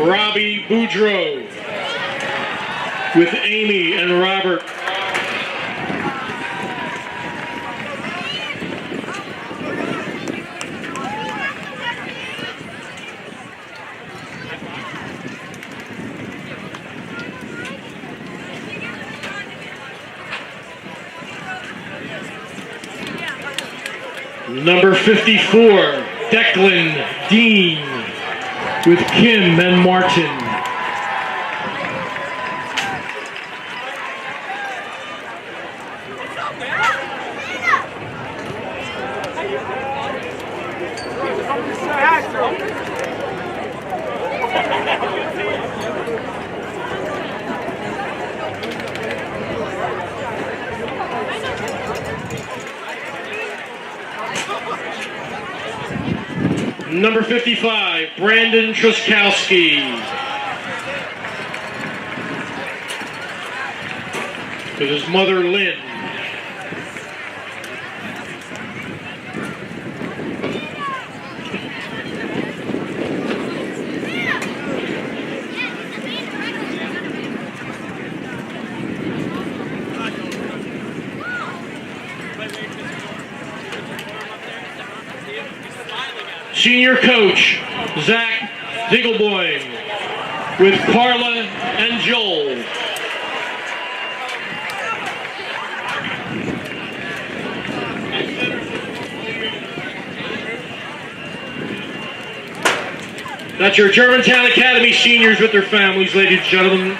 Robbie Boudreau with Amy and Robert. Number 54, Declan Dean with Kim and Martin. Number 55, Brandon Truskowski. With his mother, Lynn. Senior coach, Zach Ziegelboim, with Carla and Joel. That's your Germantown Academy seniors with their families, ladies and gentlemen.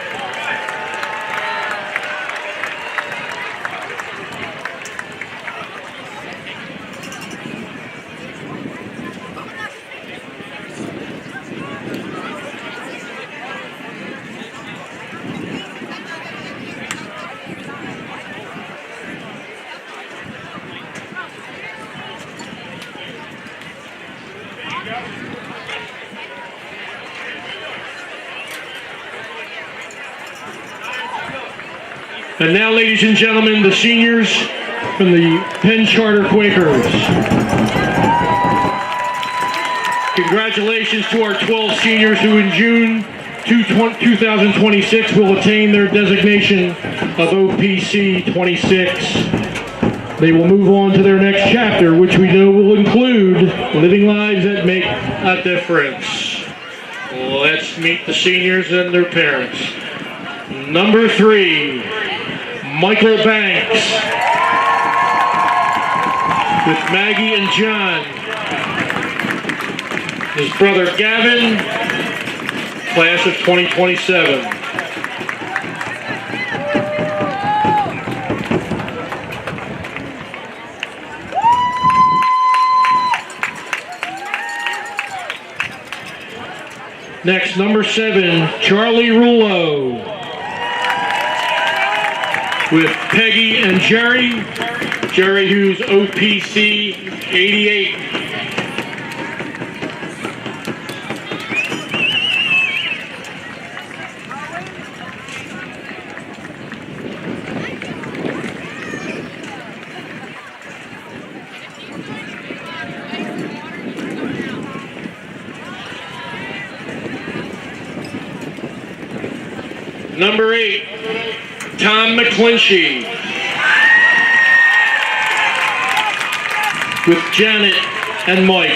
And now, ladies and gentlemen, the seniors from the Penn Charter Quakers. Congratulations to our 12 seniors who in June 2026 will attain their designation of OPC 26. They will move on to their next chapter, which we know will include living lives that make a difference. Let's meet the seniors and their parents. Number 3, Michael Banks with Maggie and John. His brother Gavin, class of 2027. Next, number 7, Charlie Rulo with Peggy and Jerry. Jerry, who's OPC 88. Number 8, Tom McClinchy with Janet and Mike.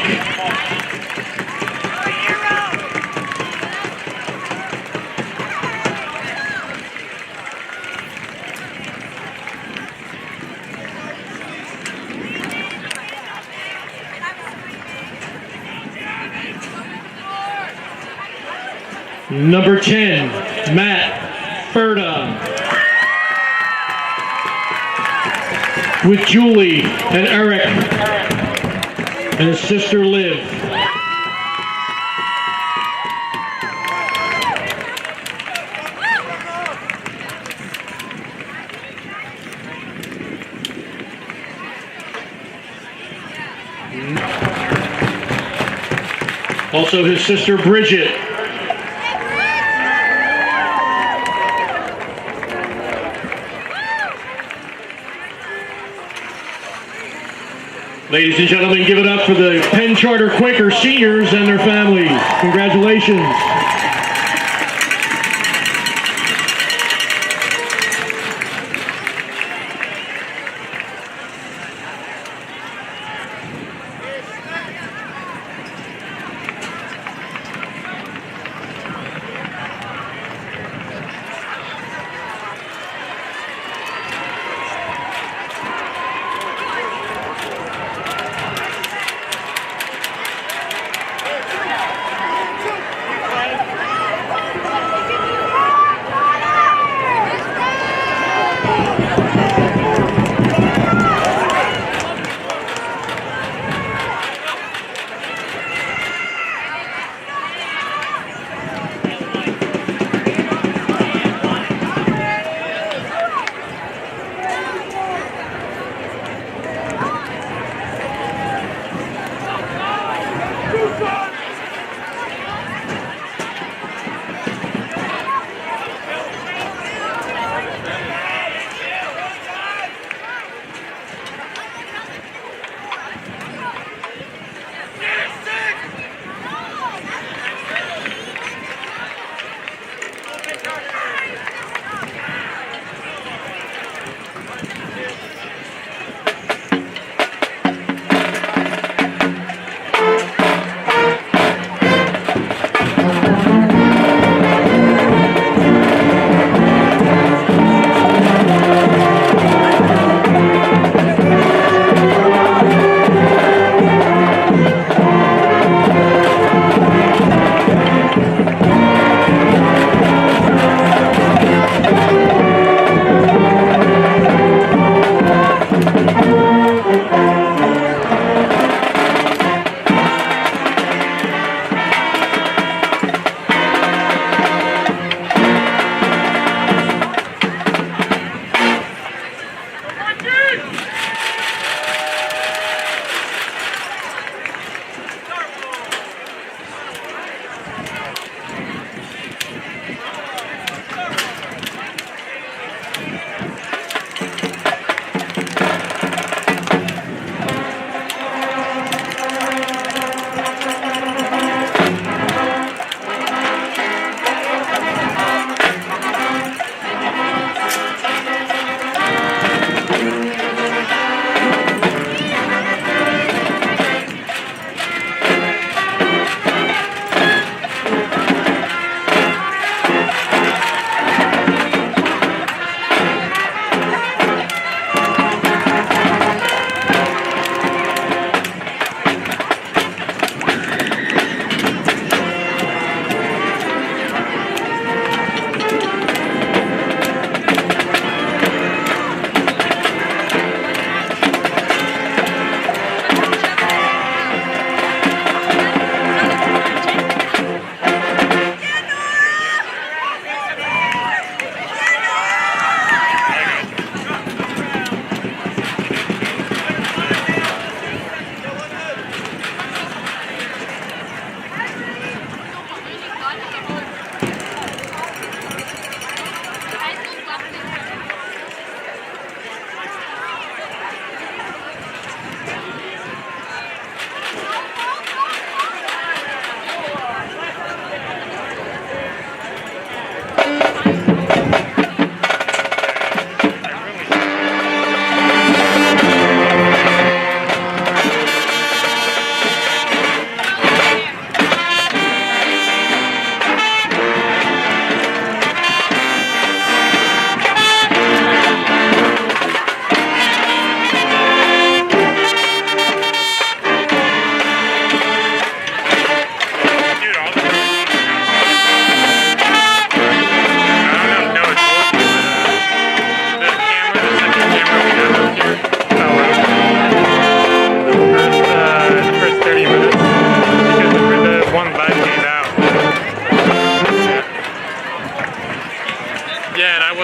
Number 10, Matt Ferda with Julie and Eric and his sister Liv. Also his sister Bridget. Ladies and gentlemen, give it up for the Penn Charter Quaker seniors and their families. Congratulations.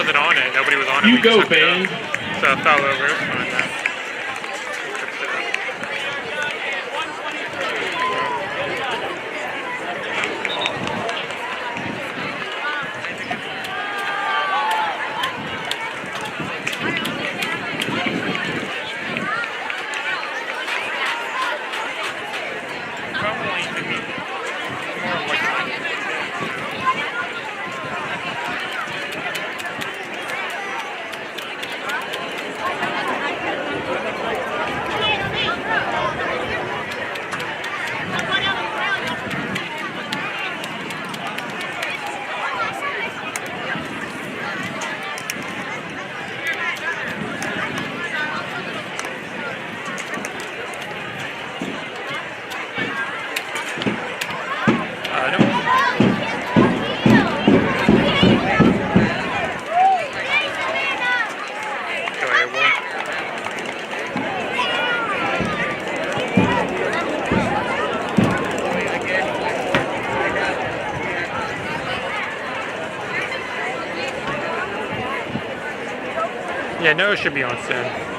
wasn't on it. Nobody was on it. You We go, took it Ben. up. So I fell over. It's fine now. Yeah, no, it should be on soon.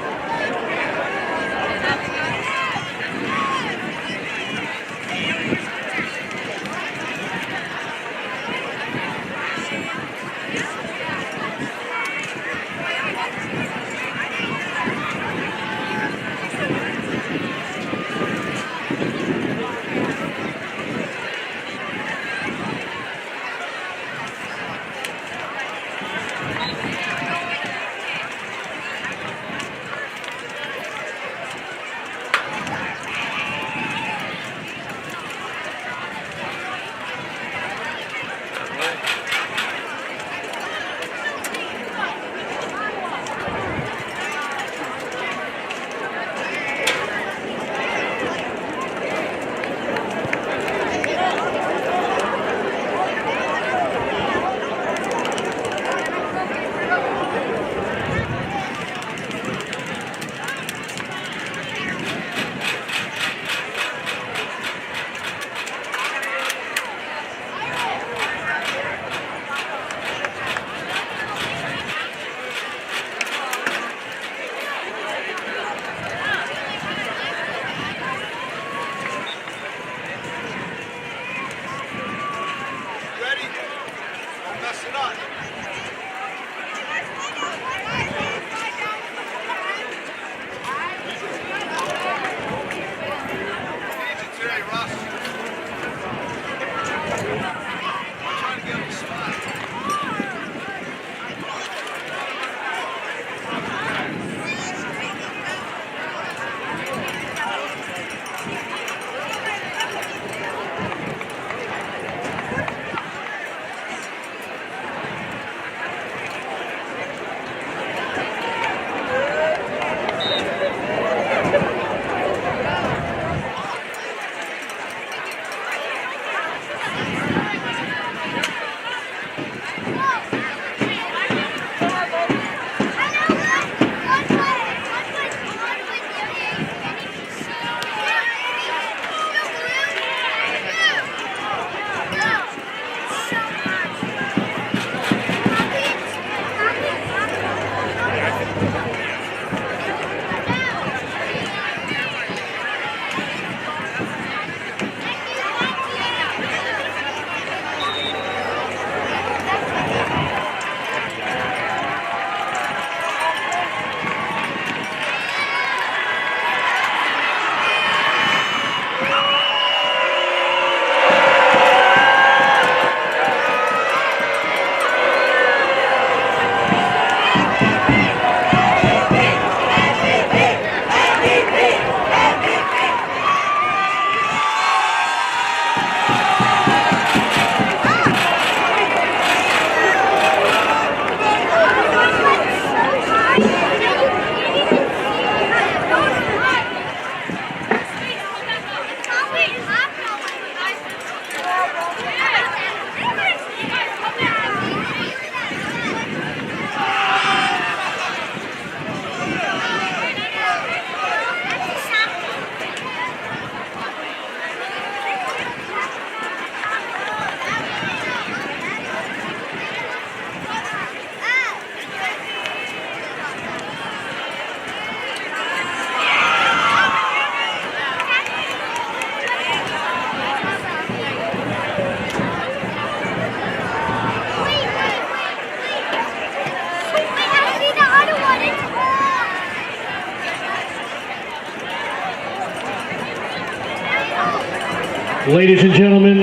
Ladies and gentlemen,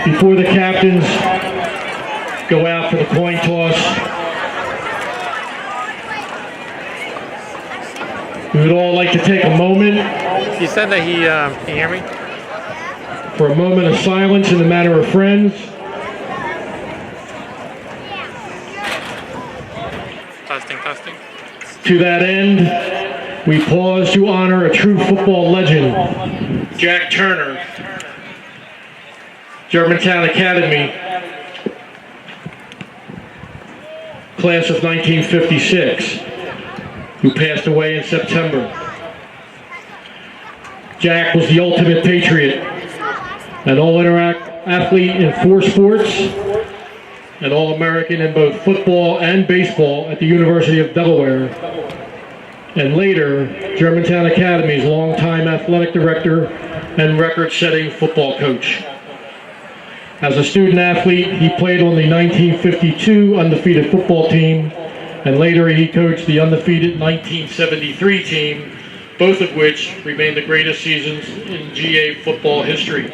before the captains go out for the coin toss, we would all like to take a moment He said that he, can you hear me? for a moment of silence in the manner of friends. Testing, testing. To that end, we pause to honor a true football legend, Jack Turner, Germantown Academy, class of 1956, who passed away in September. Jack was the ultimate patriot, an all-athlete in 4 sports, an All-American in both football and baseball at the University of Delaware, and later, Germantown Academy's longtime athletic director and record-setting football coach. As a student athlete, he played on the 1952 undefeated football team, and later he coached the undefeated 1973 team, both of which remain the greatest seasons in GA football history.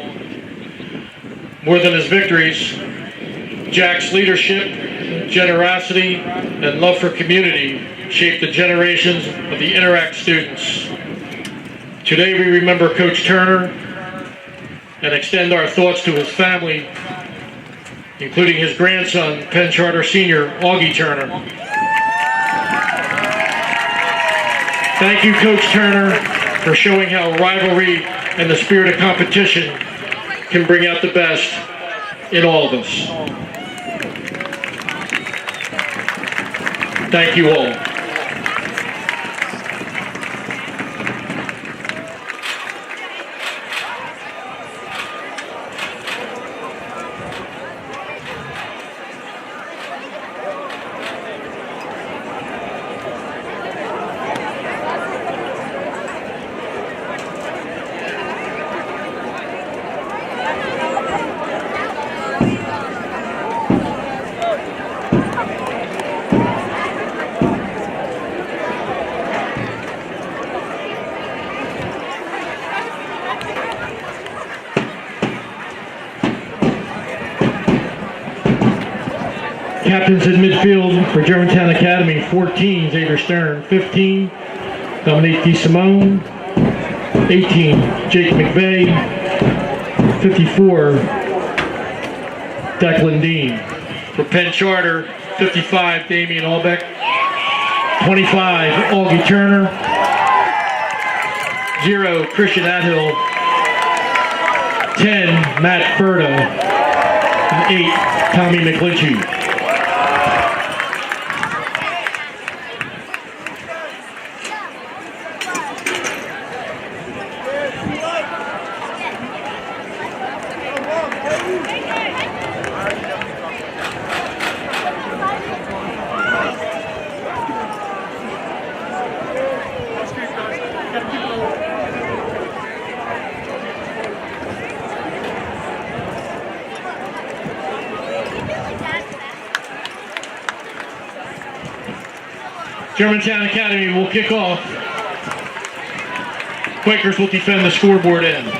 More than his victories, Jack's leadership, generosity, and love for community shaped the generations of the Interact students. Today we remember Coach Turner and extend our thoughts to his family, including his grandson, Penn Charter Sr. Augie Turner. Thank you, Coach Turner, for showing how rivalry and the spirit of competition can bring out the best in all of us. Thank you all. Captains in midfield for Germantown Academy, 14, Xavier Stern, 15, Dominique DeSimone, 18, Jake McVeigh, 54, Declan Dean. For Penn Charter, 55, Damian Albeck, 25, Augie Turner, 0, Christian Athill, 10, Matt Furta, and 8, Tommy McGlinchey. Germantown Academy will kick off. Quakers will defend the scoreboard end.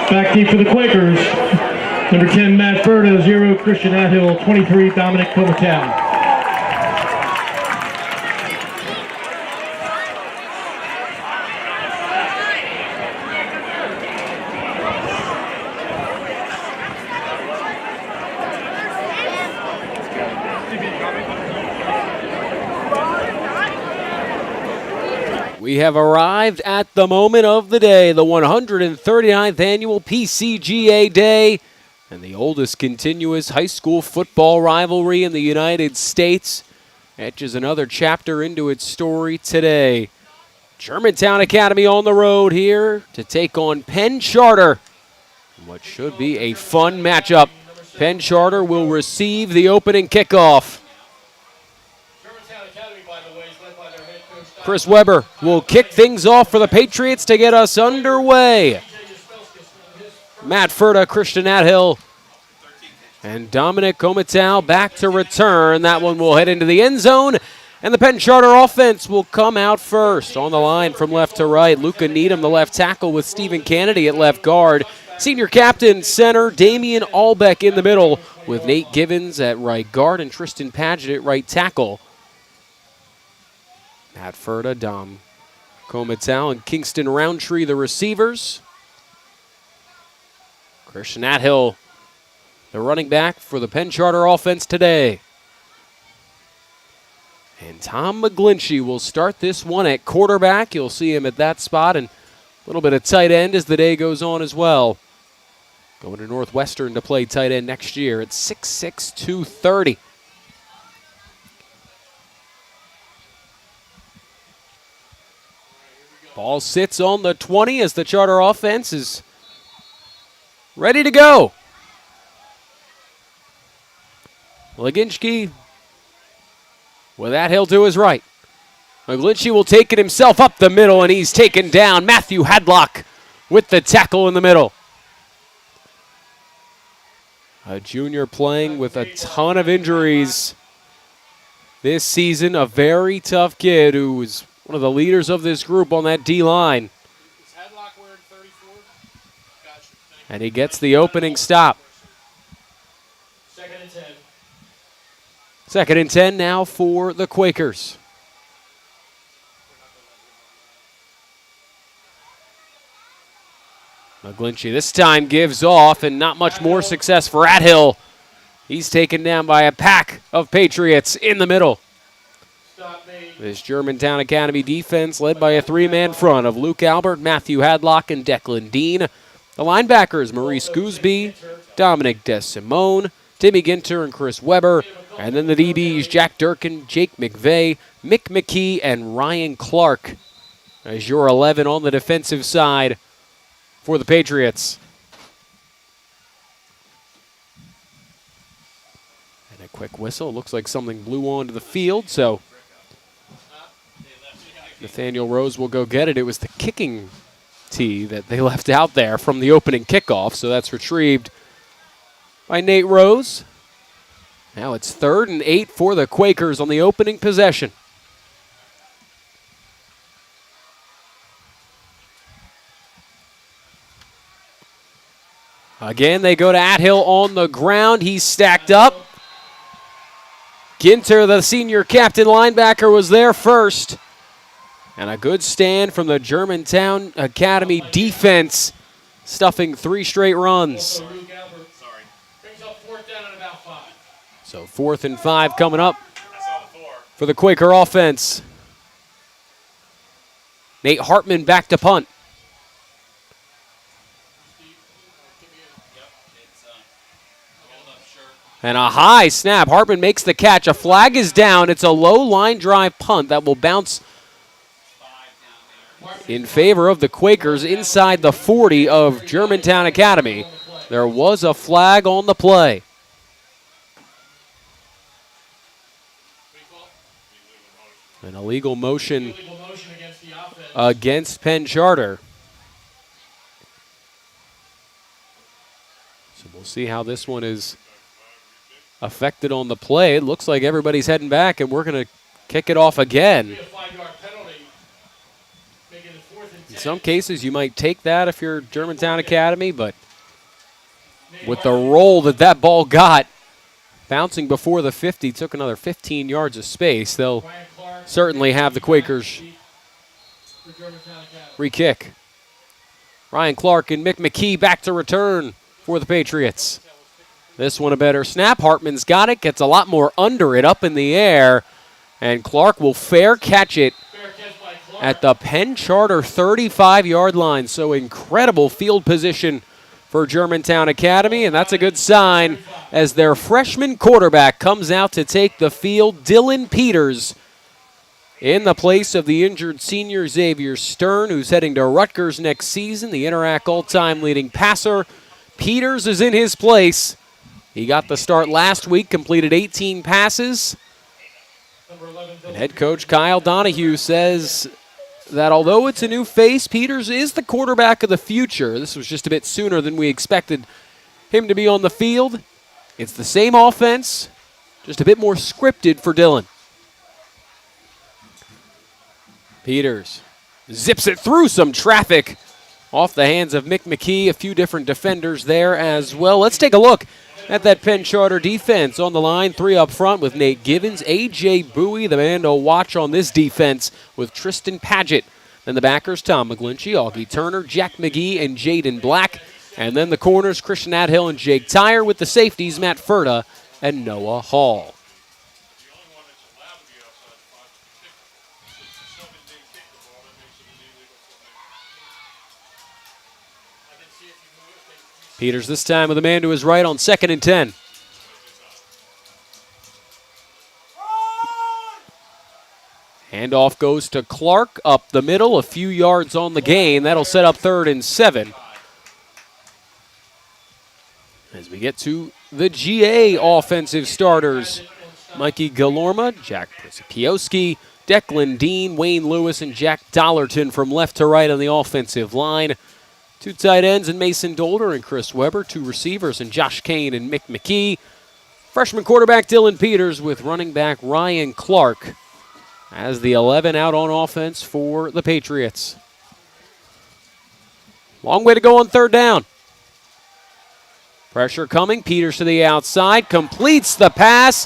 Back deep for the Quakers. Number 10, Matt Furta, 0, Christian Athill, 23, Dominic Comatown. We have arrived at the moment of the day, the 139th annual PCGA Day, and the oldest continuous high school football rivalry in the United States etches another chapter into its story today. Germantown Academy on the road here to take on Penn Charter. What should be a fun matchup. Penn Charter will receive the opening kickoff. Chris Weber will kick things off for the Patriots to get us underway. Matt Furta, Christian Athill, and Dominic Comital back to return. That one will head into the end zone, and the Penn Charter offense will come out first. On the line from left to right, Luca Needham, the left tackle, with Stephen Kennedy at left guard. Senior captain, center, Damian Albeck in the middle, with Nate Givens at right guard and Tristan Paget at right tackle. Matt Furta, Dom Comital, and Kingston Roundtree, the receivers. Christian Athill, the running back for the Penn Charter offense today. And Tom McGlinchey will start this one at quarterback. You'll see him at that spot, and a little bit of tight end as the day goes on as well. Going to Northwestern to play tight end next year at 6'6", 230. Ball sits on the 20 as the Charter offense is ready to go. Leginski with Athill to his right. McGlinchey will take it himself up the middle, and he's taken down. Matthew Hadlock with the tackle in the middle. A junior playing with a ton of injuries this season. A very tough kid who is one of the leaders of this group on that D-line. And he gets the opening stop. Second and 10. Second and 10 now for the Quakers. McGlinchey this time gives off, and not much more success for Athill. He's taken down by a pack of Patriots in the middle. This Germantown Academy defense led by a three-man front of Luke Albert, Matthew Hadlock, and Declan Dean. The linebackers, Maurice Gooseby, Dominic DeSimone, Timmy Ginter, and Chris Weber. And then the DBs, Jack Durkin, Jake McVeigh, Mick McKee, and Ryan Clark as your 11 on the defensive side for the Patriots. And a quick whistle. Looks like something blew onto the field, so Nathaniel Rose will go get it. It was the kicking tee that they left out there from the opening kickoff, so that's retrieved by Nate Rose. Now it's 3rd and 8 for the Quakers on the opening possession. Again, they go to Athill on the ground. He's stacked up. Ginter, the senior captain linebacker, was there first. And a good stand from the Germantown Academy defense, stuffing 3 straight runs. So 4th and 5 coming up for the Quaker offense. Nate Hartman back to punt. And a high snap. Hartman makes the catch. A flag is down. It's a low line drive punt that will bounce in favor of the Quakers inside the 40 of Germantown Academy. There was a flag on the play. An illegal motion against Penn Charter. So we'll see how this one is affected on the play. It looks like everybody's heading back, and we're going to kick it off again. In some cases, you might take that if you're Germantown Academy, but with the roll that ball got, bouncing before the 50, took another 15 yards of space. They'll certainly have the Quakers re-kick. Ryan Clark and Mick McKee back to return for the Patriots. This one a better snap. Hartman's got it, gets a lot more under it, up in the air, and Clark will fair catch it at the Penn Charter 35-yard line. So incredible field position for Germantown Academy, and that's a good sign as their freshman quarterback comes out to take the field. Dylan Peters in the place of the injured senior Xavier Stern, who's heading to Rutgers next season, the Interac all-time leading passer. Peters is in his place. He got the start last week, completed 18 passes. And head coach Kyle Donahue says that although it's a new face, Peters is the quarterback of the future. This was just a bit sooner than we expected him to be on the field. It's the same offense, just a bit more scripted for Dylan. Peters zips it through some traffic off the hands of Mick McKee. A few different defenders there as well. Let's take a look at that Penn Charter defense. On the line, 3 up front with Nate Givens, A.J. Bowie, the man to watch on this defense with Tristan Paget. Then the backers, Tom McGlinchey, Augie Turner, Jack McGee, and Jaden Black. And then the corners, Christian Adhill and Jake Tyre, with the safeties, Matt Ferda and Noah Hall. Peters this time with a man to his right on 2nd and 10. Handoff goes to Clark up the middle, a few yards on the gain. That'll set up 3rd and 7. As we get to the GA offensive starters, Mikey Galorma, Jack Pioski, Declan Dean, Wayne Lewis, and Jack Dollarton from left to right on the offensive line. 2 tight ends and Mason Dolder and Chris Weber. 2 receivers and Josh Kane and Mick McKee. Freshman quarterback Dylan Peters with running back Ryan Clark as the 11 out on offense for the Patriots. Long way to go on 3rd down. Pressure coming. Peters to the outside. Completes the pass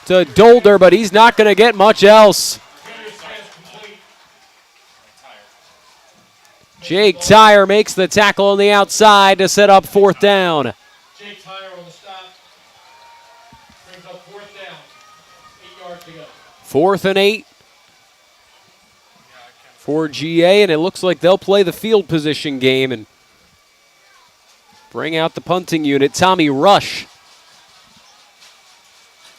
to Dolder, but he's not going to get much else. Jake Tyre makes the tackle on the outside to set up 4th down. Jake Tyre on the stop. Brings up 4th down. 8 yards to go. 4th and 8 for GA, and it looks like they'll play the field position game and bring out the punting unit. Tommy Rush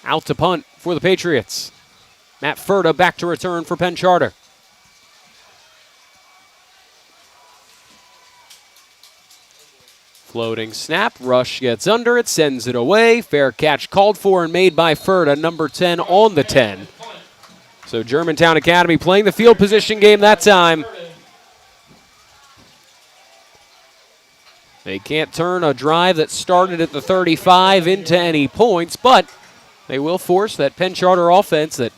out to punt for the Patriots. Matt Ferda back to return for Penn Charter. Floating snap. Rush gets under it, sends it away. Fair catch called for and made by Ferda, number 10 on the 10. So Germantown Academy playing the field position game that time. They can't turn a drive that started at the 35 into any points, but they will force that Penn Charter offense that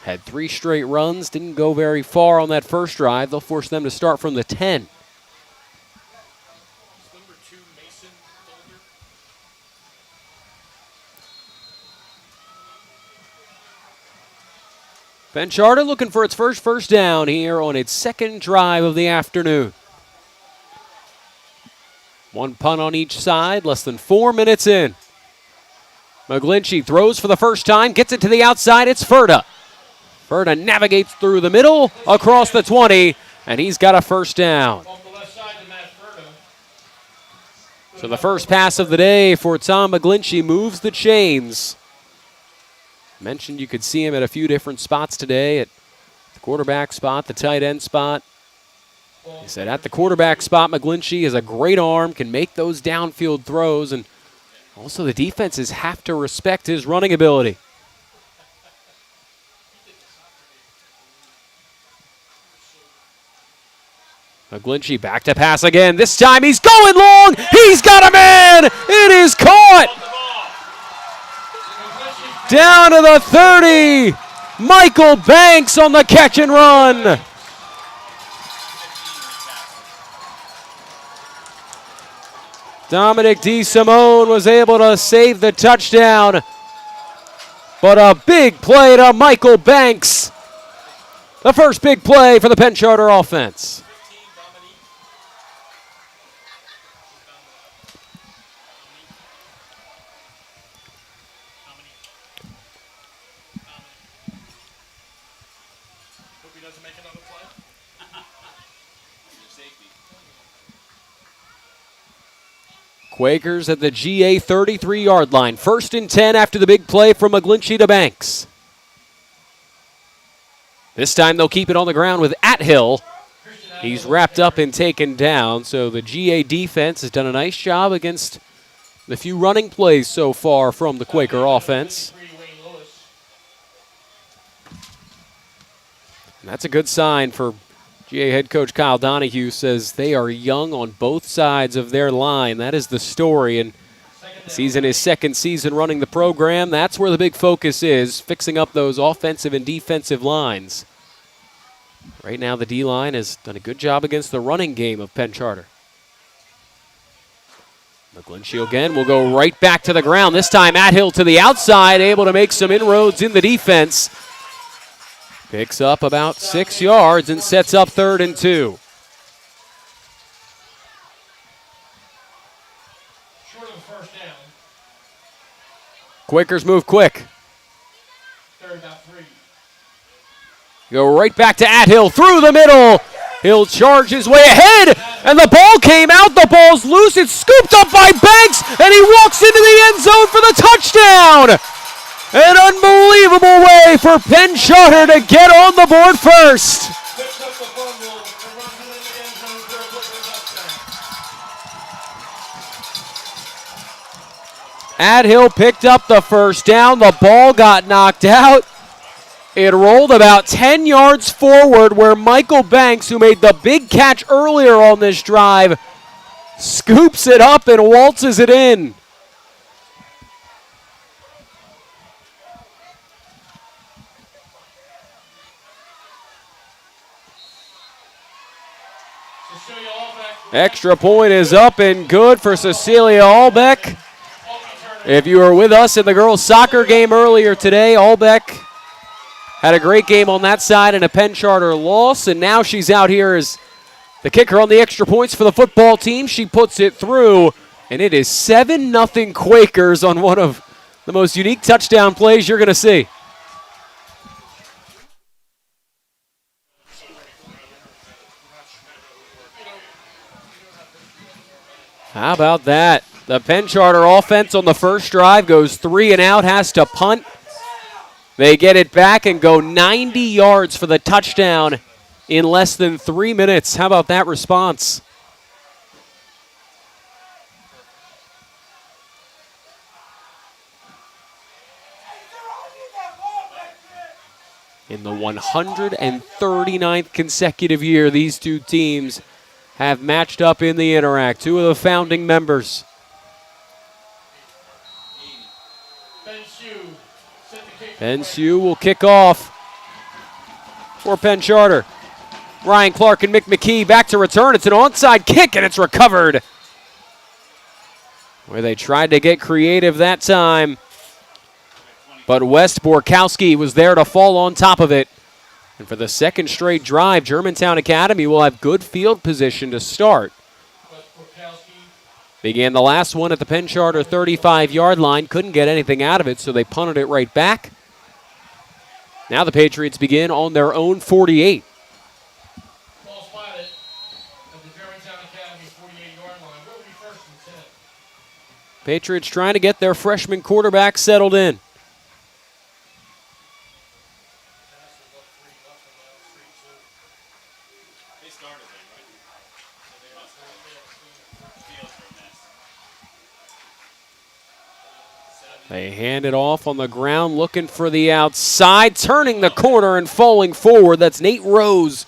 had 3 straight runs, didn't go very far on that first drive. They'll force them to start from the 10. Penn Charter looking for its first down here on its 2nd drive of the afternoon. 1 punt on each side, less than 4 minutes in. McGlinchey throws for the first time, gets it to the outside, it's Ferda. Ferda navigates through the middle, across the 20, and he's got a 1st down. So the first pass of the day for Tom McGlinchey moves the chains. Mentioned you could see him at a few different spots today, at the quarterback spot, the tight end spot. He said at the quarterback spot, McGlinchey has a great arm, can make those downfield throws, and also the defenses have to respect his running ability. McGlinchey back to pass again. This time he's going long. He's got a man. It is caught. Down to the 30. Michael Banks on the catch and run. Dominic DeSimone was able to save the touchdown. But a big play to Michael Banks. The first big play for the Penn Charter offense. Quakers at the GA 33-yard line. 1st and 10 after the big play from McGlinchey to Banks. This time they'll keep it on the ground with Athill. He's wrapped up and taken down, so the GA defense has done a nice job against the few running plays so far from the Quaker offense. And that's a good sign for GA head coach Kyle Donahue. Says they are young on both sides of their line. That is the story, and he's in his 2nd season running the program. That's where the big focus is, fixing up those offensive and defensive lines. Right now the D-line has done a good job against the running game of Penn Charter. McGlinchey again will go right back to the ground. This time Athill to the outside, able to make some inroads in the defense. Picks up about 6 yards and sets up 3rd and 2. Short of the first down. Quakers move quick. 3rd about 3. Go right back to Athill through the middle. He'll charge his way ahead, and the ball came out. The ball's loose. It's scooped up by Banks, and he walks into the end zone for the touchdown. An unbelievable way for Penn Charter to get on the board first. Picks up the bundle and runs it in the end zone for a quick touchdown. Athill picked up the first down. The ball got knocked out. It rolled about 10 yards forward where Michael Banks, who made the big catch earlier on this drive, scoops it up and waltzes it in. Extra point is up and good for Cecilia Albeck. If you were with us in the girls' soccer game earlier today, Albeck had a great game on that side and a Penn Charter loss, and now she's out here as the kicker on the extra points for the football team. She puts it through, and it is 7-0 Quakers on one of the most unique touchdown plays you're going to see. How about that? The Penn Charter offense on the first drive goes 3 and out, has to punt. They get it back and go 90 yards for the touchdown in less than 3 minutes. How about that response? In the 139th consecutive year, these two teams have matched up in the Interact. Two of the founding members. Penn Sue will kick off for Penn Charter. Ryan Clark and Mick McKee back to return. It's an onside kick, and it's recovered. Where they tried to get creative that time. But West Borkowski was there to fall on top of it. And for the second straight drive, Germantown Academy will have good field position to start. Began the last one at the Penn Charter 35-yard line. Couldn't get anything out of it, so they punted it right back. Now the Patriots begin on their own 48. Ball spotted at the Germantown Academy 48-yard line. What will be 1st and 10? Patriots trying to get their freshman quarterback settled in. They hand it off on the ground, looking for the outside, turning the corner and falling forward. That's Nate Rose,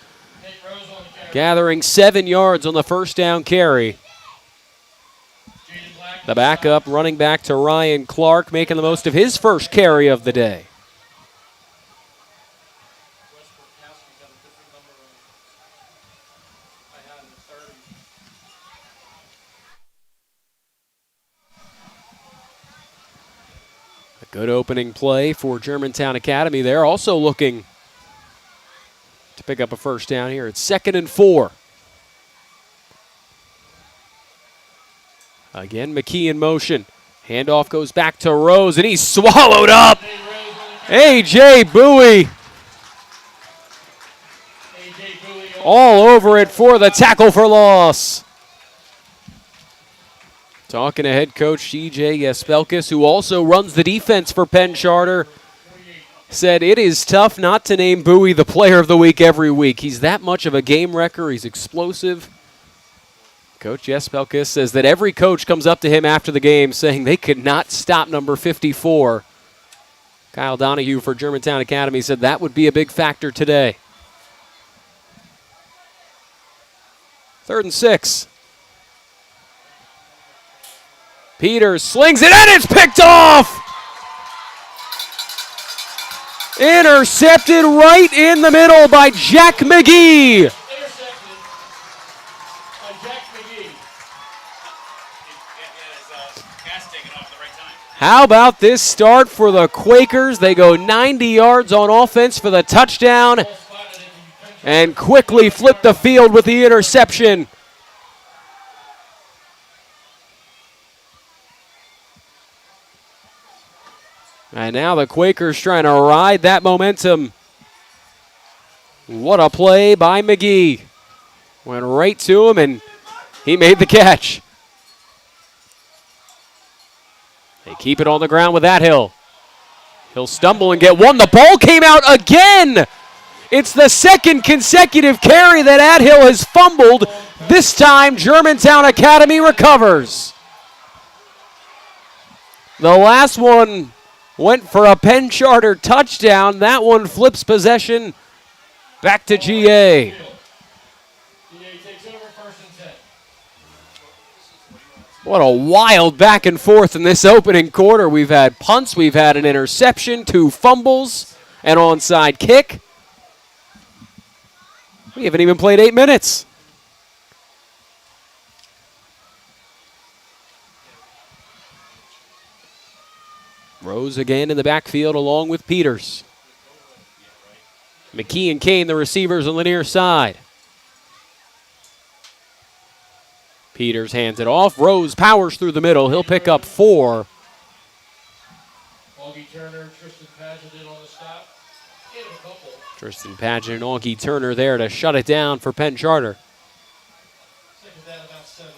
gathering 7 yards on the first down carry. The backup running back to Ryan Clark, making the most of his first carry of the day. Good opening play for Germantown Academy. They're also looking to pick up a first down here. It's 2nd and 4. Again, McKee in motion. Handoff goes back to Rose, and he's swallowed up. A.J. Bowie all over it for the tackle for loss. Talking to head coach C.J. Yespelkis, who also runs the defense for Penn Charter, said it is tough not to name Bowie the player of the week every week. He's that much of a game wrecker. He's explosive. Coach Yespelkis says that every coach comes up to him after the game saying they could not stop number 54. Kyle Donahue for Germantown Academy said that would be a big factor today. 3rd and 6. Peters slings it, and it's picked off! Intercepted right in the middle by Jack McGee. Intercepted by Jack McGee. How about this start for the Quakers? They go 90 yards on offense for the touchdown and quickly flip the field with the interception. And now the Quakers trying to ride that momentum. What a play by McGee. Went right to him, and he made the catch. They keep it on the ground with Athill. He'll stumble and get one. The ball came out again. It's the second consecutive carry that Athill has fumbled. This time, Germantown Academy recovers. The last one went for a Penn Charter touchdown. That one flips possession back to GA. GA takes over 1st and 10. What a wild back and forth in this opening quarter. We've had punts, we've had an interception, 2 fumbles, an onside kick. We haven't even played 8 minutes. Rose again in the backfield along with Peters. McKee and Kane, the receivers on the near side. Peters hands it off. Rose powers through the middle. He'll pick up 4. Augie Turner, Tristan Paget in on the stop. Hit him a couple. Tristan Paget and Augie Turner there to shut it down for Penn Charter. Second down, about 7.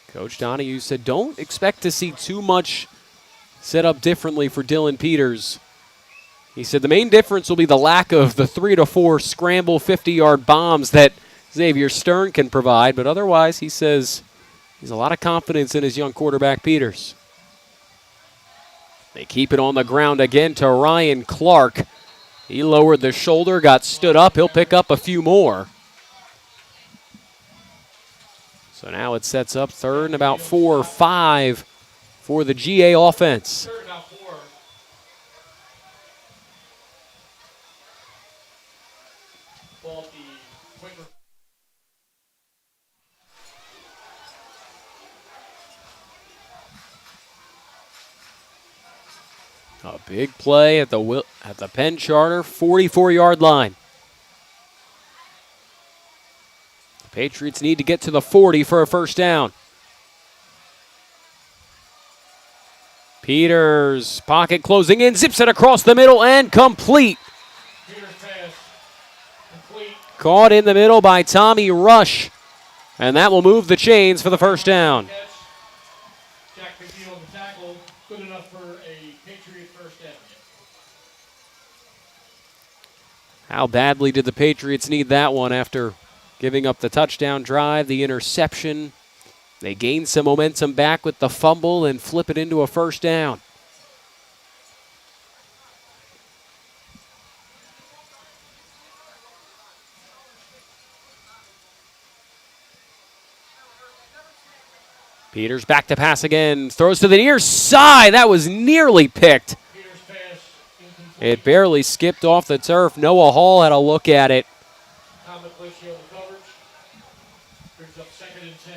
Coach Donahue said don't expect to see too much set up differently for Dylan Peters. He said the main difference will be the lack of the 3 to 4 scramble 50-yard bombs that Xavier Stern can provide, but otherwise he says he's a lot of confidence in his young quarterback Peters. They keep it on the ground again to Ryan Clark. He lowered the shoulder, got stood up. He'll pick up a few more. So now it sets up 3rd and about 4 or 5 for the GA offense. 3rd about 4. Ball at the Quaker. A big play at the Penn Charter 44-yard line. The Patriots need to get to the 40 for a 1st down. Peters, pocket closing in, zips it across the middle and complete. Peters pass. Complete. Caught in the middle by Tommy Rush. And that will move the chains for the 1st down. Catch. Jack McGee on the tackle. Good enough for a Patriot 1st down. How badly did the Patriots need that one after giving up the touchdown drive, the interception? They gain some momentum back with the fumble and flip it into a 1st down. Peters back to pass again. Throws to the near side. That was nearly picked. Peters pass. Incomplete. It barely skipped off the turf. Noah Hall had a look at it. Tom McClinchy on the coverage. Brings up 2nd and 10.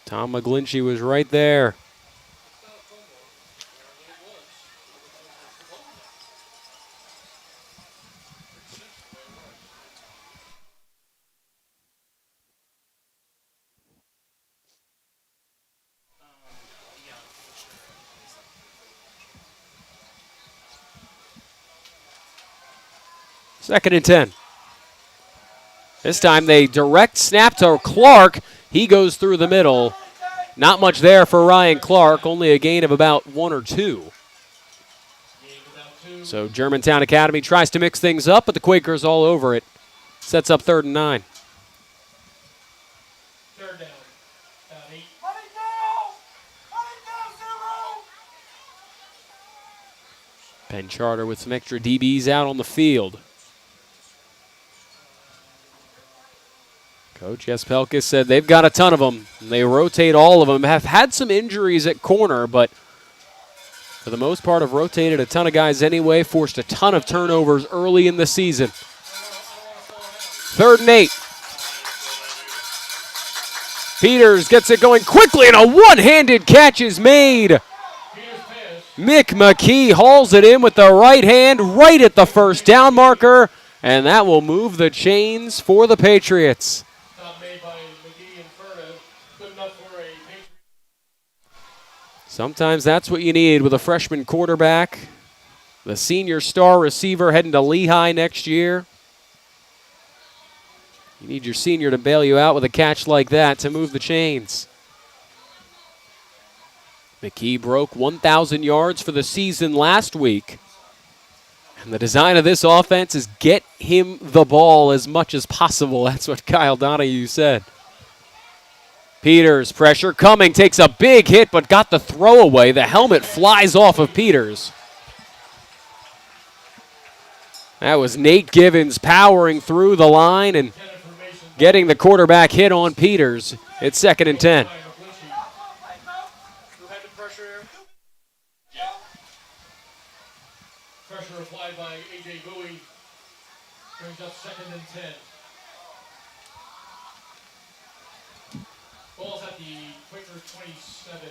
Tom McGlinchey was right there. Second and 10. This time they direct snap to Clark. He goes through the middle. Not much there for Ryan Clark, only a gain of about 1 or 2. So Germantown Academy tries to mix things up, but the Quakers all over it. Sets up 3rd and 9. Third down. Down 8. Penn Charter with some extra DBs out on the field. Coach Jespelkis said they've got a ton of them. They rotate all of them. Have had some injuries at corner, but for the most part have rotated a ton of guys anyway, forced a ton of turnovers early in the season. 3rd and 8. Peters gets it going quickly, and a one-handed catch is made. Mick McKee hauls it in with the right hand right at the first down marker, and that will move the chains for the Patriots. Sometimes that's what you need with a freshman quarterback. The senior star receiver heading to Lehigh next year. You need your senior to bail you out with a catch like that to move the chains. McKee broke 1,000 yards for the season last week. And the design of this offense is get him the ball as much as possible. That's what Kyle Donahue said. Peters, pressure coming, takes a big hit, but got the throwaway. The helmet flies off of Peters. That was Nate Givens powering through the line and getting the quarterback hit on Peters. It's 2nd and 10. Pressure applied by A.J. Bowie. Brings up 2nd and 10. Ball's at the Quaker 27.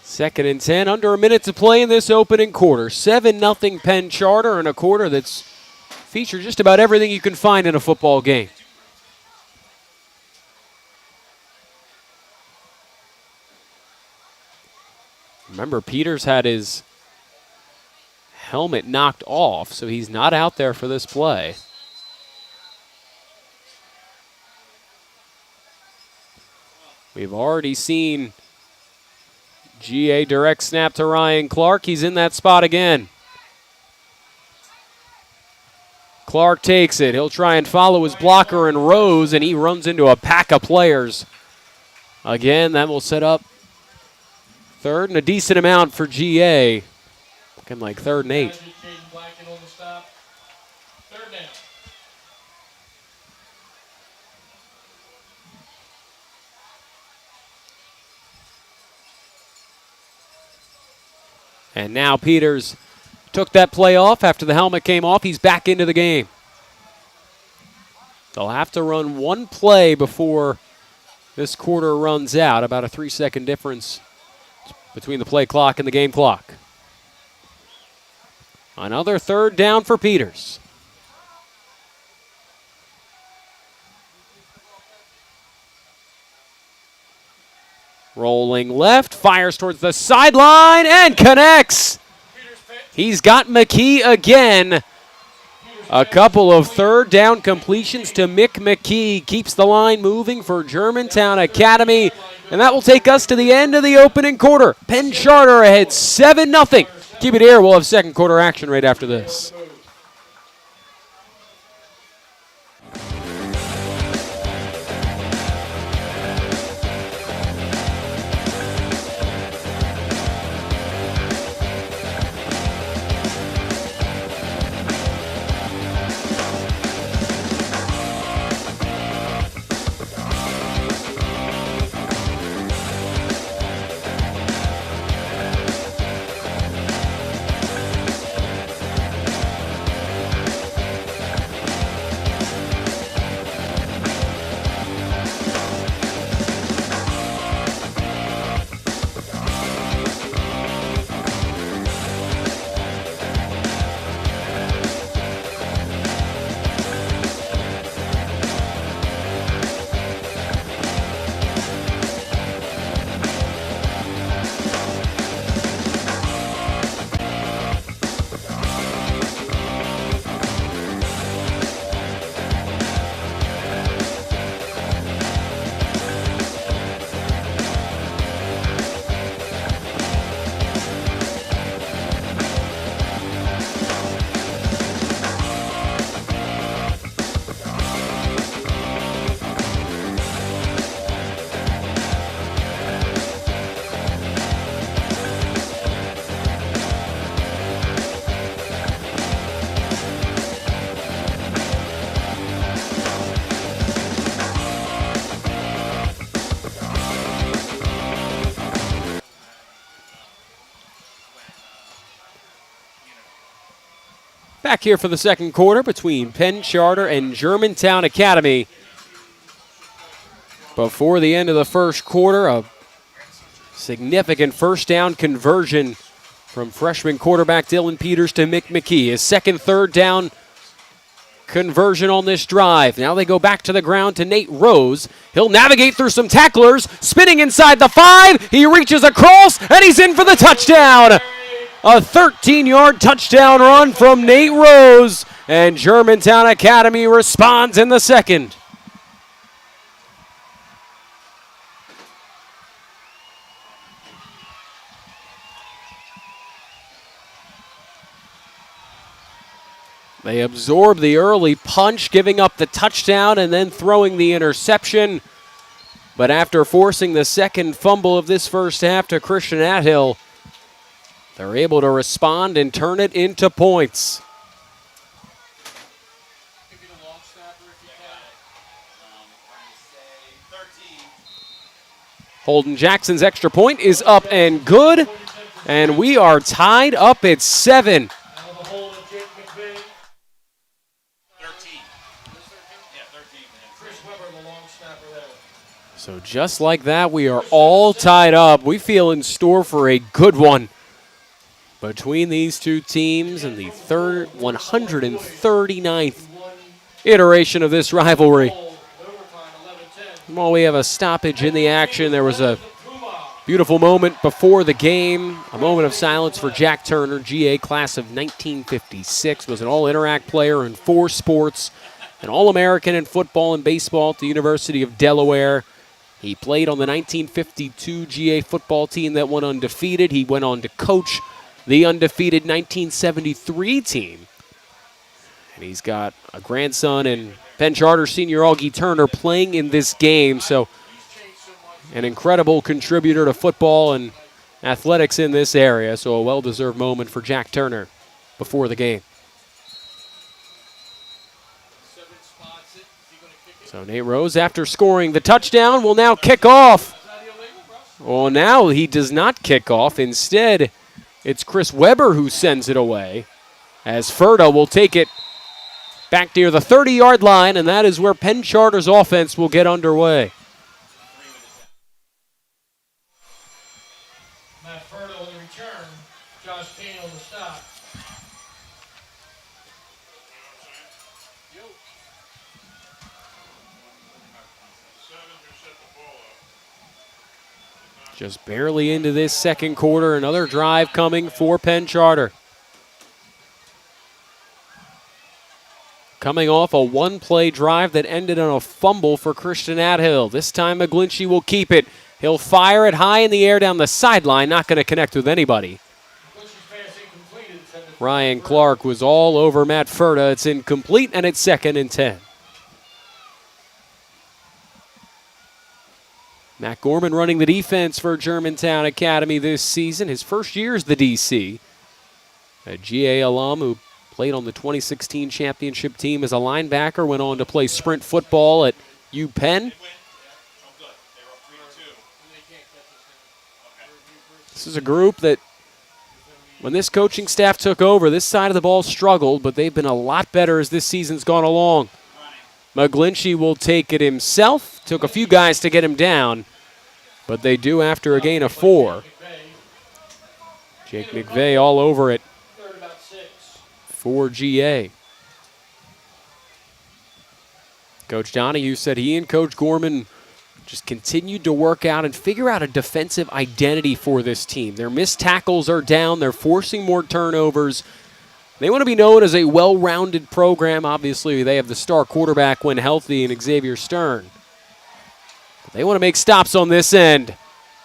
Second and 10, under a minute to play in this opening quarter. 7-0 Penn Charter in a quarter that's featured just about everything you can find in a football game. Remember, Peters had his helmet knocked off, so he's not out there for this play. We've already seen GA direct snap to Ryan Clark. He's in that spot again. Clark takes it. He'll try and follow his blocker in Rose, and he runs into a pack of players. Again, that will set up 3rd and a decent amount for GA. Looking like 3rd and 8. And now Peters took that play off after the helmet came off. He's back into the game. They'll have to run one play before this quarter runs out. About a 3-second difference between the play clock and the game clock. Another 3rd down for Peters. Rolling left, fires towards the sideline and connects. He's got McKee again. A couple of 3rd down completions to Mick McKee. Keeps the line moving for Germantown Academy. And that will take us to the end of the opening quarter. Penn Charter ahead 7-0. Keep it here. We'll have 2nd quarter action right after this. Back here for the second quarter between Penn Charter and Germantown Academy. Before the end of the first quarter, a significant first down conversion from freshman quarterback Dylan Peters to Mick McKee. His second third down conversion on this drive. Now they go back to the ground to Nate Rose. He'll navigate through some tacklers, spinning inside the 5. He reaches across, and he's in for the touchdown. A 13-yard touchdown run from Nate Rose, and Germantown Academy responds in the second. They absorb the early punch, giving up the touchdown and then throwing the interception. But after forcing the second fumble of this first half to Christian Athill, they're able to respond and turn it into points. Holden Jackson's extra point is up and good, and we are tied up at 7. So just like that, we are all tied up. We feel in store for a good one between these two teams in the 139th iteration of this rivalry. While we have a stoppage in the action, there was a beautiful moment before the game, a moment of silence for Jack Turner, GA class of 1956, was an all-Interact player in 4 sports, an All-American in football and baseball at the University of Delaware. He played on the 1952 GA football team that went undefeated. He went on to coach the undefeated 1973 team. And he's got a grandson and Penn Charter senior Augie Turner playing in this game. So an incredible contributor to football and athletics in this area. So a well-deserved moment for Jack Turner before the game. So Nate Rose, after scoring the touchdown, will now kick off. Well, now he does not kick off. Instead, it's Chris Weber who sends it away, as Ferda will take it back near the 30-yard line, and that is where Penn Charter's offense will get underway. Matt Ferda on the return. Josh Kane on the stop. Just barely into this second quarter. Another drive coming for Penn Charter. Coming off a one-play drive that ended on a fumble for Christian Athill. This time McGlinchey will keep it. He'll fire it high in the air down the sideline. Not going to connect with anybody. Ryan Clark was all over Matt Ferda. It's incomplete, and it's 2nd and 10. Matt Gorman running the defense for Germantown Academy this season. His first year as the DC. A GA alum who played on the 2016 championship team as a linebacker, went on to play sprint football at UPenn. This is a group that, when this coaching staff took over, this side of the ball struggled, but they've been a lot better as this season's gone along. McGlinchey will take it himself. Took a few guys to get him down, but they do after a gain of 4. Jake McVeigh all over it for GA. Coach Donahue said he and Coach Gorman just continued to work out and figure out a defensive identity for this team. Their missed tackles are down. They're forcing more turnovers. They want to be known as a well-rounded program. Obviously, they have the star quarterback when healthy in Xavier Stern. But they want to make stops on this end.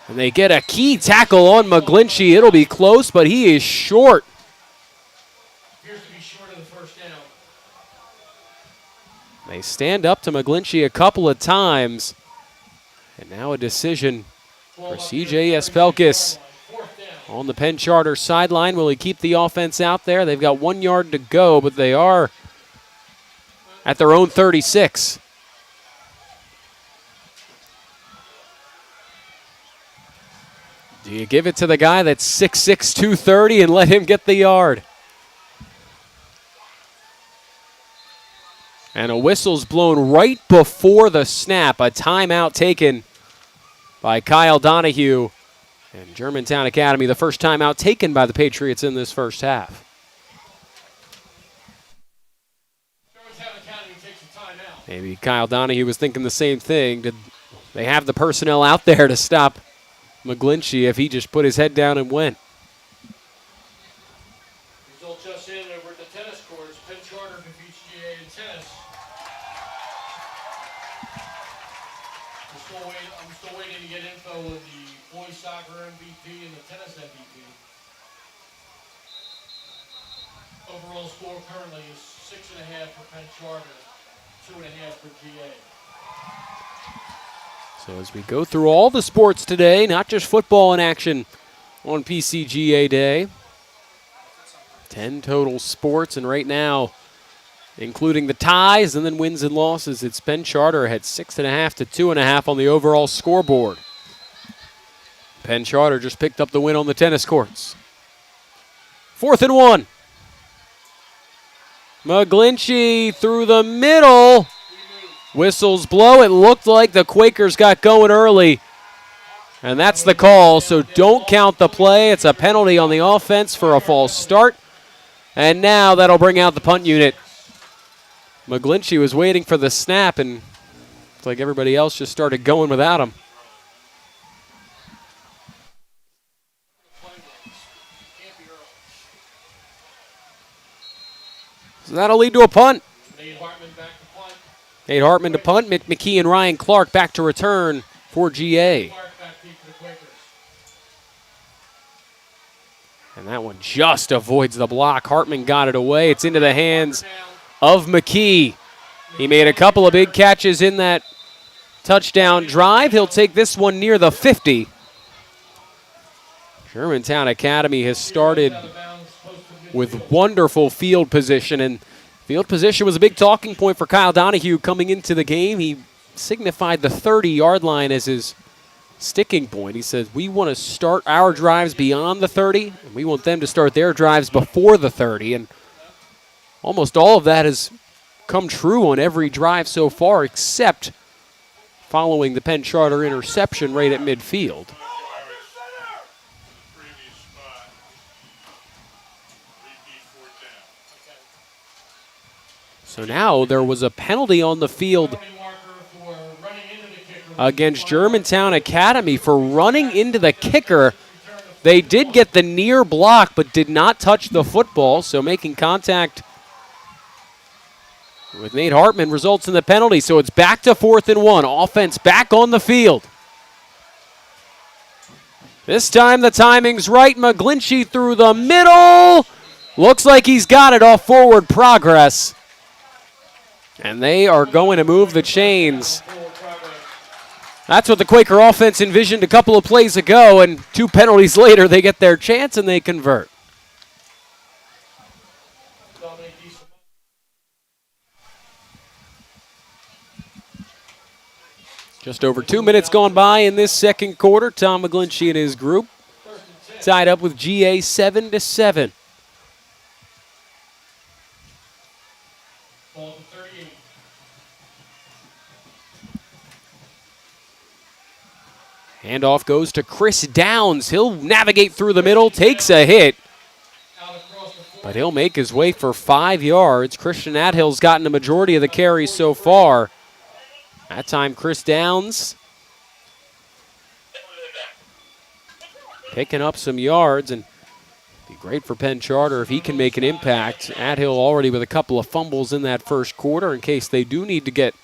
And they get a key tackle on McGlinchey. It'll be close, but he is short. Appears to be short of the first down. They stand up to McGlinchey a couple of times. And now a decision for CJ Espelkis. On the Penn Charter sideline, will he keep the offense out there? They've got 1 yard to go, but they are at their own 36. Do you give it to the guy that's 6'6", 230 and let him get the yard? And a whistle's blown right before the snap. A timeout taken by Kyle Donahue. And Germantown Academy, the first timeout taken by the Patriots in this first half. Maybe Kyle Donahue was thinking the same thing. Did they have the personnel out there to stop McGlinchey if he just put his head down and went? Result just in over at the tennis courts. Penn Charter defeats GA in tennis. I'm still waiting to get info on the boys soccer MVP and the tennis MVP. Overall score currently is 6.5 for Penn Charter, 2.5 for GA. So as we go through all the sports today, not just football in action on PCGA Day. 10 total sports, and right now, including the ties and then wins and losses, it's Penn Charter had 6.5 to 2.5 on the overall scoreboard. Penn Charter just picked up the win on the tennis courts. 4th and 1. McGlinchey through the middle. Whistles blow. It looked like the Quakers got going early. And that's the call, so don't count the play. It's a penalty on the offense for a false start. And now that'll bring out the punt unit. McGlinchey was waiting for the snap, and it's like everybody else just started going without him. So that'll lead to a punt. Nate Hartman to punt. McKee and Ryan Clark back to return for GA. And that one just avoids the block. Hartman got it away. It's into the hands of McKee. He made a couple of big catches in that touchdown drive. He'll take this one near the 50. Germantown Academy has started with wonderful field position, and field position was a big talking point for Kyle Donahue coming into the game. He signified the 30-yard line as his sticking point. He said, we want to start our drives beyond the 30, and we want them to start their drives before the 30. And almost all of that has come true on every drive so far, except following the Penn Charter interception right at midfield. So now there was a penalty on the field against Germantown Academy for running into the kicker. They did get the near block but did not touch the football, so making contact with Nate Hartman results in the penalty. So it's back to 4th and 1. Offense back on the field. This time the timing's right. McGlinchey through the middle. Looks like he's got it off forward progress. And they are going to move the chains. That's what the Quaker offense envisioned a couple of plays ago, and 2 penalties later, they get their chance and they convert. Just over 2 minutes gone by in this second quarter. Tom McGlinchey and his group tied up with GA 7-7. Handoff goes to Chris Downs. He'll navigate through the middle, takes a hit, but he'll make his way for 5 yards. Christian Adhill's gotten the majority of the carries so far. That time, Chris Downs picking up some yards, and be great for Penn Charter if he can make an impact. Adhill already with a couple of fumbles in that first quarter in case they do need to get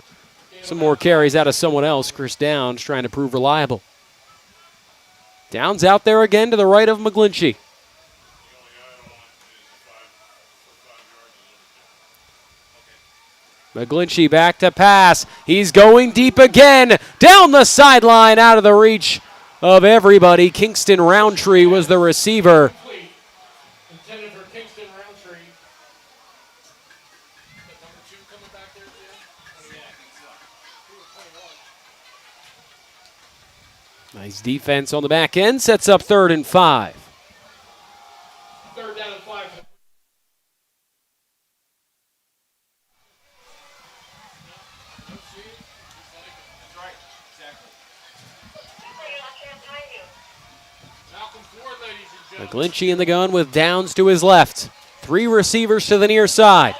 some more carries out of someone else. Chris Downs trying to prove reliable. Downs out there again to the right of McGlinchey. McGlinchey back to pass. He's going deep again. Down the sideline, out of the reach of everybody. Kingston Roundtree was the receiver. Intended for Kingston Roundtree. Number 2 coming back there, Nice defense on the back end. Sets up 3rd and 5. 3rd down and 5. McGlinchey in the gun with Downs to his left. 3 receivers to the near side.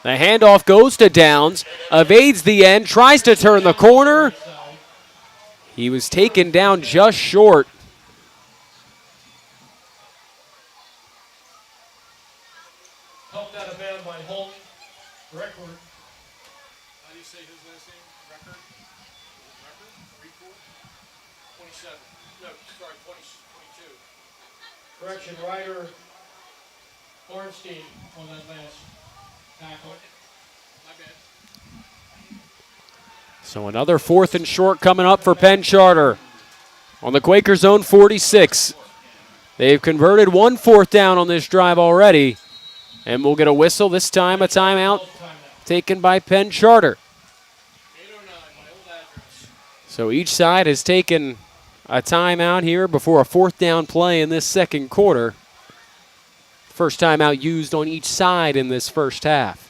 The handoff goes to Downs, evades the end, tries to turn the corner. He was taken down just short. Helped out of bounds by Holt. Record. How do you say his last name? Record? Record? 27. No, sorry, 22. Correction, Ryder Ornstein on that last tackle. My bad. So another 4th and short coming up for Penn Charter on the Quakers' own 46. They've converted 1 4th down on this drive already, and we'll get a whistle, this time a timeout taken by Penn Charter. 809, my old address. So each side has taken a timeout here before a 4th down play in this second quarter. First timeout used on each side in this first half.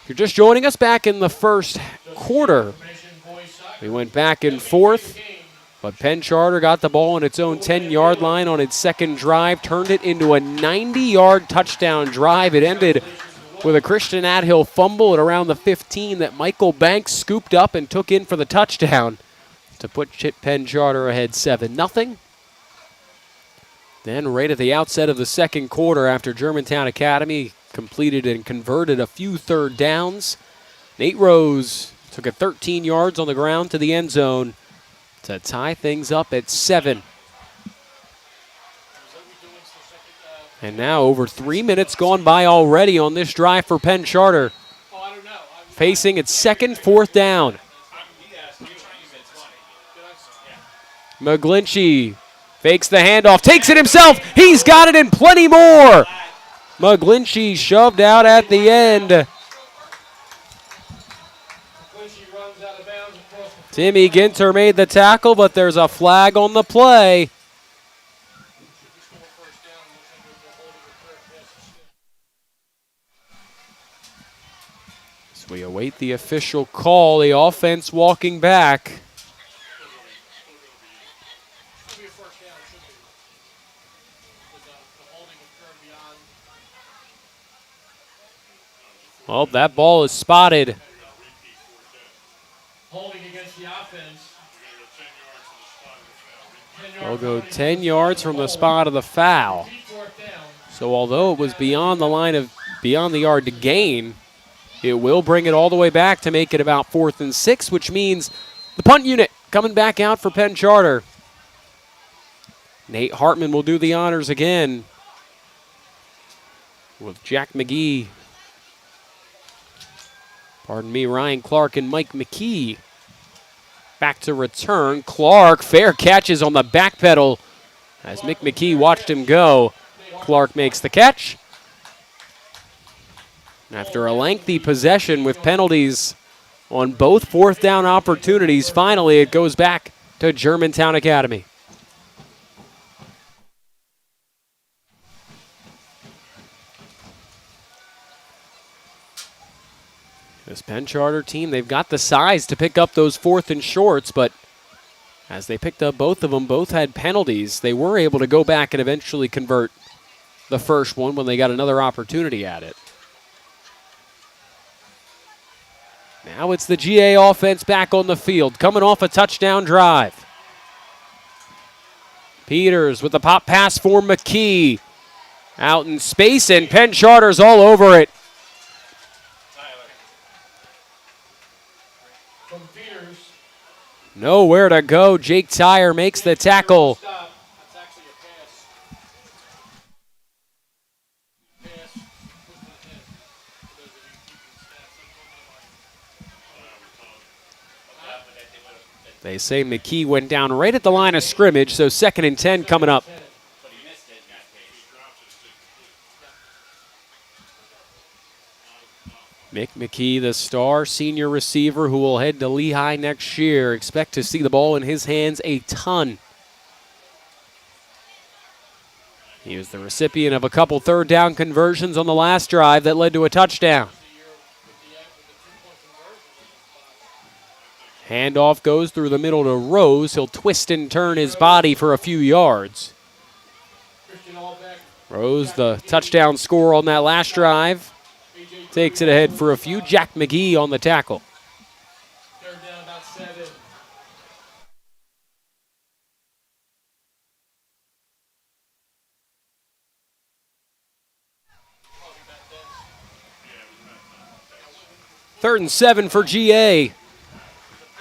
If you're just joining us, back in the first quarter, we went back and forth, but Penn Charter got the ball on its own 10-yard line on its second drive, turned it into a 90-yard touchdown drive. It ended with a Christian Adhill fumble at around the 15 that Michael Banks scooped up and took in for the touchdown to put Penn Charter ahead 7-0. Then right at the outset of the second quarter, after Germantown Academy completed and converted a few 3rd downs, Nate Rose took it 13 yards on the ground to the end zone to tie things up at 7. And now over 3 minutes gone by already on this drive for Penn Charter, facing its second 4th down. McGlinchey fakes the handoff, takes it himself. He's got it and plenty more. McGlinchey shoved out at the end. Timmy Ginter made the tackle, but there's a flag on the play. As we await the official call, the offense walking back. Well, that ball is spotted. Holding against the offense. We'll go 10 yards from the spot of the foul. So although it was beyond the yard to gain, it will bring it all the way back to make it about 4th and 6, which means the punt unit coming back out for Penn Charter. Nate Hartman will do the honors again with Jack McGee. Ryan Clark and Mike McKee back to return. Clark, fair catches on the back pedal as Mick McKee watched him go. Clark makes the catch. After a lengthy possession with penalties on both 4th down opportunities, finally it goes back to Germantown Academy. This Penn Charter team, they've got the size to pick up those 4th and shorts, but as they picked up both of them, both had penalties. They were able to go back and eventually convert the first one when they got another opportunity at it. Now it's the GA offense back on the field, coming off a touchdown drive. Peters with the pop pass for McKee. Out in space, and Penn Charter's all over it. Nowhere to go. Jake Tyre makes the tackle. They say McKee went down right at the line of scrimmage, so 2nd and 10 coming up. Mick McKee, the star senior receiver who will head to Lehigh next year. Expect to see the ball in his hands a ton. He was the recipient of a couple 3rd down conversions on the last drive that led to a touchdown. Handoff goes through the middle to Rose. He'll twist and turn his body for a few yards. Rose, the touchdown scorer on that last drive, takes it ahead for a few. Jack McGee on the tackle. Third down, about 7. Third and 7 for GA.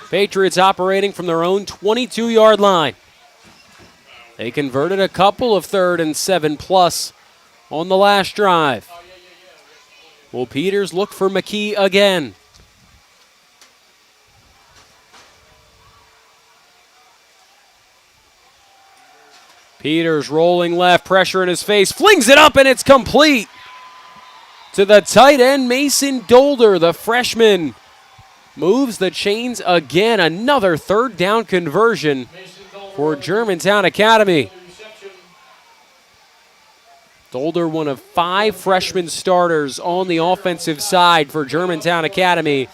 Patriots operating from their own 22-yard line. They converted a couple of 3rd and 7 plus on the last drive. Will Peters look for McKee again? Peters rolling left, pressure in his face, flings it up, and it's complete to the tight end, Mason Dolder, the freshman. Moves the chains again. Another 3rd down conversion for Germantown Academy. Dolder, one of 5 freshman starters on the offensive side for Germantown Academy.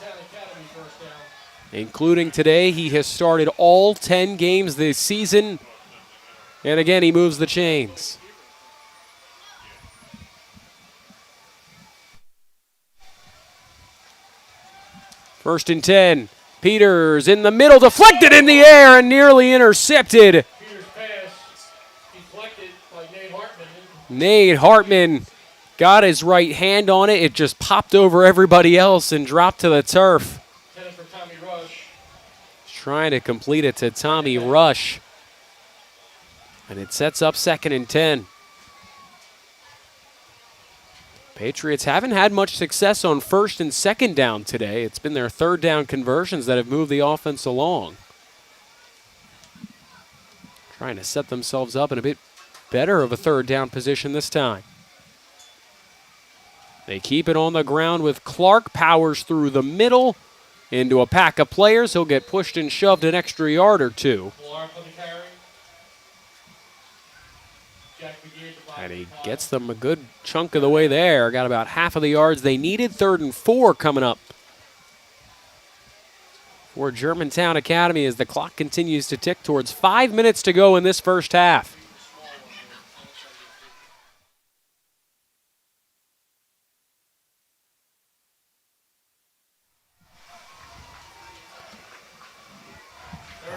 Including today, he has started all 10 games this season. And again, he moves the chains. First and 10. Peters in the middle, deflected in the air and nearly intercepted. Peters' pass deflected by Nate Hartman. Nate Hartman got his right hand on it. It just popped over everybody else and dropped to the turf. 10 for Tommy Rush. Trying to complete it to Tommy Rush. And it sets up 2nd and 10. Patriots haven't had much success on 1st and 2nd down today. It's been their 3rd down conversions that have moved the offense along. Trying to set themselves up in a bit better of a 3rd down position this time. They keep it on the ground with Clark. Powers through the middle into a pack of players. He'll get pushed and shoved an extra yard or 2. Clark on the carry. Jack McGee at the block. And he gets them a good chunk of the way there. Got about half of the yards they needed. 3rd and 4 coming up for Germantown Academy as the clock continues to tick towards 5 minutes to go in this first half.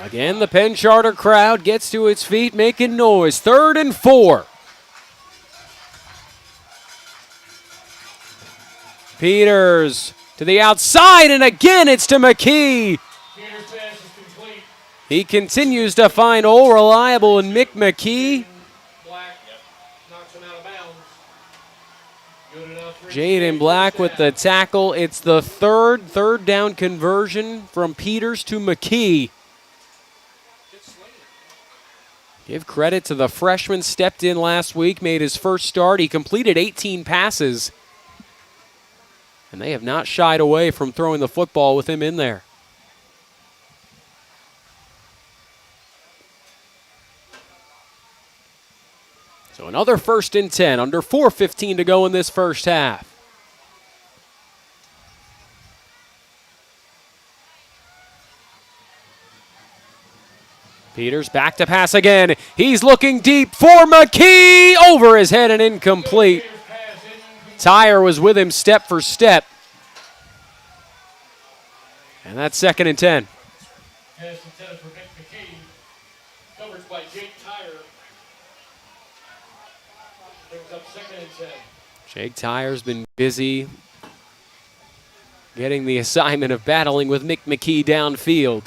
Again, the Penn Charter crowd gets to its feet, making noise. 3rd and 4. Peters to the outside, and again it's to McKee. Peters' pass is complete. He continues to find old reliable and Mick McKee. Black knocks him out of bounds. Good enough for Jaden Black with the tackle. It's the third down conversion from Peters to McKee. Give credit to the freshman, stepped in last week, made his first start. He completed 18 passes. And they have not shied away from throwing the football with him in there. So another 1st and 10, under 4:15 to go in this first half. Peters back to pass again. He's looking deep for McKee. Over his head and incomplete. Tyre was with him step for step. And that's 2nd and 10. Pass intended for Mick McKee. Coverage by Jake Tyre. Brings up 2nd and 10. Jake Tyre's been busy getting the assignment of battling with Mick McKee downfield.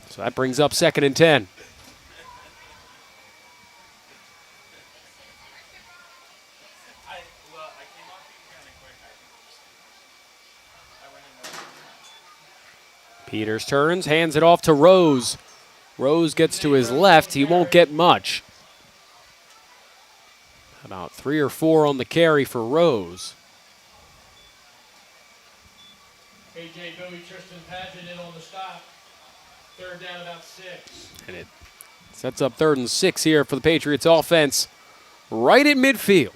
So that brings up 2nd and 10. Peters turns, hands it off to Rose. Rose gets to his left. He won't get much. About 3 or 4 on the carry for Rose. A.J. Bowie, Tristan Paget in on the stop. 3rd down, about 6. And it sets up 3rd and 6 here for the Patriots offense right at midfield.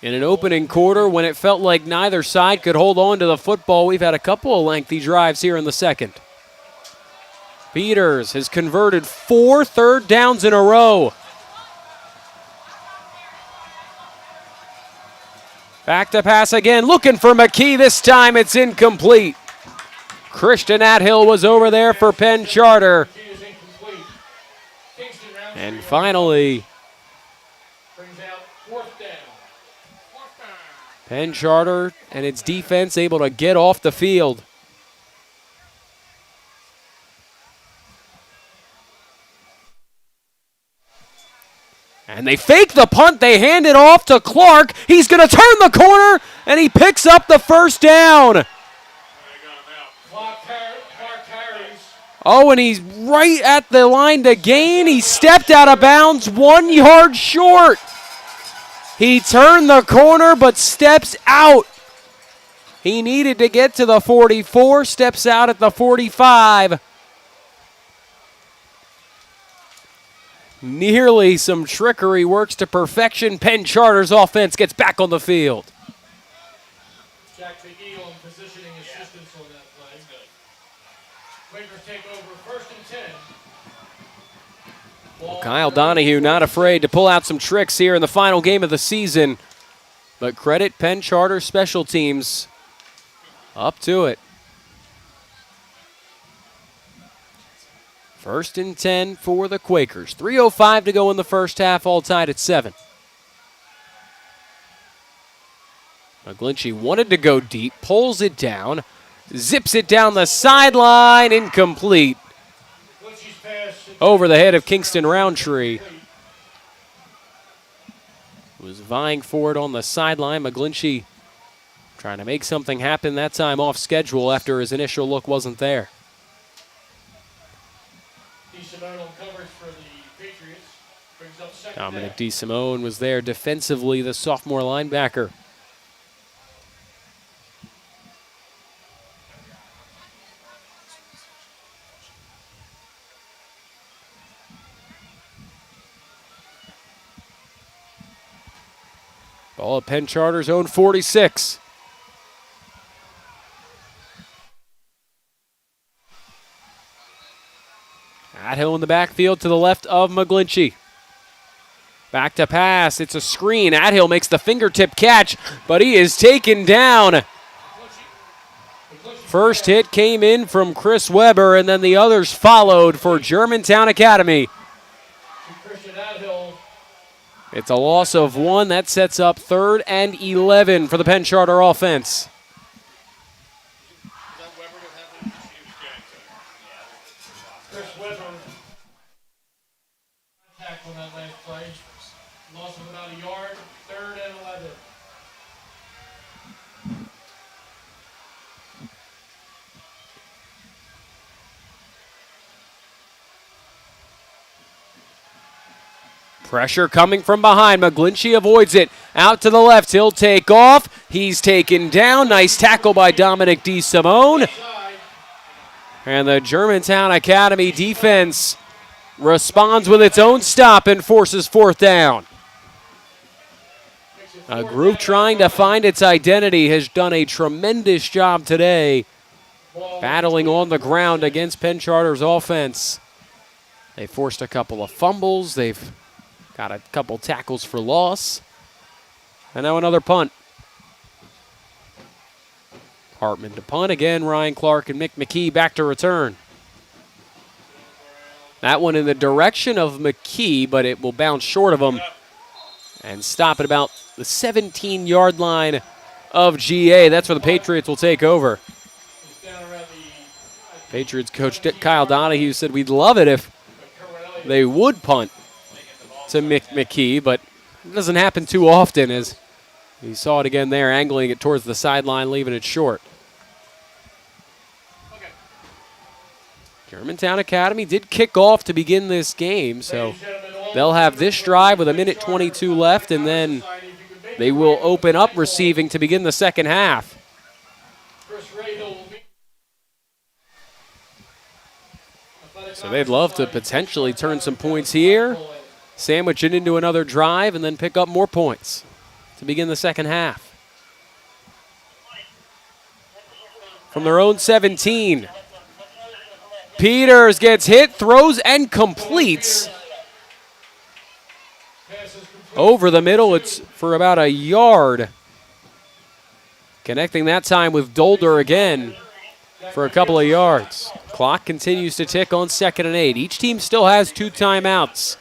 In an opening quarter, when it felt like neither side could hold on to the football, we've had a couple of lengthy drives here in the second. Peters has converted 4 third downs in a row. Back to pass again, looking for McKee. This time it's incomplete. Christian Athill was over there for Penn Charter. And finally, Penn Charter and its defense able to get off the field. And they fake the punt. They hand it off to Clark. He's going to turn the corner, and he picks up the first down. Oh, and he's right at the line to gain. He stepped out of bounds 1 yard short. He turned the corner but steps out. He needed to get to the 44, steps out at the 45. Nearly some trickery, works to perfection. Penn Charter's offense gets back on the field. Jack McGee on positioning assistance on that play. Quakers take over 1st and 10. Well, Kyle Donahue not afraid to pull out some tricks here in the final game of the season. But credit Penn Charter special teams. Up to it. 1st and 10 for the Quakers. 3:05 to go in the first half, all tied at 7. McGlinchey wanted to go deep, pulls it down, zips it down the sideline, incomplete. Over the head of Kingston Roundtree. Was vying for it on the sideline. McGlinchey trying to make something happen, that time off schedule after his initial look wasn't there. Dominic DeSimone was there defensively, the sophomore linebacker. Ball at Penn Charter's own 46. Athill in the backfield to the left of McGlinchey. Back to pass. It's a screen. Athill makes the fingertip catch, but he is taken down. First hit came in from Chris Weber, and then the others followed for Germantown Academy. It's a loss of 1. That sets up 3rd and 11 for the Penn Charter offense. Chris Weber on that last play. Loss of about a yard, 3rd and 11. Pressure coming from behind. McGlinchey avoids it. Out to the left. He'll take off. He's taken down. Nice tackle by Dominic DeSimone. And the Germantown Academy defense responds with its own stop and forces 4th down. A group trying to find its identity has done a tremendous job today, battling on the ground against Penn Charter's offense. They forced a couple of fumbles. They've got a couple tackles for loss. And now another punt. Hartman to punt again. Ryan Clark and Mick McKee back to return. That one in the direction of McKee, but it will bounce short of him and stop at about the 17-yard line of GA. That's where the Patriots will take over. Patriots coach Kyle Donahue said we'd love it if they would punt to Mick McKee, but it doesn't happen too often, as you saw it again there, angling it towards the sideline, leaving it short. Germantown Academy did kick off to begin this game, so they'll have this drive with 1:22 left, and then they will open up receiving to begin the second half. So they'd love to potentially turn some points here, sandwich it into another drive, and then pick up more points. to begin the second half. From their own 17. Peters gets hit, throws, and completes. Over the middle, it's for about a yard. Connecting that time with Dolder again for a couple of yards. Clock continues to tick on 2nd and 8. Each team still has 2 timeouts,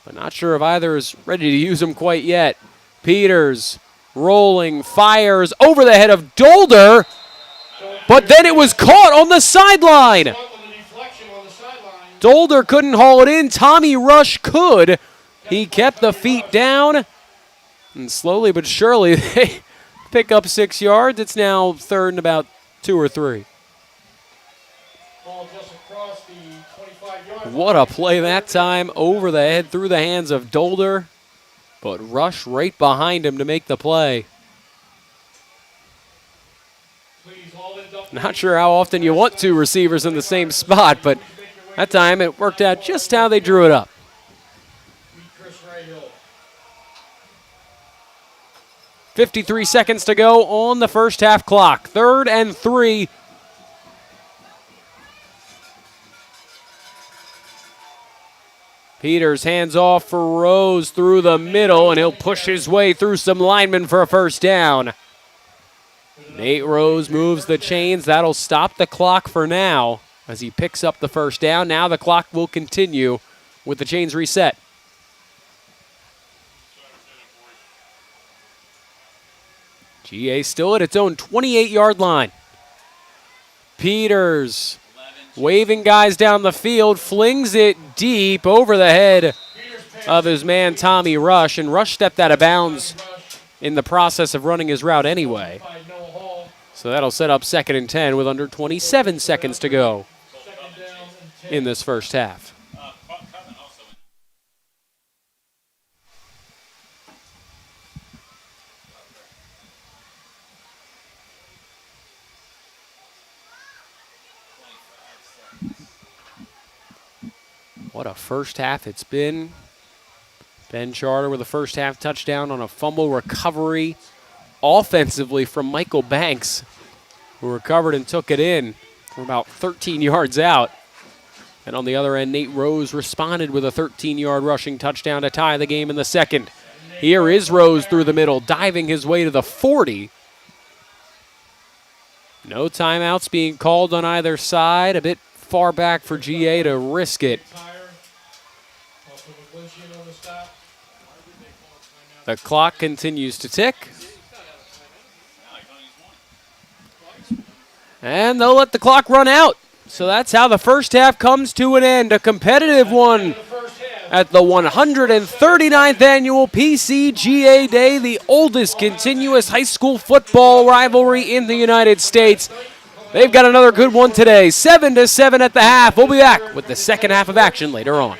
but not sure if either is ready to use them quite yet. Peters rolling, fires over the head of Dolder, but then it was caught on the sideline. Dolder couldn't haul it in. Tommy Rush could. He kept the feet down, and slowly but surely they pick up 6 yards. It's now 3rd and about 2 or 3. What a play that time. Over the head, through the hands of Dolder, but Rush right behind him to make the play. Not sure how often you want 2 receivers in the same spot, but that time it worked out just how they drew it up. 53 seconds to go on the first half clock. 3rd and 3. Peters hands off for Rose through the middle, and he'll push his way through some linemen for a first down. Nate Rose moves the chains. That'll stop the clock for now as he picks up the first down. Now the clock will continue with the chains reset. GA still at its own 28-yard line. Peters waving guys down the field, flings it deep over the head of his man Tommy Rush, and Rush stepped out of bounds in the process of running his route anyway. So that'll set up 2nd and 10 with under 27 seconds to go in this first half. What a first half it's been. Penn Charter with a first half touchdown on a fumble recovery offensively from Michael Banks, who recovered and took it in from about 13 yards out. And on the other end, Nate Rose responded with a 13-yard rushing touchdown to tie the game in the second. Here is Rose through the middle, diving his way to the 40. No timeouts being called on either side. A bit far back for GA to risk it. The clock continues to tick. And they'll let the clock run out. So that's how the first half comes to an end. A competitive one at the 139th annual PCGA Day, the oldest continuous high school football rivalry in the United States. They've got another good one today. 7-7 at the half. We'll be back with the second half of action later on.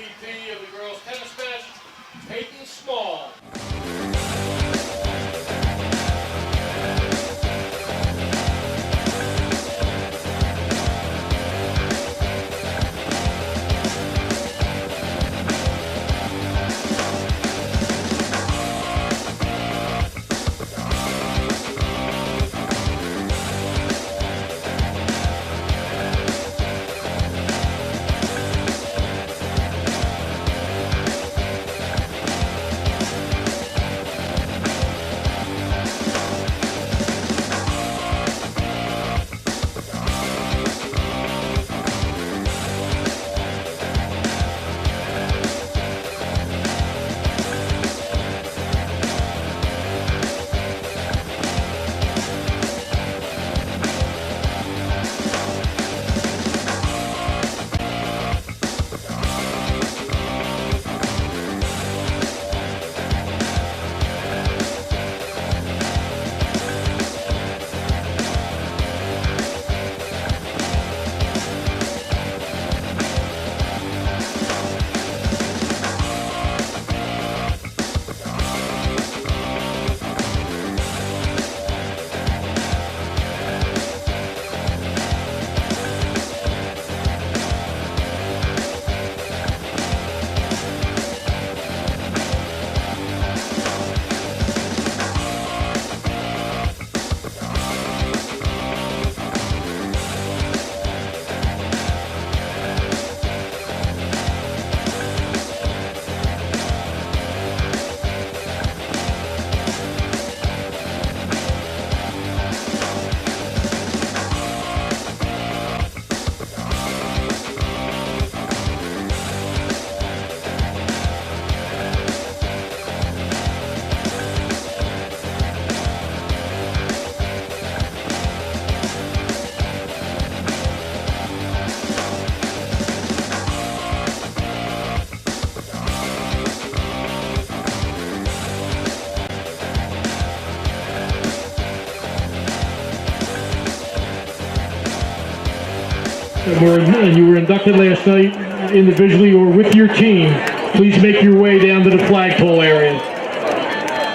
and you were inducted last night individually or with your team, please make your way down to the flagpole area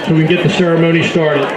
so we can get the ceremony started.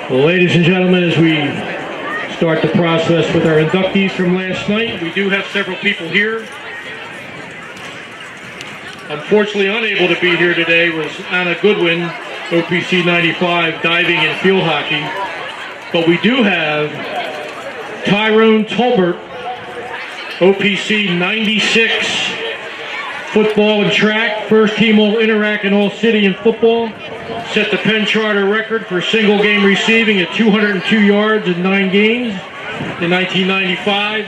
Well, ladies and gentlemen, as we start the process with our inductees from last night, we do have several people here. Unfortunately, unable to be here today was Anna Goodwin, OPC 95, diving and field hockey. But we do have Tyrone Tolbert, OPC 96, football and track, first team All-Interac and All-City in football. Set the Penn Charter record for single game receiving at 202 yards in 9 games in 1995.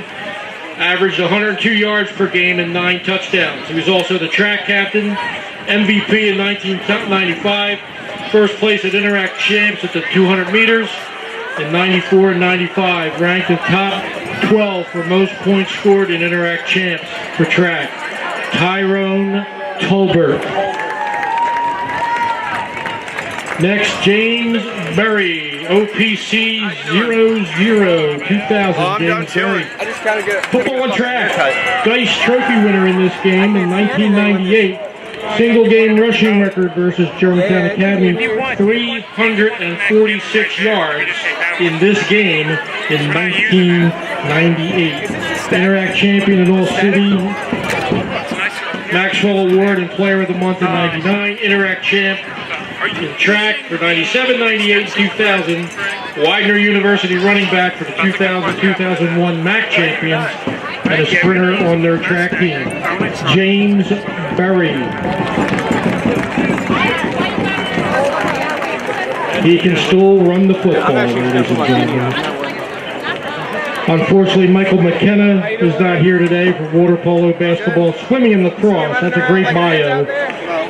Averaged 102 yards per game and 9 touchdowns. He was also the track captain, MVP in 1995, first place at Interac Champs at the 200 meters in 94 and 95. Ranked in top 12 for most points scored in Interac Champs for track. Tyrone Tolbert. Next, James Berry, OPC 00 2000. James Berry. I just kind of get Football and track. Geist Trophy winner in this game in 1998. Single game rushing record versus Germantown Academy. 346 yards in this game in 1998. Interac champion in All-City. Maxwell Award and Player of the Month in 99. Interac champ in track for 97, 98, 2000. Widener University running back for the 2000-2001 MAC champions and a sprinter on their track team. James Berry. He can still run the football, ladies and gentlemen. Unfortunately, Michael McKenna is not here today for water polo, basketball, swimming, and lacrosse. That's a great bio.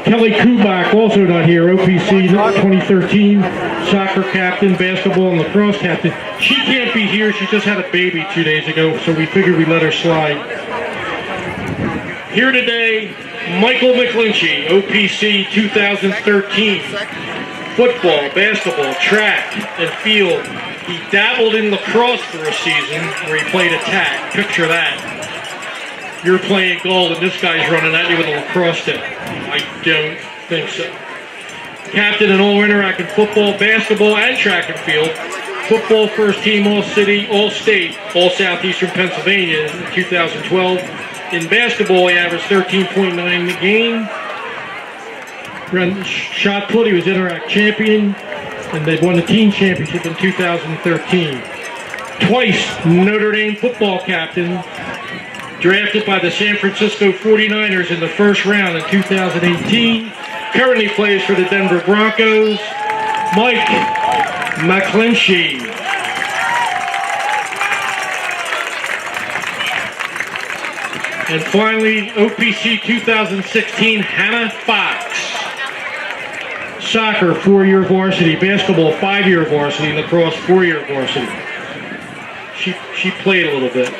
Kelly Kubak also not here, OPC 2013, soccer captain, basketball, and lacrosse captain. She can't be here. She just had a baby 2 days ago, so we figured we'd let her slide. Here today, Michael McClinchy, OPC 2013, football, basketball, track, and field. He dabbled in lacrosse for a season where he played attack. Picture that. You're playing goal and this guy's running at you with a lacrosse stick. I don't think so. Captain in All-Interac in football, basketball, and track and field. Football first team All-City, All-State, All-Southeastern Pennsylvania in 2012. In basketball, he averaged 13.9 a game. Shot put, he was Interac champion. And they won the team championship in 2013. Twice Notre Dame football captain, drafted by the San Francisco 49ers in the first round in 2018. Currently plays for the Denver Broncos, Mike McClinchy. And finally, OPC 2016, Hannah Fox. Soccer, 4-year varsity. Basketball, 5-year varsity. Lacrosse, 4-year varsity. She played a little bit.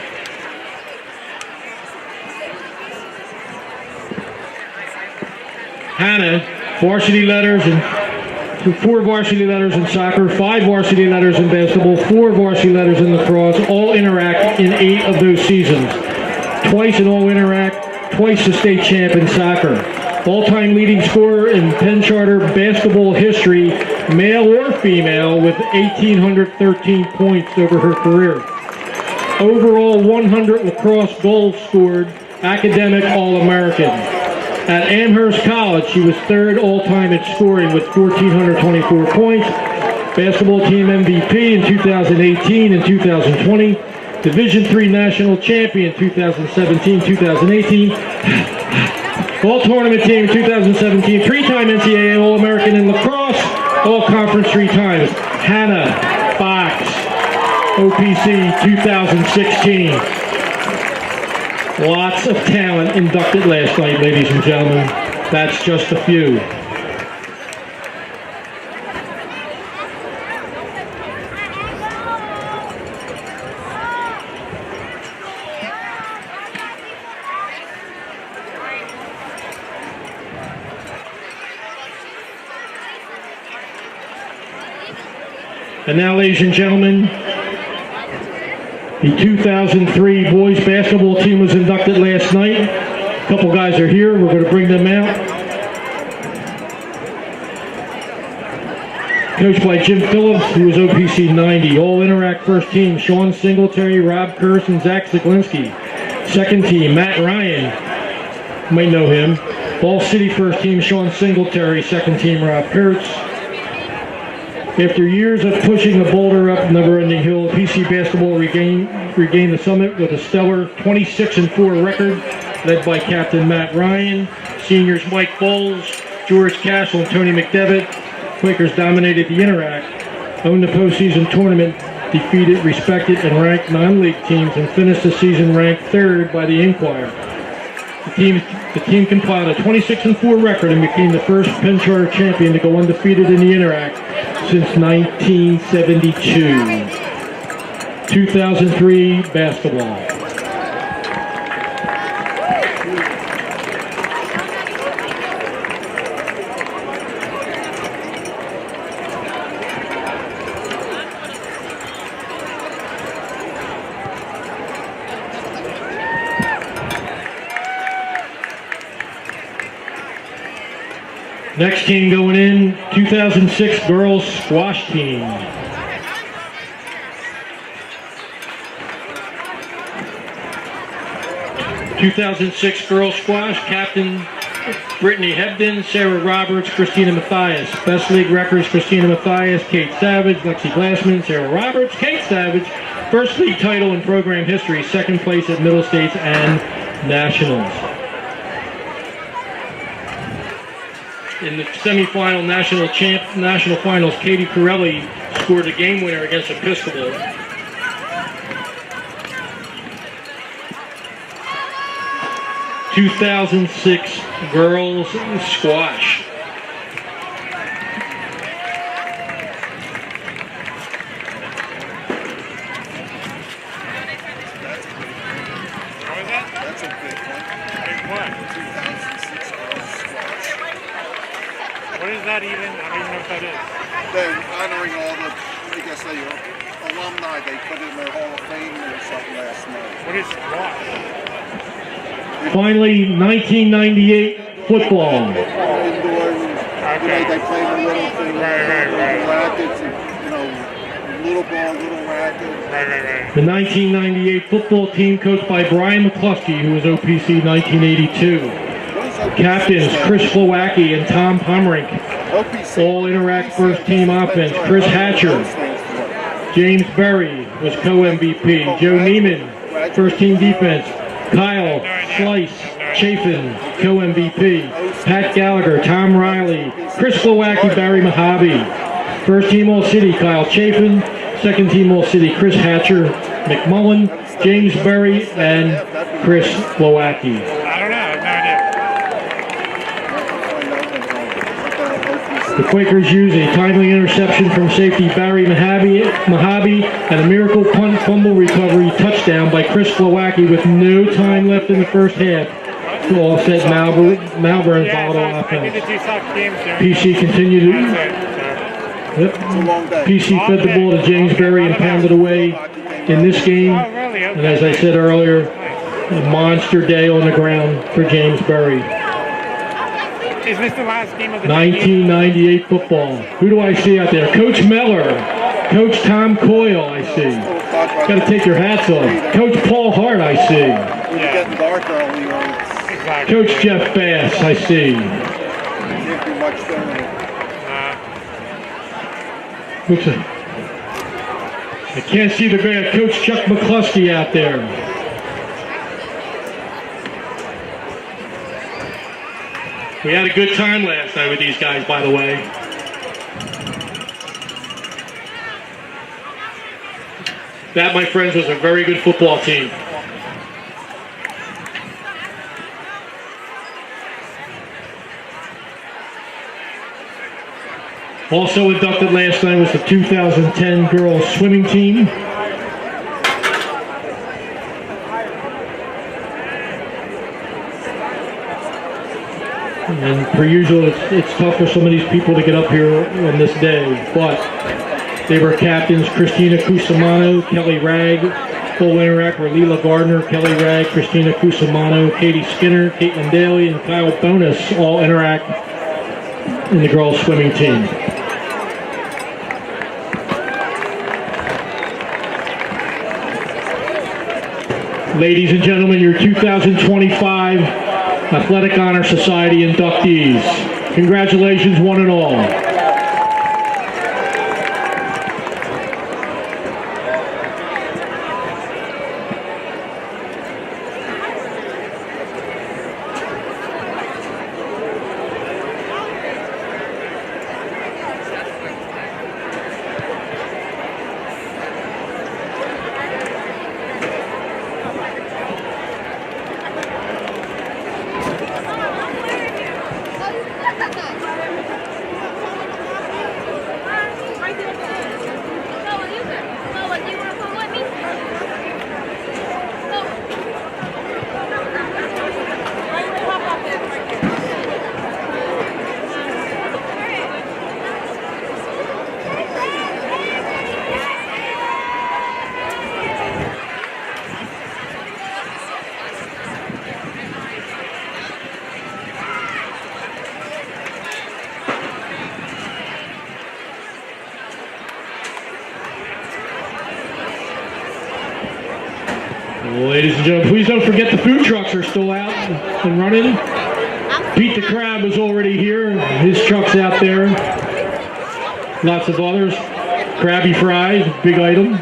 Hannah, varsity letters and 4 varsity letters in soccer, 5 varsity letters in basketball, 4 varsity letters in lacrosse, all Interac in 8 of those seasons. Twice in All-Interac, twice the state champ in soccer. All-time leading scorer in Penn Charter basketball history male or female, with 1,813 points over her career. Overall 100 lacrosse goals scored, academic All-American. At Amherst College, she was third all-time in scoring with 1,424 points. Basketball team MVP in 2018 and 2020. Division III national champion 2017-2018. All tournament team 2017. Three-time NCAA All-American in lacrosse. All conference 3 times. Hannah Fox, OPC 2016. Lots of talent inducted last night, ladies and gentlemen. That's just a few. And now, ladies and gentlemen, the 2003 boys basketball team was inducted last night. A couple guys are here. We're going to bring them out. Coached by Jim Phillips, who was OPC 90. All Interact first team, Sean Singletary, Rob Kurz, and Zach Zaglinski. Second team, Matt Ryan. You might know him. Ball City first team, Sean Singletary. Second team, Rob Kurz. After years of pushing the boulder up never-ending hill, PC basketball regained the summit with a stellar 26-4 record, led by Captain Matt Ryan, seniors Mike Bowles, George Castle, and Tony McDevitt. Quakers dominated the Interact, owned the postseason tournament, defeated respected and ranked non-league teams, and finished the season ranked third by the Inquirer. The team compiled a 26-4 record and became the first Penn Charter champion to go undefeated in the Interact since 1972. 2003 basketball. Next team going in, 2006 girls squash team. '2006 girls squash, captain Brittany Hebden, Sarah Roberts, Christina Mathias. Best league records, Christina Mathias, Kate Savage, Lexi Glassman, Sarah Roberts, Kate Savage. First league title in program history, second place at Middle States and Nationals. In the semifinal national finals, Katie Pirelli scored a game winner against Episcopal. '2006 girls squash. That's a big one. Big one. 2006 girls squash. What is that even? I don't even know what that is. They're honoring all the, I guess they alumni they put in their Hall of Fame or something last night. What is squash? Finally, 1998 football. Indoor, Okay. they play the little thing, Right. rackets, and, little ball, little racket. Right. The 1998 football team coached by Brian McCluskey, who was OPC 1982. Captains Chris Flowacki and Tom Pomerink. All Interact first team offense, Chris Hatcher. James Berry was co-MVP. Joe Neiman, first team defense. Kyle Slice Chafin, co-MVP. Pat Gallagher, Tom Riley, Chris Flowacki, Barry Mojave. First team All-City, Kyle Chafin. Second team All-City, Chris Hatcher, McMullen, James Berry, and Chris Flowacki. I don't know. I have no idea. The Quakers use a timely interception from safety Barry Mojave and a miracle punt fumble recovery touchdown by Chris Flowacki with no time left in the first half to offset Malvern's volatile I did offense. the 2 soccer games there. PC continued to... Yep. PC fed the ball to James Berry and pounded away in this game. Oh, really? Okay. And as I said earlier, a monster day on the ground for James Berry. Is this the last game of the 1998 football. Who do I see out there? Coach Meller. Coach Tom Coyle, I see. Got to take your hats off. Coach Paul Hart, I see. We're getting dark earlier. Exactly. Coach Jeff Bass, I see. Can't do much there. Looks like I can't see the guy. Coach Chuck McCluskey out there. We had a good time last night with these guys, by the way. That, my friends, was a very good football team. Also inducted last night was the 2010 girls swimming team. And per usual, it's tough for some of these people to get up here on this day, but they were captains Christina Cusimano, Kelly Ragg. Full interact were Leela Gardner, Kelly Ragg, Christina Cusimano, Katie Skinner, Caitlin Daly, and Kyle Bonus all interact in the girls swimming team. Ladies and gentlemen, your 2025 Athletic Honor Society inductees. Congratulations, one and all. Ladies and gentlemen, please don't forget the food trucks are still out and running. Pete the Crab is already here. His truck's out there. Lots of others. Krabby Fries, big item.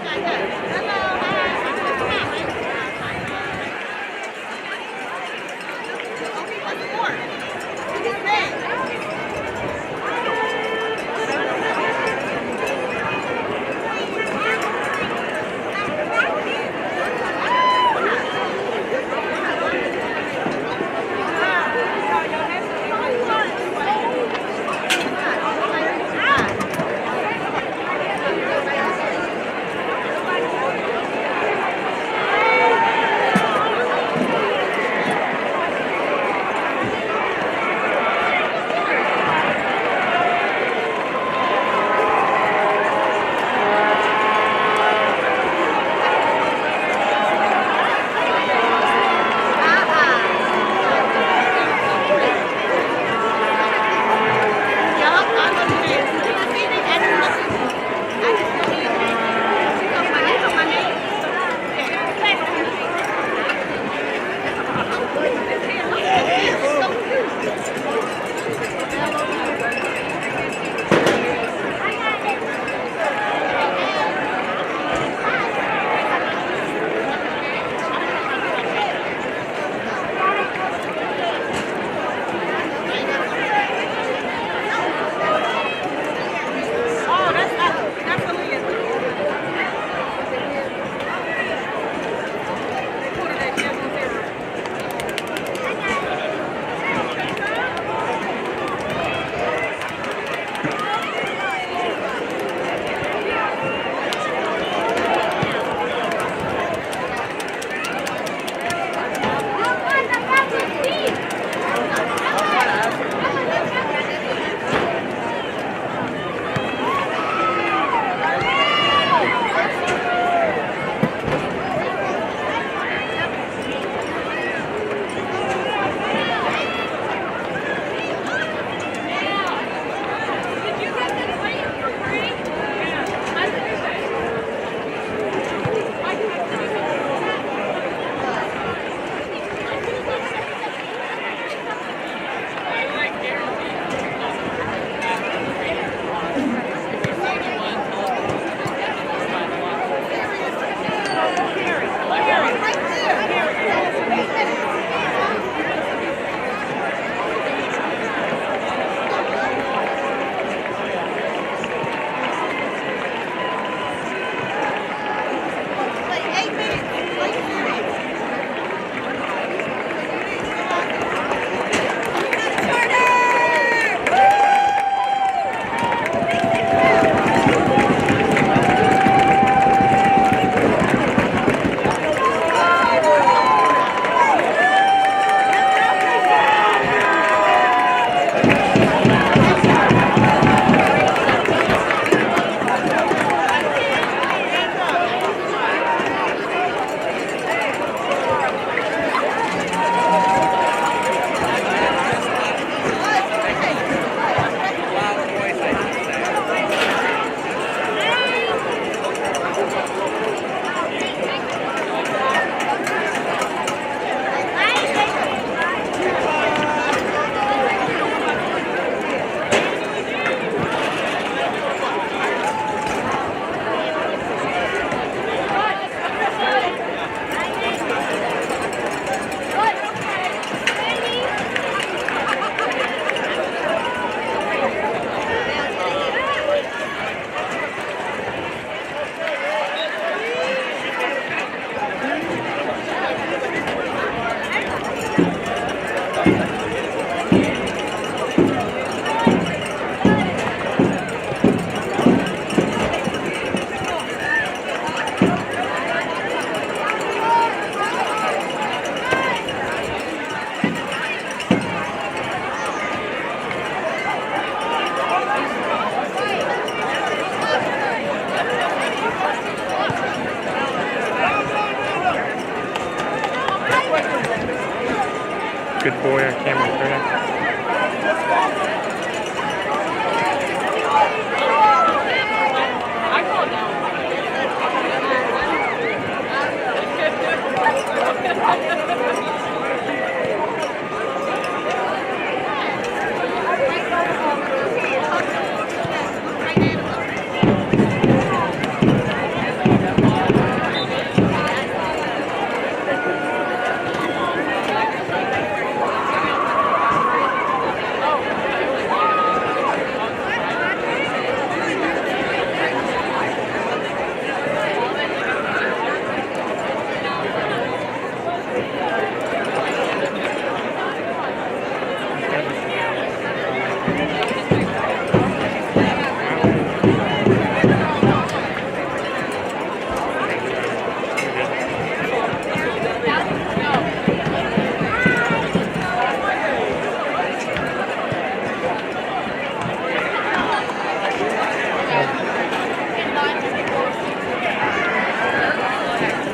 good boy on camera today.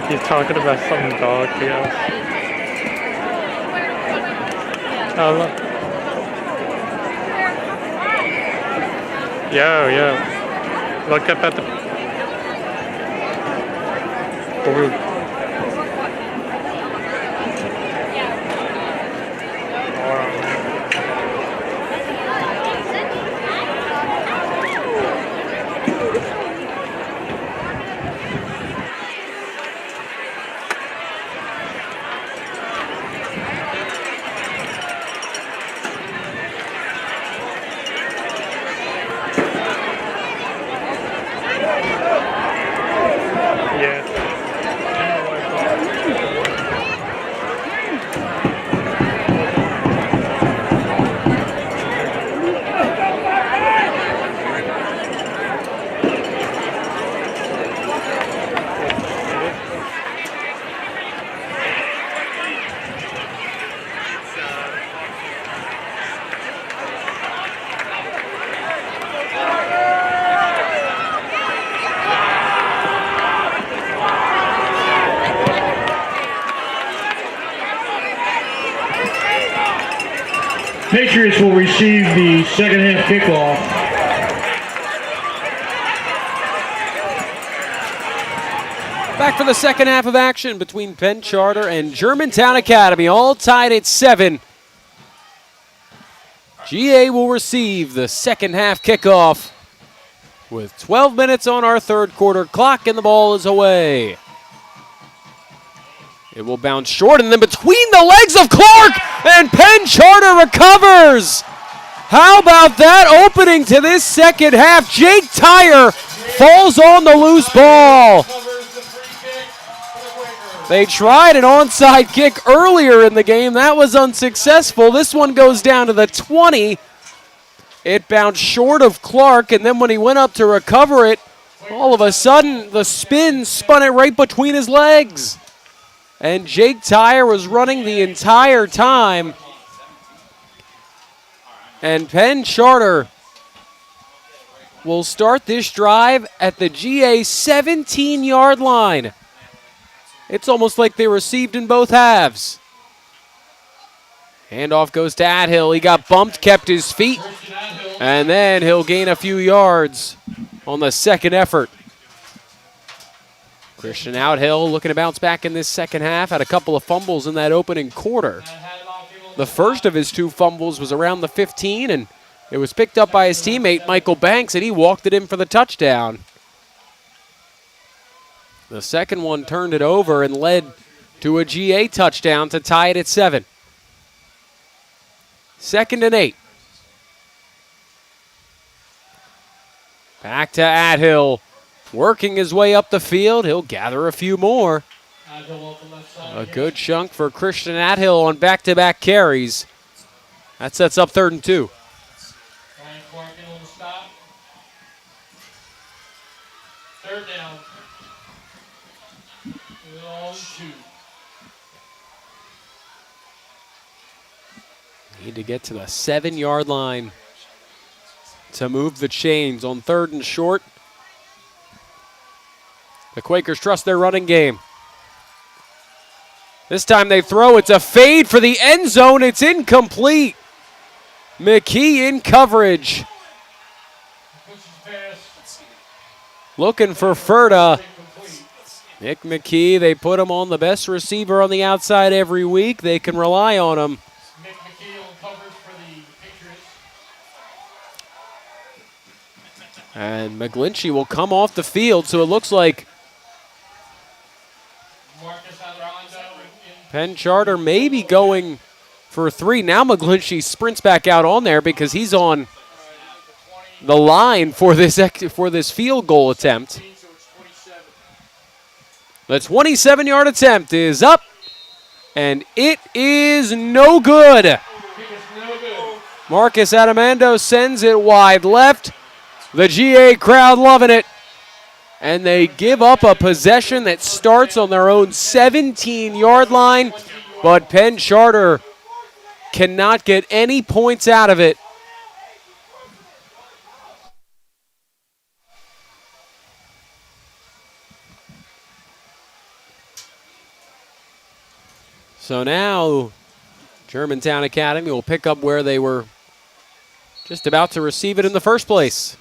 He's talking about some dog to us. Oh, look. Yo. Look up at the... Patriots will receive the second half kickoff. Back for the second half of action between Penn Charter and Germantown Academy, all tied at 7. GA will receive the second half kickoff with 12 minutes on our third quarter clock, and the ball is away. It will bounce short and then between the legs of Clark, and Penn Charter recovers. How about that opening to this second half? Jake Tyre falls on the loose ball. They tried an onside kick earlier in the game. That was unsuccessful. This one goes down to the 20. It bounced short of Clark, and then when he went up to recover it, all of a sudden the spin spun it right between his legs. And Jake Tyre was running the entire time. And Penn Charter will start this drive at the GA 17-yard line. It's almost like they received in both halves. Handoff goes to Athill. He got bumped, kept his feet, and then he'll gain a few yards on the second effort. Christian Outhill looking to bounce back in this second half. Had a couple of fumbles in that opening quarter. The first of his 2 fumbles was around the 15, and it was picked up by his teammate, Michael Banks, and he walked it in for the touchdown. The second one turned it over and led to a GA touchdown to tie it at 7. 2nd and 8. Back to Athill. Working his way up the field. He'll gather a few more. A good chunk for Christian Athill on back-to-back carries. That sets up 3rd and 2. Third down. Need to get to the 7-yard line to move the chains on 3rd and short. The Quakers trust their running game. This time they throw. It's a fade for the end zone. It's incomplete. McKee in coverage. Looking for Ferda. Nick McKee, they put him on the best receiver on the outside every week. They can rely on him. Nick McKee on coverage for the Patriots. And McGlinchey will come off the field, so it looks like Penn Charter may be going for 3. Now McGlinchey sprints back out on there because he's on the line for this field goal attempt. The 27-yard attempt is up, and it is no good. Marcus Adamando sends it wide left. The GA crowd loving it. And they give up a possession that starts on their own 17-yard line, but Penn Charter cannot get any points out of it. So now Germantown Academy will pick up where they were just about to receive it in the first place.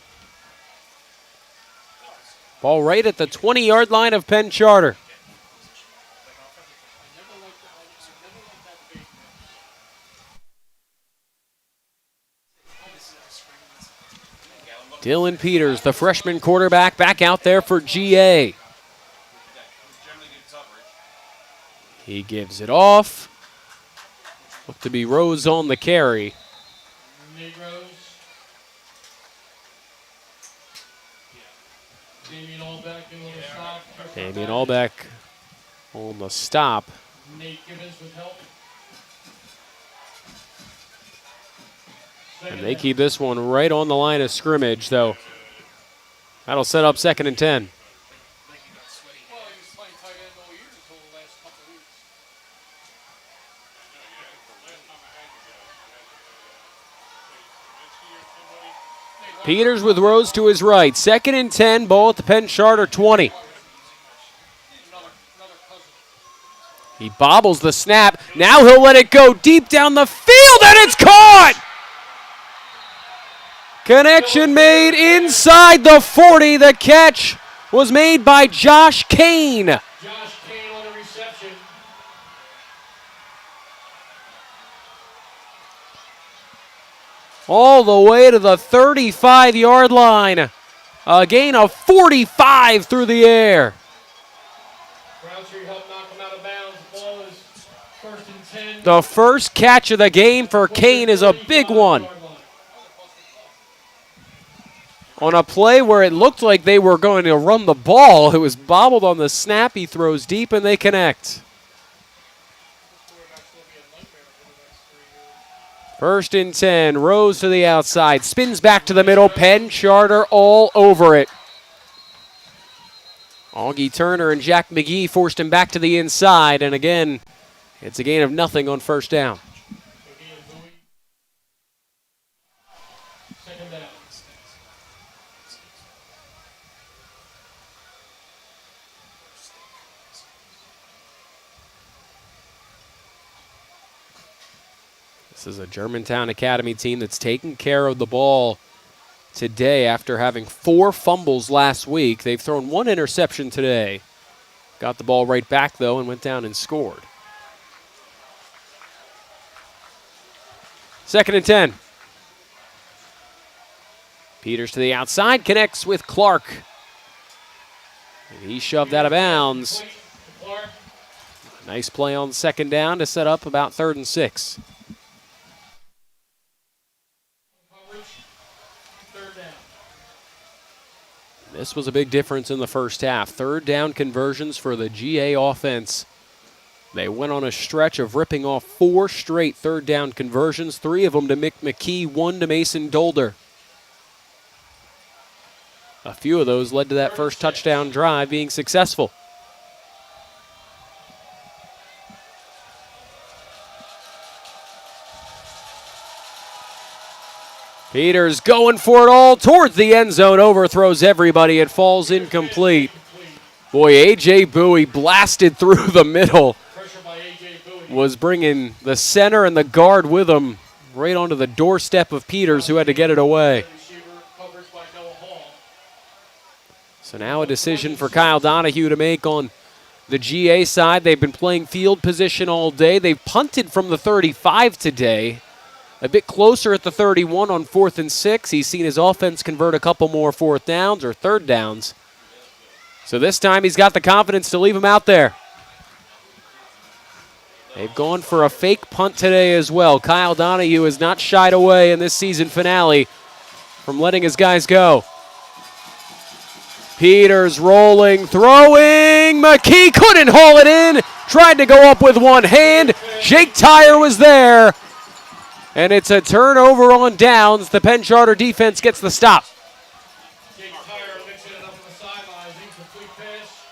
Ball right at the 20-yard line of Penn Charter. Dylan Peters, the freshman quarterback, back out there for GA. He gives it off. Look to be Rose on the carry. Damian Allbeck on the stop. And they keep this one right on the line of scrimmage, though. That'll set up 2nd and 10. Peters with Rose to his right. 2nd and 10, ball at the Penn Charter 20. He bobbles the snap. Now he'll let it go deep down the field, and it's caught! Connection made inside the 40. The catch was made by Josh Kane. Josh Kane on the reception. All the way to the 35-yard line. A gain of 45 through the air. Roundtree helped knock him out of bounds. Ball is 1st and 10. The first catch of the game for Kane is a big one. On a play where it looked like they were going to run the ball, it was bobbled on the snap. He throws deep and they connect. 1st and 10, Rose to the outside, spins back to the middle, Penn Charter all over it. Augie Turner and Jack McGee forced him back to the inside, and again, it's a gain of nothing on 1st down. This is a Germantown Academy team that's taken care of the ball today after having 4 fumbles last week. They've thrown 1 interception today. Got the ball right back, though, and went down and scored. 2nd and 10. Peters to the outside, connects with Clark. And he shoved out of bounds. Nice play on 2nd down to set up about 3rd and 6. This was a big difference in the first half. 3rd down conversions for the GA offense. They went on a stretch of ripping off 4 straight 3rd down conversions, 3 of them to Mick McKee, 1 to Mason Dolder. A few of those led to that first touchdown drive being successful. Peters going for it all towards the end zone, overthrows everybody. It falls incomplete. Boy, A.J. Bowie blasted through the middle. was bringing the center and the guard with him right onto the doorstep of Peters, who had to get it away. So now a decision for Kyle Donahue to make on the GA side. They've been playing field position all day. They've punted from the 35 today. A bit closer at the 31 on 4th and 6. He's seen his offense convert a couple more 4th downs or 3rd downs. So this time he's got the confidence to leave him out there. They've gone for a fake punt today as well. Kyle Donahue has not shied away in this season finale from letting his guys go. Peters rolling, throwing. McKee couldn't haul it in. Tried to go up with one hand. Jake Tyre was there. And it's a turnover on downs. The Penn Charter defense gets the stop. Jake Tyre mixing it up on the sidelines. Incomplete pass.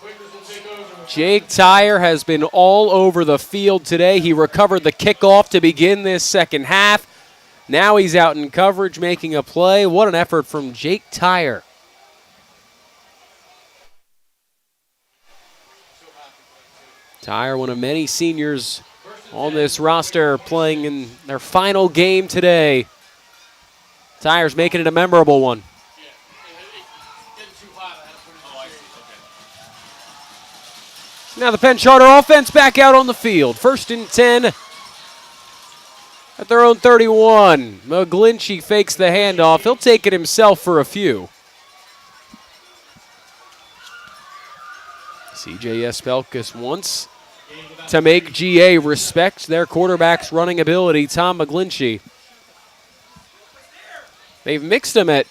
Quakers will take over. Jake Tyre has been all over the field today. He recovered the kickoff to begin this second half. Now he's out in coverage making a play. What an effort from Jake Tyre. Tyre, one of many seniors on this roster, playing in their final game today. Tyre's making it a memorable one. Now the Penn Charter offense back out on the field. 1st and 10 at their own 31. McGlinchey fakes the handoff. He'll take it himself for a few. CJ Espelkis wants to make GA respect their quarterback's running ability, Tom McGlinchey. They've mixed him at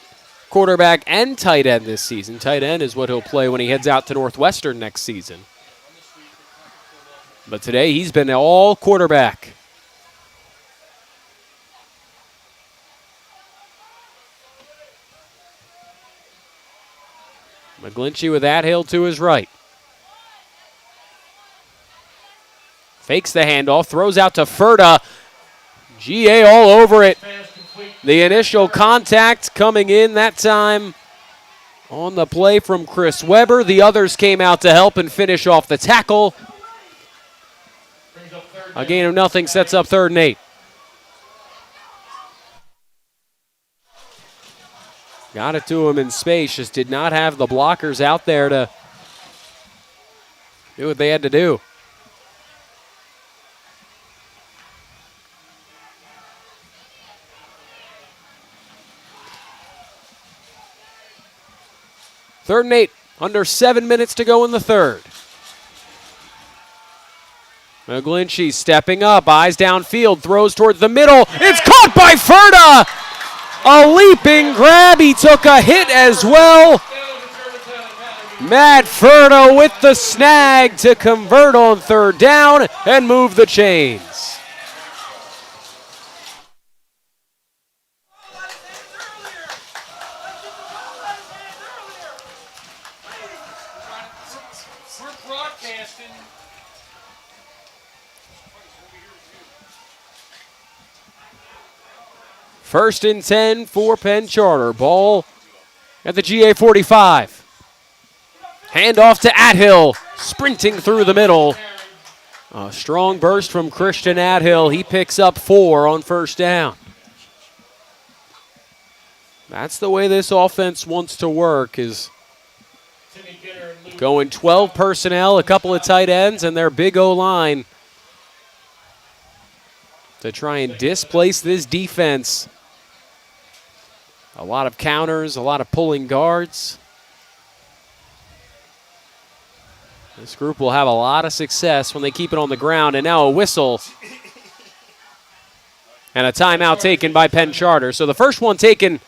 quarterback and tight end this season. Tight end is what he'll play when he heads out to Northwestern next season. But today he's been all quarterback. McGlinchey with Athill to his right. Fakes the handoff, throws out to Ferda. GA all over it. The initial contact coming in that time on the play from Chris Weber. The others came out to help and finish off the tackle. A gain of nothing sets up 3rd and 8. Got it to him in space, just did not have the blockers out there to do what they had to do. Third and 8, under 7 minutes to go in the 3rd. McGlinchey stepping up, eyes downfield, throws towards the middle. It's caught by Ferda! A leaping grab, he took a hit as well. Matt Ferda with the snag to convert on 3rd down and move the chains. First and 10 for Penn Charter. Ball at the GA 45. Handoff to Athill, sprinting through the middle. A strong burst from Christian Athill. He picks up 4 on 1st down. That's the way this offense wants to work, is going 12 personnel, a couple of tight ends, and their big O-line to try and displace this defense. A lot of counters, a lot of pulling guards. This group will have a lot of success when they keep it on the ground. And now a whistle and a timeout taken by Penn Charter. So the first one taken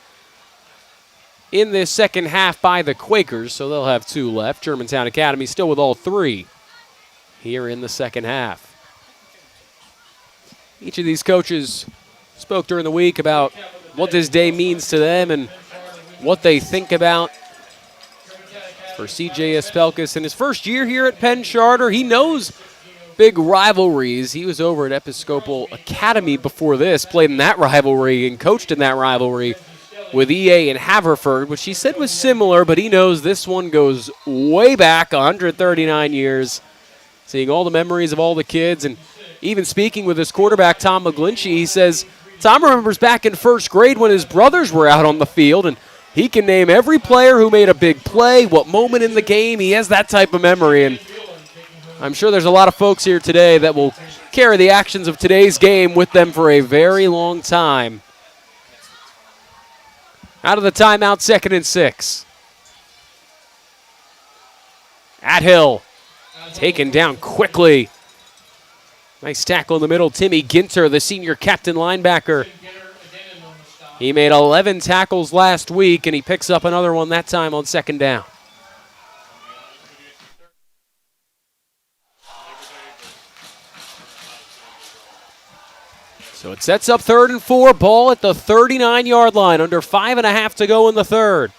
in this second half by the Quakers, so they'll have 2 left. Germantown Academy still with all 3 here in the second half. Each of these coaches spoke during the week about what this day means to them and what they think about. For CJ Espelkis in his first year here at Penn Charter, he knows big rivalries. He was over at Episcopal Academy before this, played in that rivalry and coached in that rivalry with EA and Haverford, which he said was similar, but he knows this one goes way back, 139 years. seeing all the memories of all the kids, and even speaking with his quarterback, Tom McGlinchey, he says Tom remembers back in first grade when his brothers were out on the field, and he can name every player who made a big play, what moment in the game. He has that type of memory, and I'm sure there's a lot of folks here today that will carry the actions of today's game with them for a very long time. Out of the timeout, 2nd and 6. Athill taken down quickly. Nice tackle in the middle. Timmy Ginter, the senior captain linebacker. He made 11 tackles last week, and he picks up another one that time on 2nd down. So it sets up 3rd and 4. Ball at the 39-yard line. Under 5.5 to go in the third.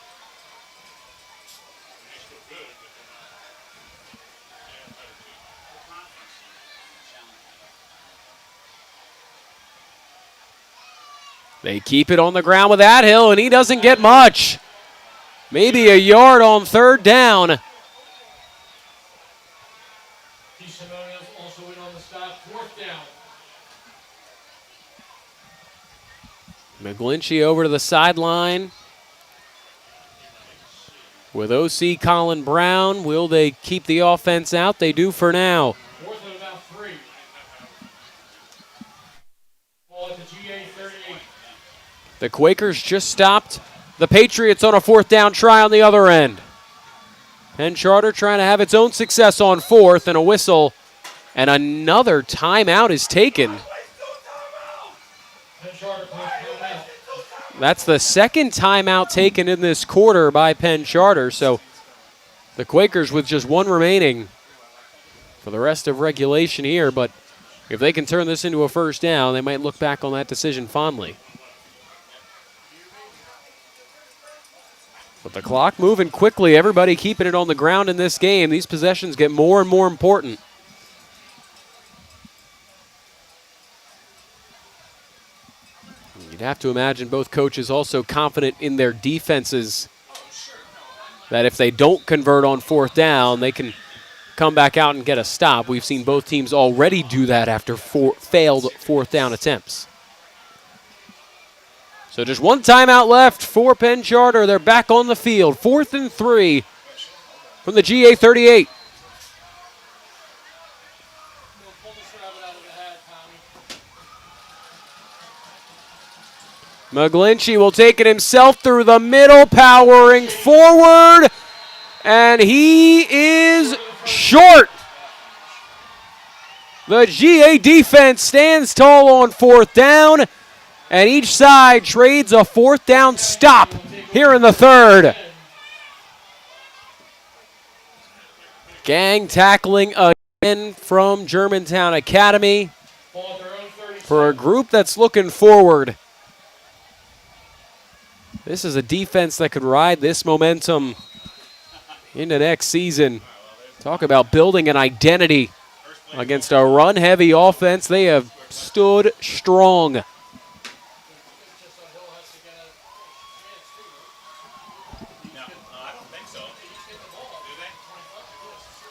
They keep it on the ground with Athill, and he doesn't get much. Maybe a yard on 3rd down. Also in on the stop, 4th down. McGlinchey over to the sideline with OC Colin Brown. Will they keep the offense out? They do for now. 4th and about 3. Ball at the GA 38. The Quakers just stopped the Patriots on a 4th down try on the other end. Penn Charter trying to have its own success on 4th, and a whistle, and another timeout is taken. Penn Charter calls timeout. That's the 2nd timeout taken in this quarter by Penn Charter, so the Quakers with just 1 remaining for the rest of regulation here, but if they can turn this into a 1st down, they might look back on that decision fondly. But the clock moving quickly, everybody keeping it on the ground in this game. These possessions get more and more important. You'd have to imagine both coaches also confident in their defenses that if they don't convert on 4th down, they can come back out and get a stop. We've seen both teams already do that after failed 4th down attempts. So just 1 timeout left for Penn Charter. They're back on the field. 4th and 3 from the GA 38. McGlinchey will take it himself through the middle, powering forward, and he is short. The GA defense stands tall on 4th down, and each side trades a 4th down stop here in the third. Gang tackling again from Germantown Academy for a group that's looking forward. This is a defense that could ride this momentum into next season. Talk about building an identity against a run-heavy offense. They have stood strong.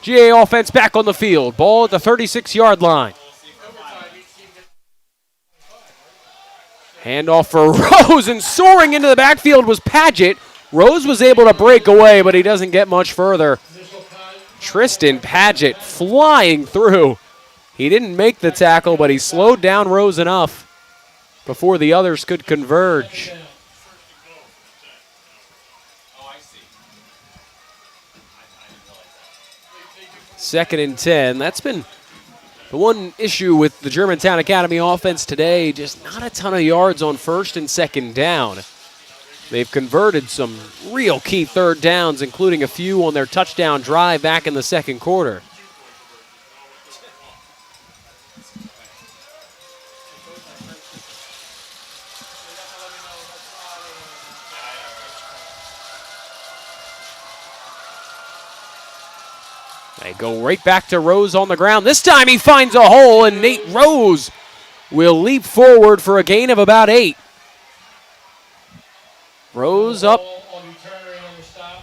GA offense back on the field. Ball at the 36-yard line. Handoff for Rose, and soaring into the backfield was Paget. Rose was able to break away, but he doesn't get much further. Tristan Paget flying through. He didn't make the tackle, but he slowed down Rose enough before the others could converge. Second and 10. That's been the one issue with the Germantown Academy offense today, just not a ton of yards on 1st and 2nd down. They've converted some real key 3rd downs, including a few on their touchdown drive back in the 2nd quarter. They go right back to Rose on the ground. This time he finds a hole, and Nate Rose will leap forward for a gain of about 8. Rose up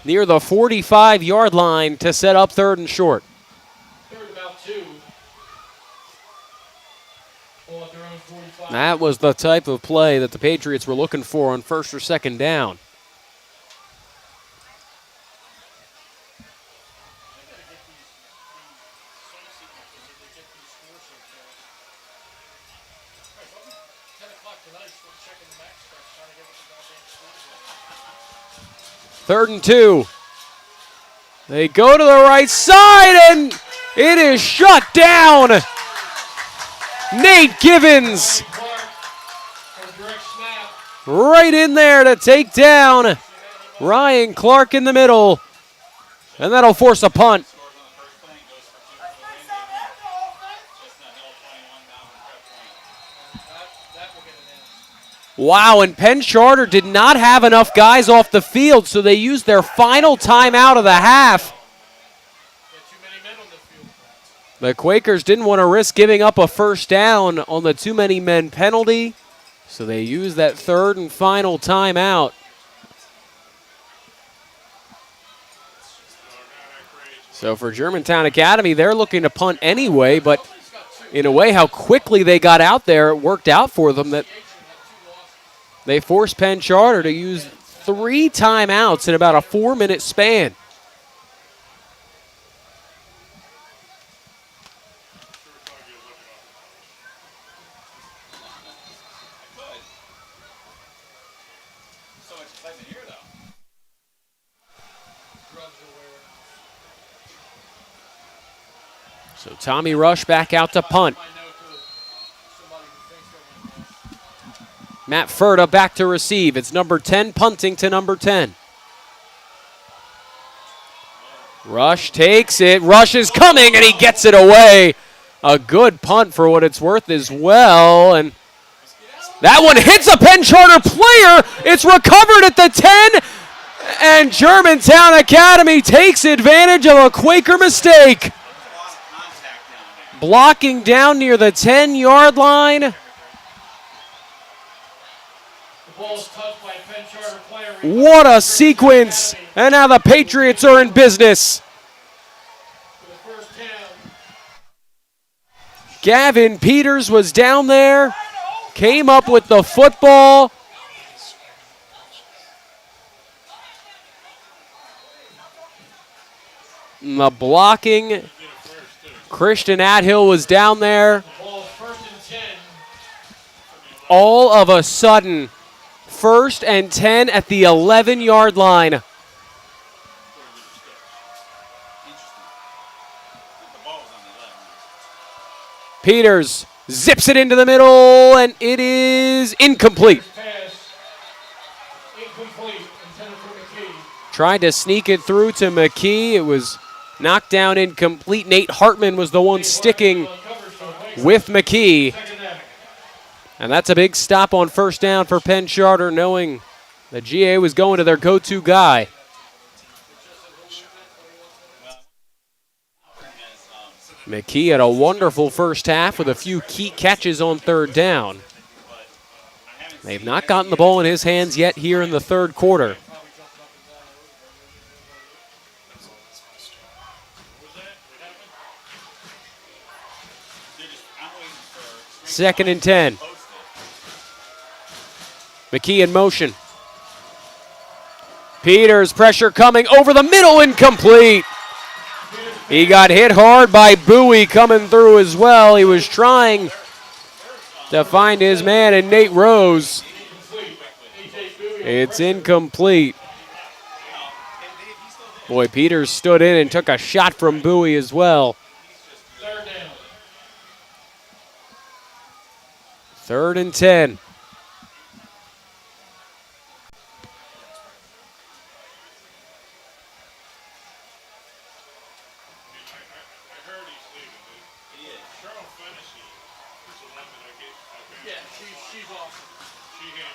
near the 45-yard line to set up 3rd and short. 3rd about 2. Ball at their own 45. That was the type of play that the Patriots were looking for on first or second down. Third and 2. They go to the right side, and it is shut down. Nate Givens right in there to take down Ryan Clark in the middle, and that'll force a punt. Wow, and Penn Charter did not have enough guys off the field, so they used their final timeout of the half. The Quakers didn't want to risk giving up a first down on the too many men penalty, so they used that third and final timeout. So for Germantown Academy, they're looking to punt anyway, but in a way, how quickly they got out there, it worked out for them that they forced Penn Charter to use 3 timeouts in about a 4-minute span. So Tommy Rush back out to punt. Matt Furta back to receive. It's number 10 punting to number 10. Rush takes it. Rush is coming, and he gets it away. A good punt for what it's worth as well. And that one hits a Penn Charter player. It's recovered at the 10. And Germantown Academy takes advantage of a Quaker mistake. Blocking down near the 10-yard line. What a sequence. And now the Patriots are in business. Gavin Peters was down there, came up with the football. And the blocking. Christian Athill was down there. All of a sudden, 1st and 10 at the 11-yard line. Peters zips it into the middle, and it is incomplete. Tried to sneak it through to McKee. It was knocked down incomplete. Nate Hartman was the one sticking with McKee. And that's a big stop on first down for Penn Charter, knowing the GA was going to their go-to guy. McKee had a wonderful first half with a few key catches on third down. They've not gotten the ball in his hands yet here in the third quarter. Second and 10. McKee in motion. Peters, pressure coming over the middle, incomplete. He got hit hard by Bowie coming through as well. He was trying to find his man in Nate Rose. It's incomplete. Boy, Peters stood in and took a shot from Bowie as well. Third and 10.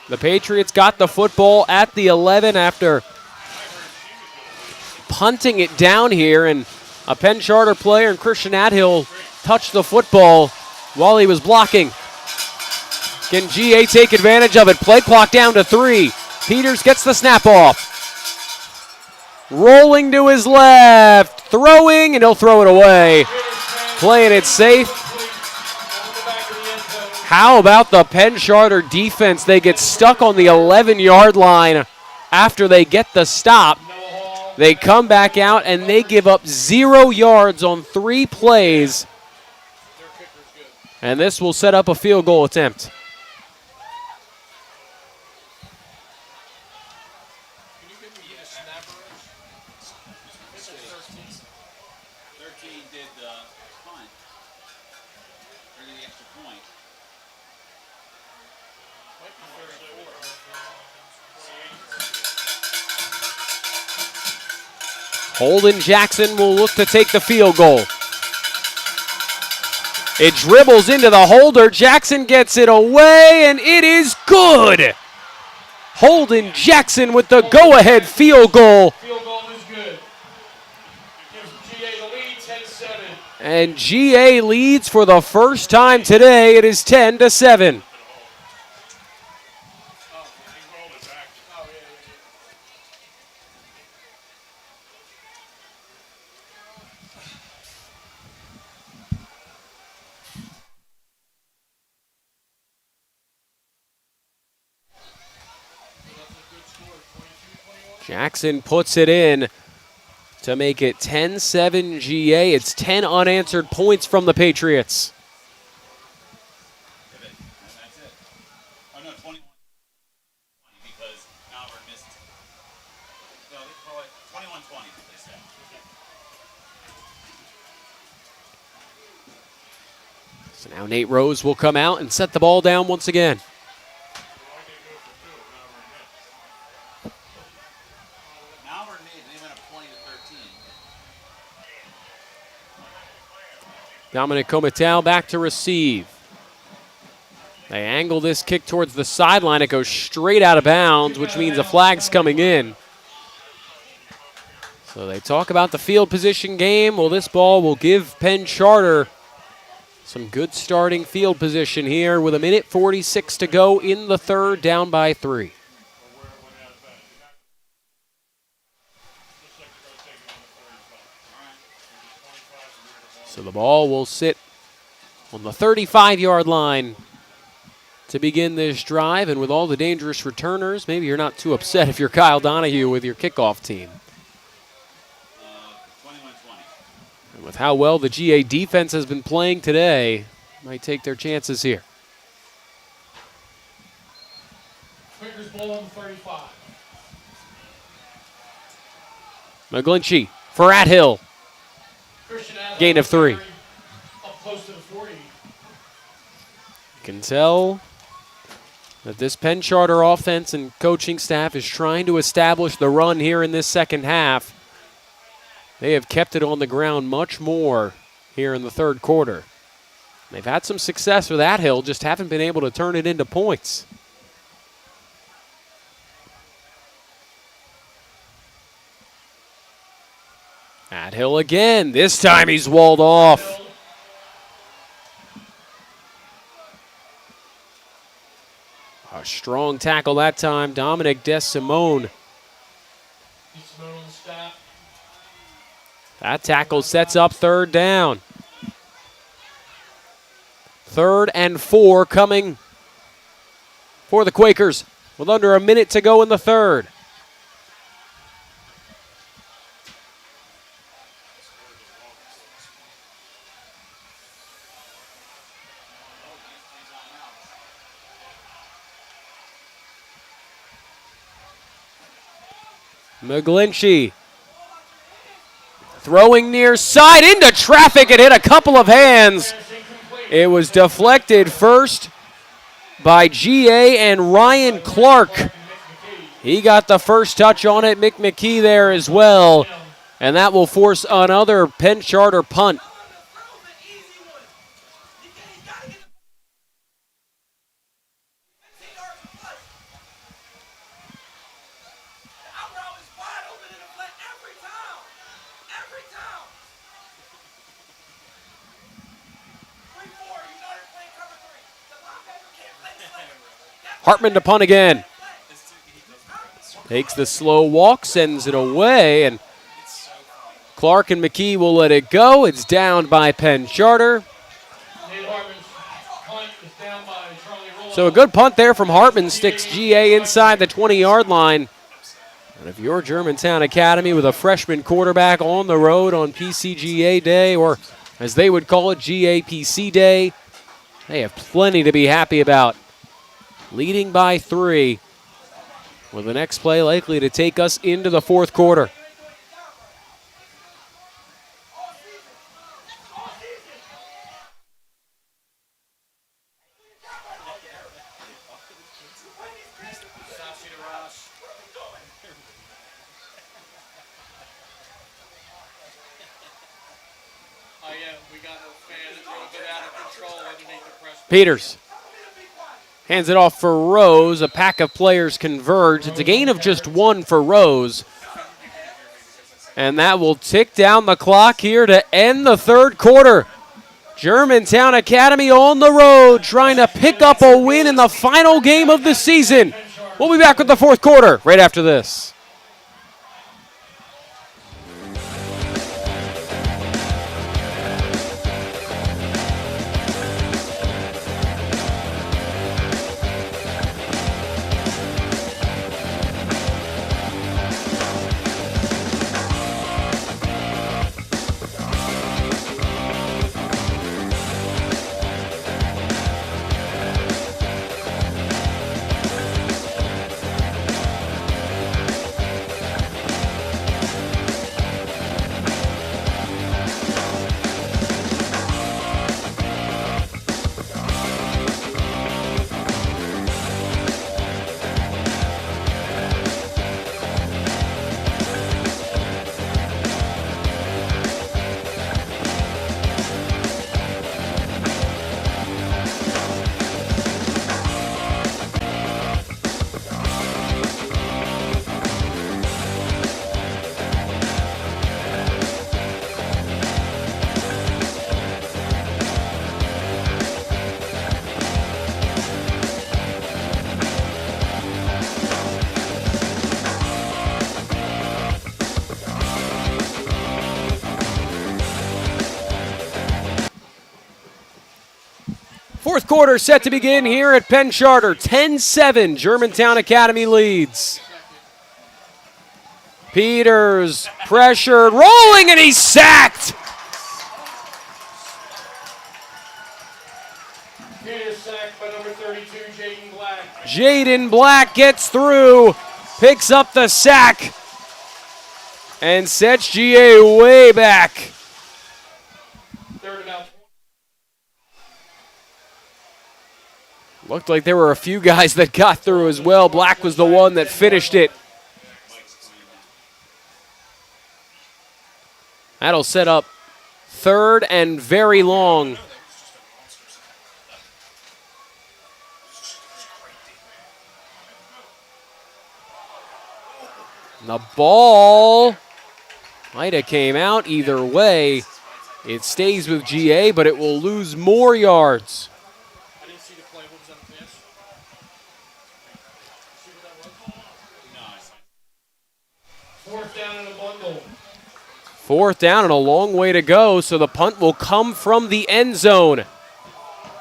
The Patriots got the football at the 11 after punting it down here, and a Penn Charter player and Christian Athill touched the football while he was blocking. Can GA take advantage of it? Play clock down to 3. Peters gets the snap off. Rolling to his left, throwing, and he'll throw it away. Playing it safe. How about the Penn Charter defense? They get stuck on the 11-yard line after they get the stop. They come back out and they give up 0 yards on 3 plays. And this will set up a field goal attempt. Holden Jackson will look to take the field goal. It dribbles into the holder. Jackson gets it away, and it is good. Holden Jackson with the go-ahead field goal. Field goal is good. Gives GA the lead, 10-7. And GA leads for the first time today. It is 10-7. Jackson puts it in to make it 10-7 GA. It's 10 unanswered points from the Patriots. That's it. Oh, no, 21 because Malvern missed. No, they call it 21-20, they said. So now Nate Rose will come out and set the ball down once again. Dominic Comitao back to receive. They angle this kick towards the sideline. It goes straight out of bounds, which means a flag's coming in. So they talk about the field position game. Well, this ball will give Penn Charter some good starting field position here with 1:46 to go in the third, down by 3. So the ball will sit on the 35-yard line to begin this drive. And with all the dangerous returners, maybe you're not too upset if you're Kyle Donahue with your kickoff team. 21-20. And with how well the GA defense has been playing today, might take their chances here. Quakers ball on 35. McGlinchey for Athill. Gain of 3. Up close to the 40. You can tell that this Penn Charter offense and coaching staff is trying to establish the run here in this second half. They have kept it on the ground much more here in the third quarter. They've had some success with Athill, just haven't been able to turn it into points. Athill again. This time he's walled off. A strong tackle that time. Dominic DeSimone. That tackle sets up third down. 3rd and 4 coming for the Quakers with under a minute to go in the third. McGlinchey throwing near side into traffic. It hit a couple of hands. It was deflected first by GA and Ryan Clark. He got the first touch on it. Mick McKee there as well. And that will force another Penn Charter punt. Hartman to punt again. Takes the slow walk, sends it away, and Clark and McKee will let it go. It's downed by Penn Charter. punt is down by Charlie Roll. So a good punt there from Hartman sticks GA inside the 20-yard line. And if you're Germantown Academy with a freshman quarterback on the road on PCGA Day, or as they would call it, GAPC Day, they have plenty to be happy about. Leading by 3, with the next play likely to take us into the fourth quarter. Peters hands it off for Rose. A pack of players converge. It's a gain of just 1 for Rose. And that will tick down the clock here to end the third quarter. Germantown Academy on the road trying to pick up a win in the final game of the season. We'll be back with the fourth quarter right after this. Fourth quarter set to begin here at Penn Charter. 10-7, Germantown Academy leads. Peters pressured, rolling, and he's sacked. He is sacked by number 32, Jaden Black. Jaden Black gets through, picks up the sack, and sets GA way back. Third and out. Looked like there were a few guys that got through as well. Black was the one that finished it. That'll set up third and very long. The ball might have came out either way. It stays with GA, but it will lose more yards. I didn't see the play. What was that pass? See what that was? Fourth down in a bundle. Fourth down and a long way to go, so the punt will come from the end zone.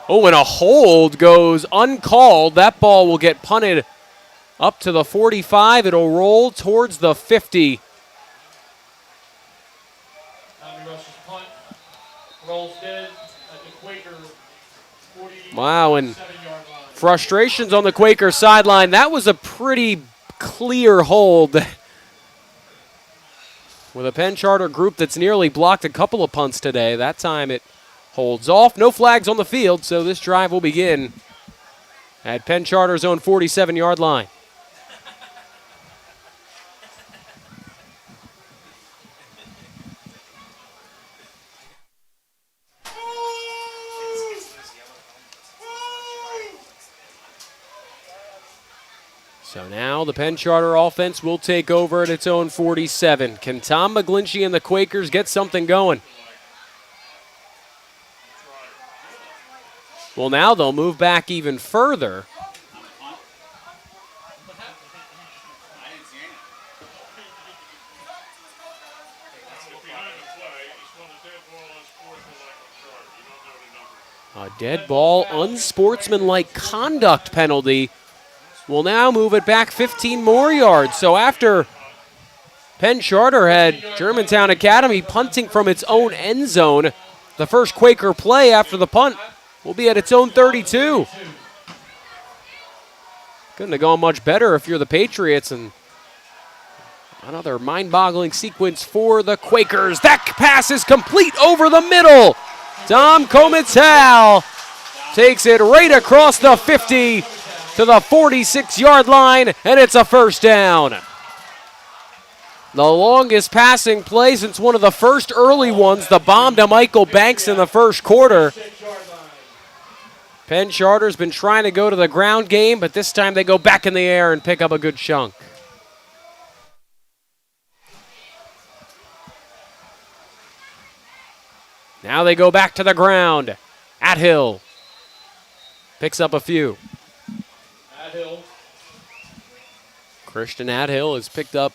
Oh, and a hold goes uncalled. That ball will get punted up to the 45. It'll roll towards the 50. Tommy Rush's punt. Rolls dead at the Quaker 47-yard Wow, and line. frustrations on the Quaker sideline. That was a pretty clear hold. With a Penn Charter group that's nearly blocked a couple of punts today. That time it holds off. No flags on the field, so this drive will begin at Penn Charter's own 47-yard line. So now the Penn Charter offense will take over at its own 47. Can Tom McGlinchey and the Quakers get something going? Well, now they'll move back even further. A Dead ball, unsportsmanlike conduct penalty will now move it back 15 more yards. So after Penn Charter had Germantown Academy punting from its own end zone, the first Quaker play after the punt will be at its own 32. Couldn't have gone much better if you're the Patriots, and another mind-boggling sequence for the Quakers. That pass is complete over the middle. Dom Comital takes it right across the 50 to the 46-yard line, and it's a first down. The longest passing play since one of the first early ones, the bomb to Michael Banks in the first quarter. Penn Charter's been trying to go to the ground game, but this time they go back in the air and pick up a good chunk. Now they go back to the ground. Athill picks up a few. Athill. Christian Athill has picked up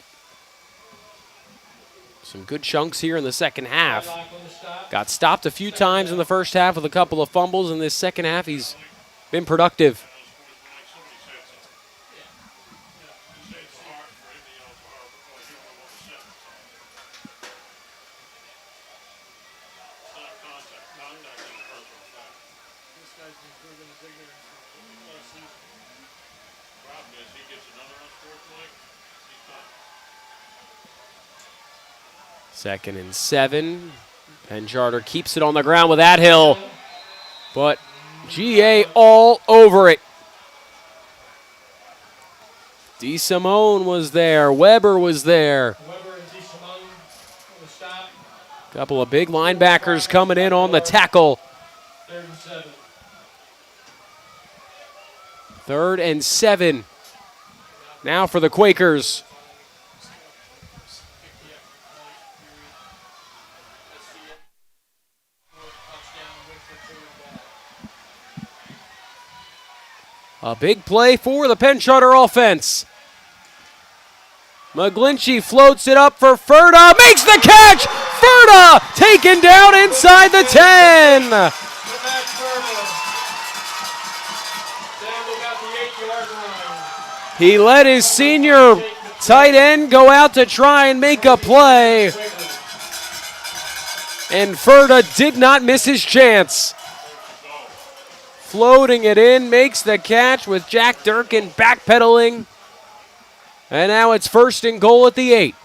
some good chunks here in the second half. Got stopped a few times in the first half with a couple of fumbles. In this second half, he's been productive. Second and 7. Penn Charter keeps it on the ground with Athill, but GA all over it. DeSimone was there. Weber was there. Couple of big linebackers coming in on the tackle. 3rd and 7. Now for the Quakers. A big play for the Penn Charter offense. McGlinchey floats it up for Ferda, makes the catch! Ferda taken down inside the 10! He let his senior tight end go out to try and make a play. And Ferda did not miss his chance. Floating it in, makes the catch with Jack Durkin backpedaling. And now it's 1st and goal at the 8.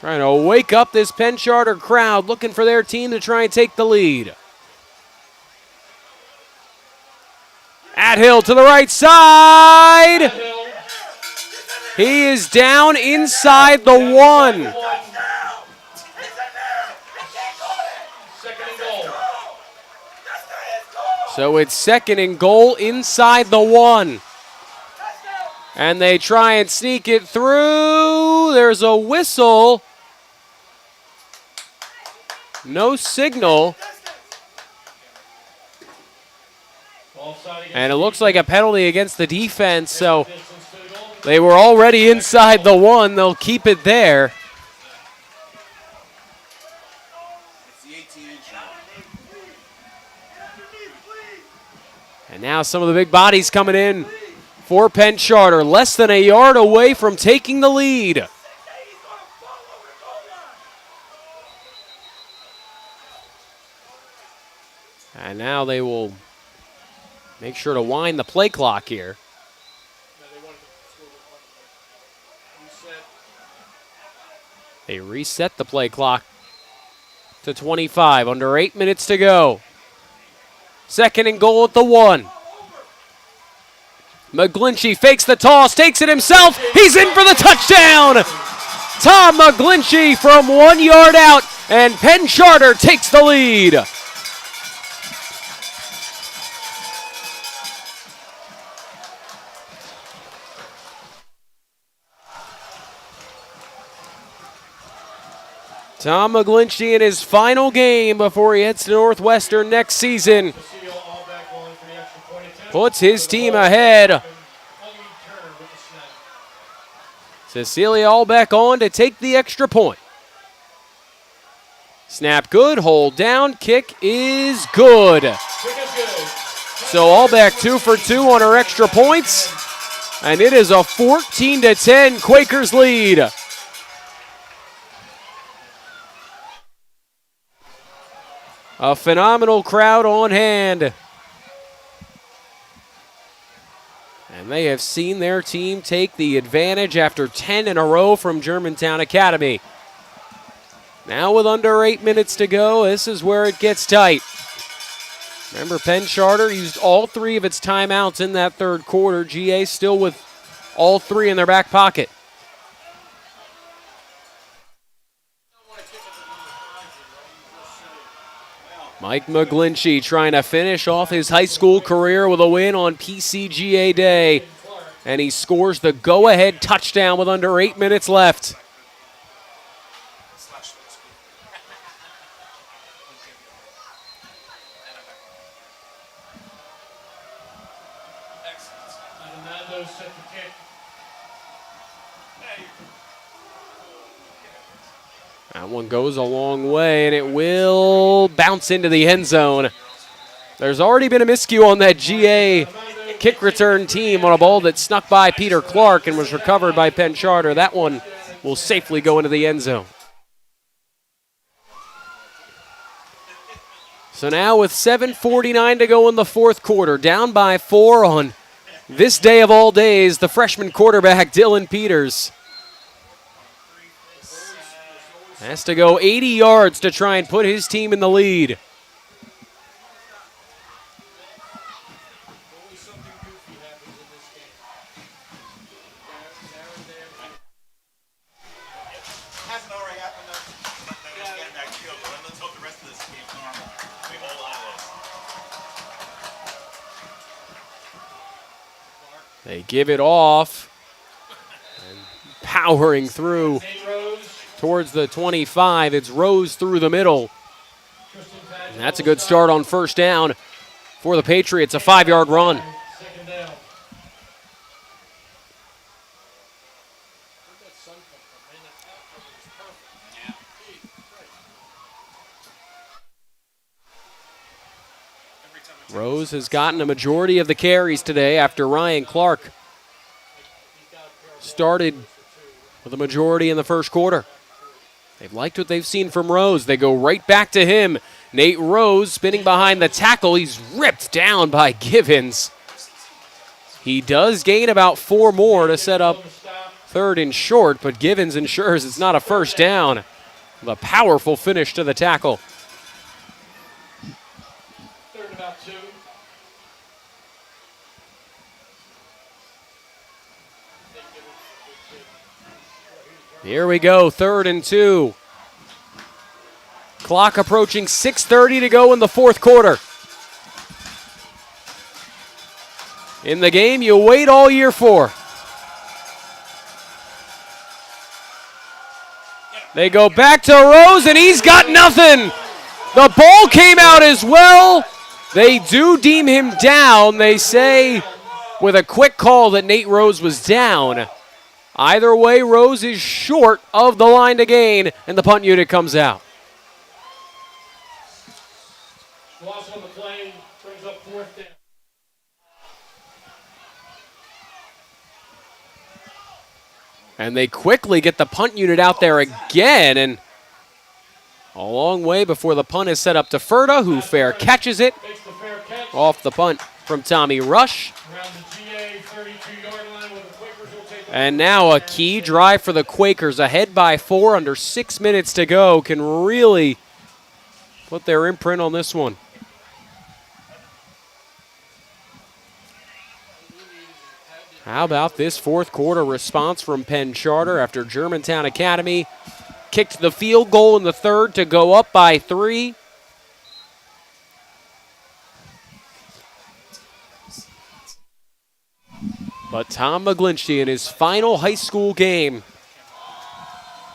Trying to wake up this Penn Charter crowd, looking for their team to try and take the lead. Athill to the right side. He is down inside the 1. So it's 2nd and goal inside the 1. And they try and sneak it through. There's a whistle. No signal. And it looks like a penalty against the defense. So they were already inside the 1. They'll keep it there. And now some of the big bodies coming in for Penn Charter. Less than a yard away from taking the lead. And now they will make sure to wind the play clock here. They reset the play clock to 25. Under 8 minutes to go. 2nd and goal at the 1. McGlinchey fakes the toss, takes it himself. He's in for the touchdown. Tom McGlinchey from 1 yard out, and Penn Charter takes the lead. Tom McGlinchey in his final game before he heads to Northwestern next season puts his team ahead. Cecilia Allbeck on to take the extra point. Snap good, hold down, kick is good. So Allbeck 2 for 2 on her extra points. And it is a 14-10 Quakers lead. A phenomenal crowd on hand. And they have seen their team take the advantage after 10 in a row from Germantown Academy. Now with under 8 minutes to go, this is where it gets tight. Remember, Penn Charter used all 3 of its timeouts in that third quarter. GA still with all 3 in their back pocket. Mike McGlinchey trying to finish off his high school career with a win on PCGA Day. And he scores the go-ahead touchdown with under 8 minutes left. That one goes a long way, and it will bounce into the end zone. There's already been a miscue on that GA kick return team on a ball that snuck by Peter Clark and was recovered by Penn Charter. That one will safely go into the end zone. So now with 7:49 to go in the fourth quarter, down by 4 on this day of all days, the freshman quarterback Dylan Peters has to go 80 yards to try and put his team in the lead. Hasn't already happened though. They're getting back field, but let's hope the rest of this game's normal. We hold on to this. They give it off. And powering through towards the 25. It's Rose through the middle. And that's a good start on first down for the Patriots, a 5-yard run. Rose has gotten a majority of the carries today after Ryan Clark started with a majority in the first quarter. They've liked what they've seen from Rose. They go right back to him. Nate Rose spinning behind the tackle. He's ripped down by Givens. He does gain about 4 more to set up third and short, but Givens ensures it's not a first down. The powerful finish to the tackle. Third and about 2. Here we go, 3rd and 2. Clock approaching 6:30 to go in the fourth quarter. In the game you wait all year for. They go back to Rose, and he's got nothing. The ball came out as well. They do deem him down. They say with a quick call that Nate Rose was down. Either way, Rose is short of the line to gain, and the punt unit comes out. Loss on the play brings up 4th down. And they quickly get the punt unit out there again, and a long way before the punt is set up to Ferda, who fair catches it Makes the fair catch. off the punt from Tommy Rush. Around the GA 32-yard line where the Quakers will take And now a key drive for the Quakers, ahead by 4, under 6 minutes to go, can really put their imprint on this one. How about this fourth quarter response from Penn Charter after Germantown Academy kicked the field goal in the third to go up by 3. But Tom McGlinchey in his final high school game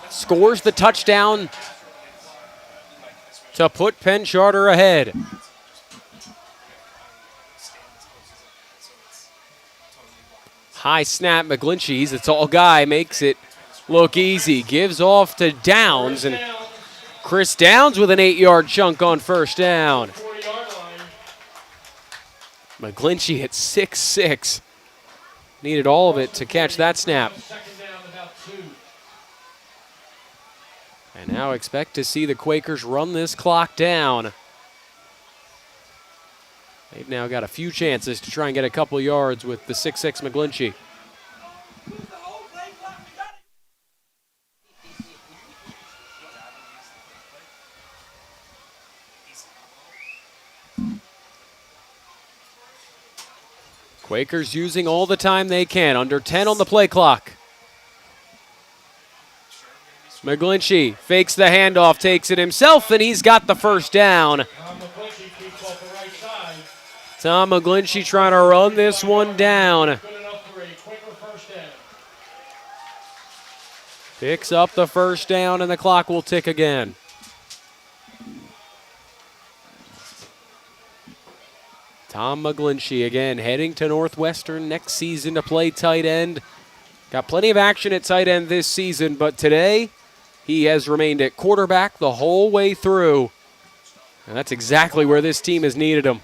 scores the touchdown to put Penn Charter ahead. High snap, McGlinchey, he's a tall guy, makes it look easy. Gives off to Downs, and Chris Downs with an 8-yard chunk on first down. 40-yard line. McGlinchey at 6'6". Needed all of it to catch that snap. Second down, about 2. And now expect to see the Quakers run this clock down. They've now got a few chances to try and get a couple yards with the 6'6" McGlinchey. Quakers using all the time they can. Under 10 on the play clock. McGlinchey fakes the handoff, takes it himself, and he's got the first down. McGlinchey keeps off the right side. Tom McGlinchey trying to run this one down. Good enough for a Quaker first down. Picks up the first down, and the clock will tick again. Tom McGlinchey again heading to Northwestern next season to play tight end. Got plenty of action at tight end this season, but today he has remained at quarterback the whole way through. And that's exactly where this team has needed him.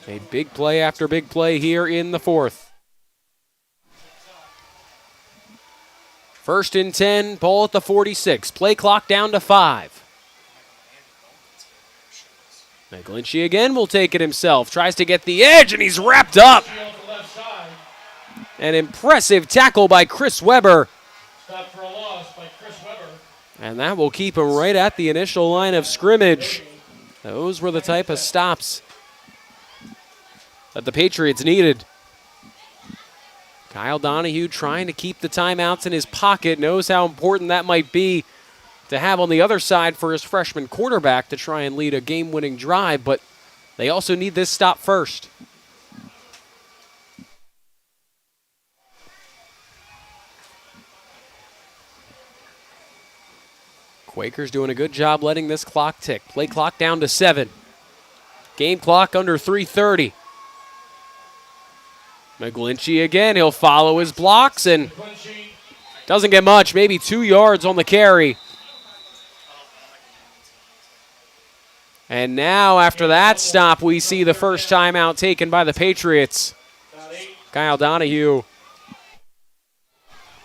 Made big play after big play here in the fourth. 1st and 10, ball at the 46. Play clock down to 5. McGlinchey again will take it himself. Tries to get the edge, and he's wrapped up. An impressive tackle by Chris Weber. Stop for a loss by Chris Weber. And that will keep him right at the initial line of scrimmage. Those were the type of stops that the Patriots needed. Kyle Donahue trying to keep the timeouts in his pocket, knows how important that might be to have on the other side for his freshman quarterback to try and lead a game-winning drive, but they also need this stop first. Quakers doing a good job letting this clock tick. Play clock down to 7. Game clock under 3:30. McGlinchey again, he'll follow his blocks and doesn't get much, maybe 2 yards on the carry. And now after that stop, we see the first timeout taken by the Patriots. Kyle Donahue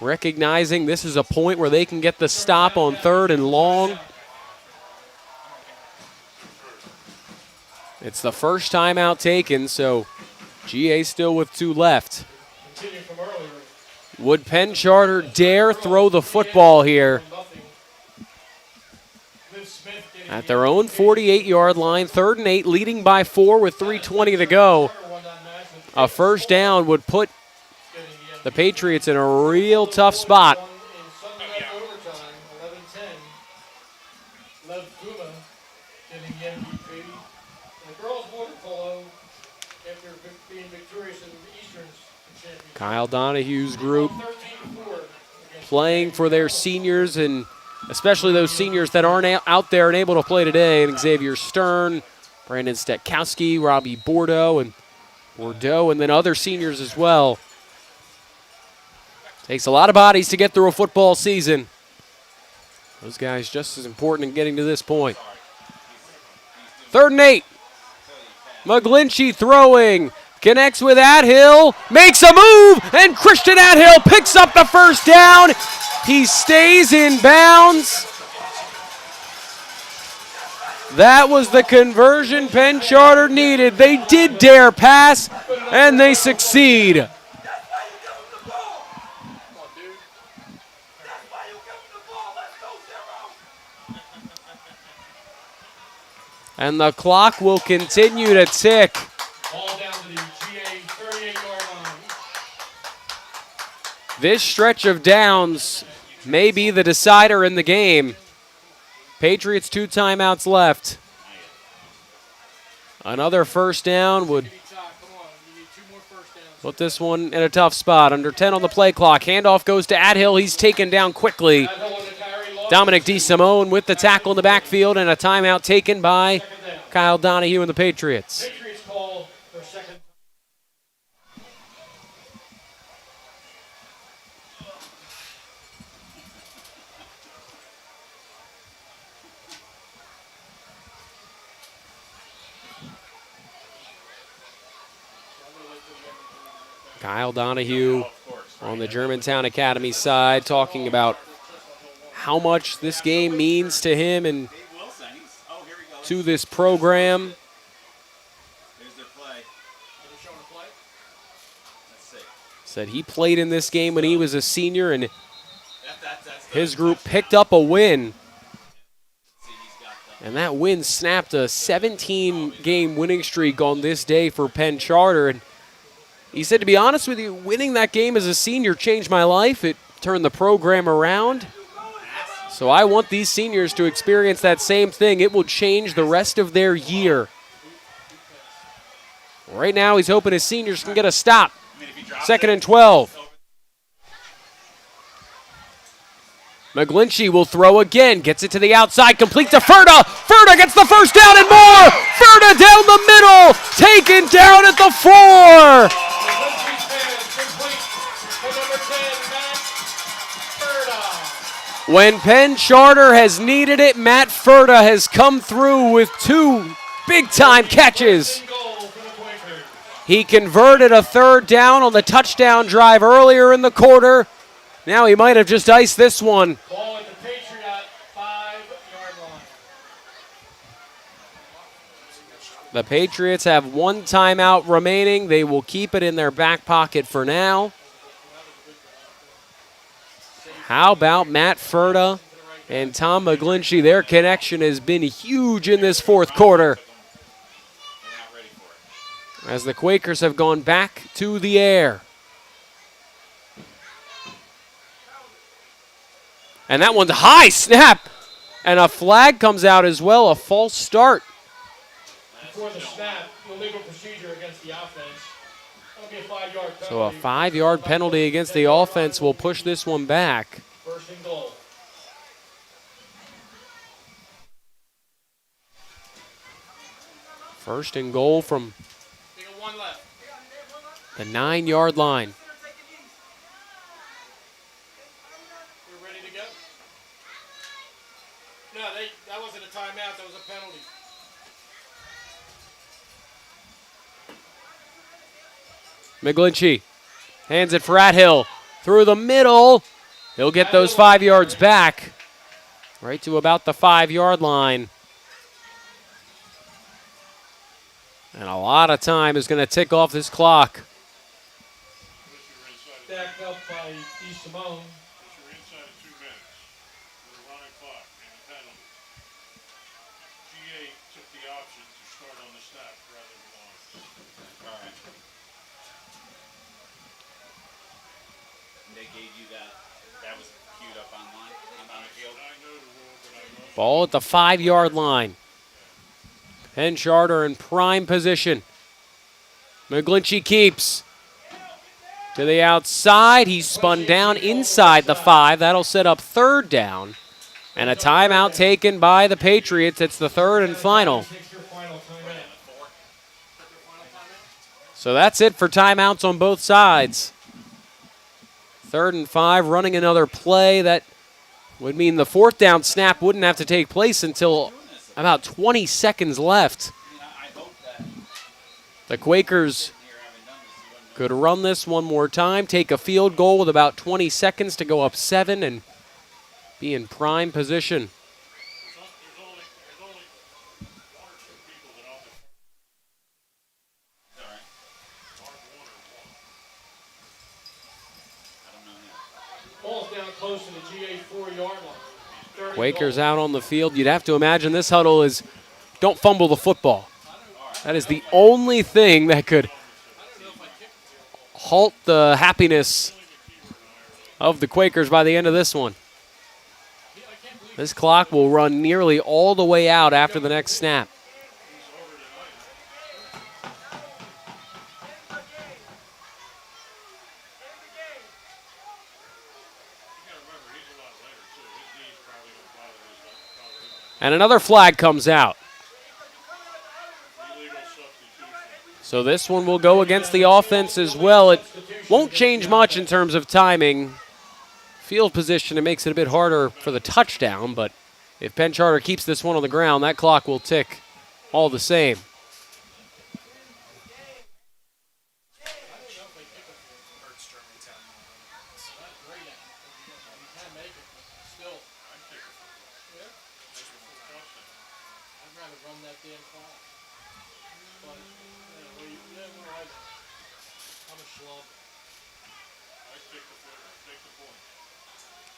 recognizing this is a point where they can get the stop on 3rd and long. It's the first timeout taken, so GA still with 2 left. Would Penn Charter dare throw the football here? At their own 48-yard line, 3rd and 8, leading by 4 with 3:20 to go. A first down would put the Patriots in a real tough spot. Kyle Donahue's group playing for their seniors, and especially those seniors that aren't out there and able to play today, and Xavier Stern, Brandon Stetkowski, Robbie Bordeaux, and then other seniors as well. Takes a lot of bodies to get through a football season. Those guys just as important in getting to this point. 3rd and 8. McGlinchey throwing. Connects with Athill. Makes a move. And Christian Athill picks up the first down. He stays in bounds. That was the conversion Penn Charter needed. They did dare pass, and they succeed. And the clock will continue to tick. Ball down to the GA 38-yard line. This stretch of downs may be the decider in the game. Patriots 2 timeouts left. Another first down would put this one in a tough spot. Under 10 on the play clock. Handoff goes to Athill. He's taken down quickly. Dominic DeSimone with the tackle in the backfield, and a timeout taken by Kyle Donahue and the Patriots. Patriots call their second. Kyle Donahue on the Germantown Academy side talking about how much this game means to him and to this program. Here's their play. Let's see. Said he played in this game when he was a senior, and his group picked up a win. And that win snapped a 17-game winning streak on this day for Penn Charter. And he said, to be honest with you, winning that game as a senior changed my life. It turned the program around. So I want these seniors to experience that same thing. It will change the rest of their year. Right now, he's hoping his seniors can get a stop. 2nd and 12. McGlinchey will throw again. Gets it to the outside. Complete to Ferda. Ferda gets the first down and more. Ferda down the middle. Taken down at the 4. When Penn Charter has needed it, Matt Ferda has come through with 2 big-time catches. He converted a 3rd down on the touchdown drive earlier in the quarter. Now he might have just iced this one. Ball at the Patriot 5-yard line. The Patriots have 1 timeout remaining. They will keep it in their back pocket for now. How about Matt Ferda and Tom McGlinchey? Their connection has been huge in this 4th quarter, as the Quakers have gone back to the air. And that one's a high snap. And a flag comes out as well, a false start. Before the snap, illegal procedure against the offense. That'll be a 5-yard penalty. So a 5-yard penalty against the offense will push this one back. 1st and goal. First and goal from They got 1 left. the 9-yard line. We're ready to go. No, that wasn't a timeout. That was a penalty. McGlinchey hands it for Athill. Through the middle. He'll get those 5 yards back. Right to about the 5-yard line. And a lot of time is going to tick off this clock. Stacked up by D. Simone. You're inside of 2 minutes with a running clock and a penalty. GA took the option to start on the snap rather than on. All right. They gave you that. That was queued up online on the field. I know the rule, but I know. Ball at the 5-yard line. Penn Charter in prime position. McGlinchey keeps to the outside. He's spun down inside the 5. That'll set up 3rd down. And a timeout taken by the Patriots. It's the 3rd and final. So that's it for timeouts on both sides. 3rd and 5, running another play. That would mean the 4th down snap wouldn't have to take place until about 20 seconds left. The Quakers could run this one more time, take a field goal with about 20 seconds to go up 7 and be in prime position. There's only 1 or 2 people that offer. All right. Mark 1 or 1. I don't know him. Ball's down close to the GA 4-yard line. Quakers out on the field. You'd have to imagine this huddle is don't fumble the football. That is the only thing that could halt the happiness of the Quakers by the end of this one. This clock will run nearly all the way out after the next snap. And another flag comes out. So this one will go against the offense as well. It won't change much in terms of timing. Field position, it makes it a bit harder for the touchdown, but if Penn Charter keeps this one on the ground, that clock will tick all the same.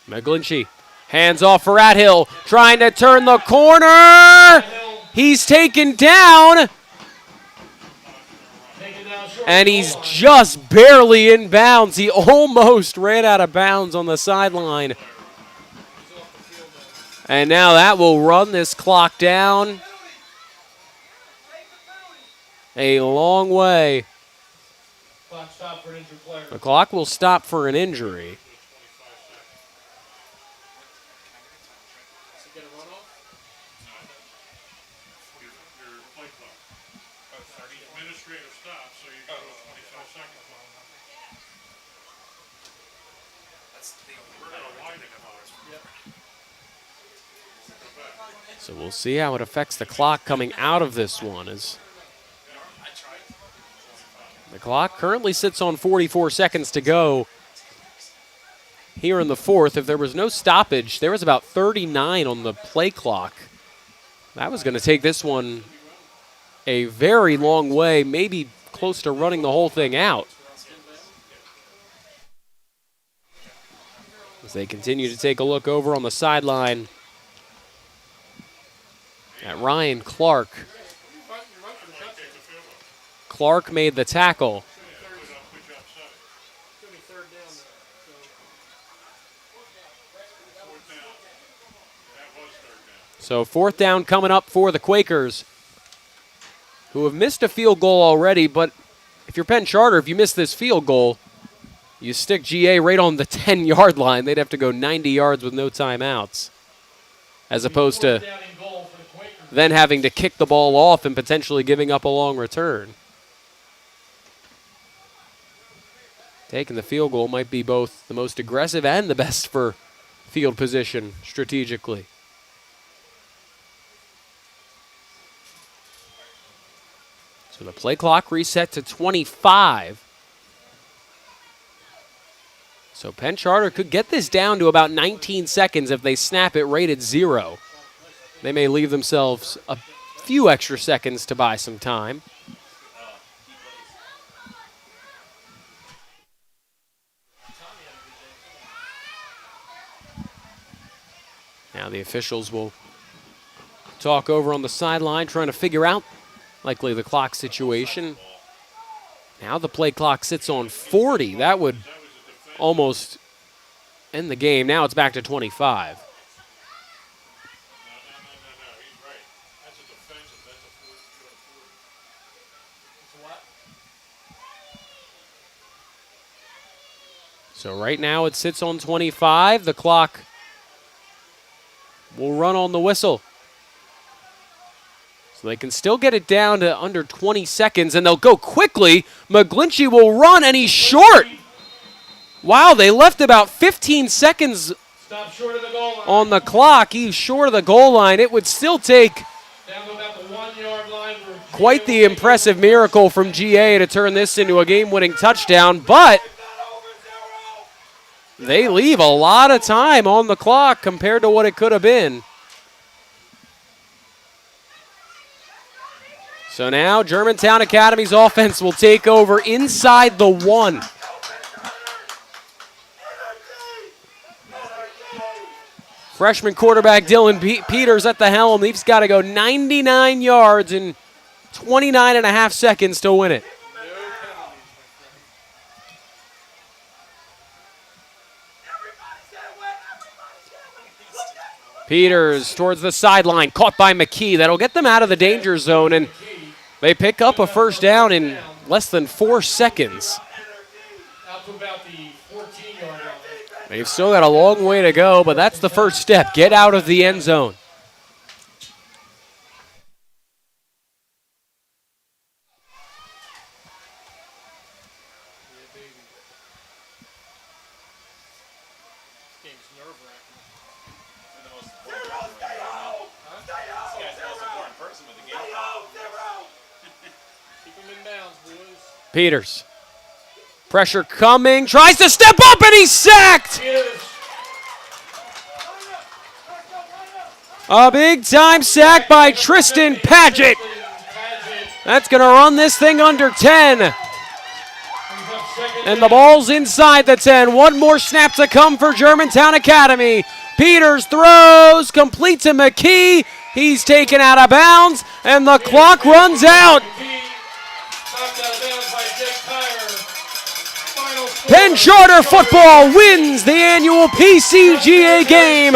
McGlinchey, hands off for Athill, trying to turn the corner. He's taken down. And he's just barely in bounds. He almost ran out of bounds on the sideline. And now that will run this clock down a long way. The clock will stop for an injury. Administrative stop, so you go to 25 seconds. So we'll see how it affects the clock coming out of this one. As the clock currently sits on 44 seconds to go here in the fourth. If there was no stoppage, there was about 39 on the play clock. That was going to take this one a very long way, maybe close to running the whole thing out. As they continue to take a look over on the sideline at Ryan Clark. Clark made the tackle. So fourth down coming up for the Quakers, who have missed a field goal already. But if you're Penn Charter, if you miss this field goal, you stick GA right on the 10-yard line. They'd have to go 90 yards with no timeouts, as opposed to then having to kick the ball off and potentially giving up a long return. Taking the field goal might be both the most aggressive and the best for field position strategically. So the play clock reset to 25. So Penn Charter could get this down to about 19 seconds if they snap it right at 0. They may leave themselves a few extra seconds to buy some time. Now the officials will talk over on the sideline, trying to figure out likely the clock situation. Now the play clock sits on 40. That would almost end the game. Now it's back to 25. So right now it sits on 25. The clock will run on the whistle. So they can still get it down to under 20 seconds, and they'll go quickly. McGlinchey will run, and he's short. Wow, they left about 15 seconds on the clock. He's short of the goal line. It would still take quite the impressive miracle from GA to turn this into a game-winning touchdown, but they leave a lot of time on the clock compared to what it could have been. So now Germantown Academy's offense will take over inside the 1. Freshman quarterback Dylan Peters at the helm. He's got to go 99 yards in 29 and a half seconds to win it. Peters towards the sideline, caught by McKee. That'll get them out of the danger zone, and they pick up a first down in less than 4 seconds. They've still got a long way to go, but that's the first step. Get out of the end zone. Peters. Pressure coming. Tries to step up, and he's sacked. A big-time sack by Tristan Paget. That's going to run this thing under 10. And the ball's inside the 10. One more snap to come for Germantown Academy. Peters throws, complete to McKee. He's taken out of bounds, and the clock runs out. Penn Charter football wins the annual PCGA game.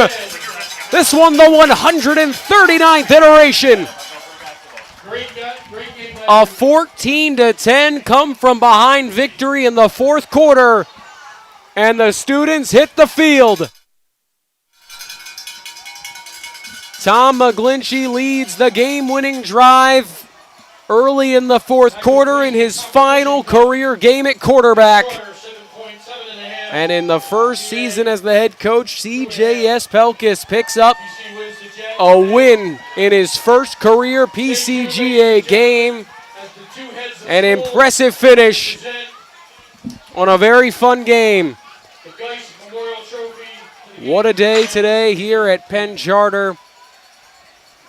This one, the 139th iteration. A 14-10 come from behind victory in the fourth quarter, and the students hit the field. Tom McGlinchey leads the game-winning drive early in the fourth quarter in his final career game at quarterback. And in the first season as the head coach, CJS Pelkis picks up a win in his first career PCGA game. An impressive finish on a very fun game. What a day today here at Penn Charter.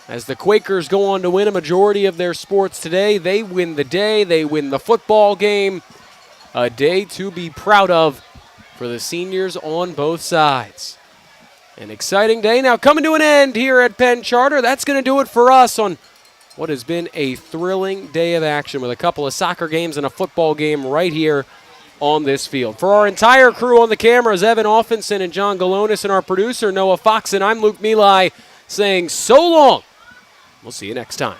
As the Quakers go on to win a majority of their sports today, they win the day, they win the football game. A day to be proud of for the seniors on both sides. An exciting day now coming to an end here at Penn Charter. That's going to do it for us on what has been a thrilling day of action with a couple of soccer games and a football game right here on this field. For our entire crew on the cameras, Evan Offenson and John Galonis, and our producer, Noah Fox, and I'm Luke Milai, saying so long. We'll see you next time.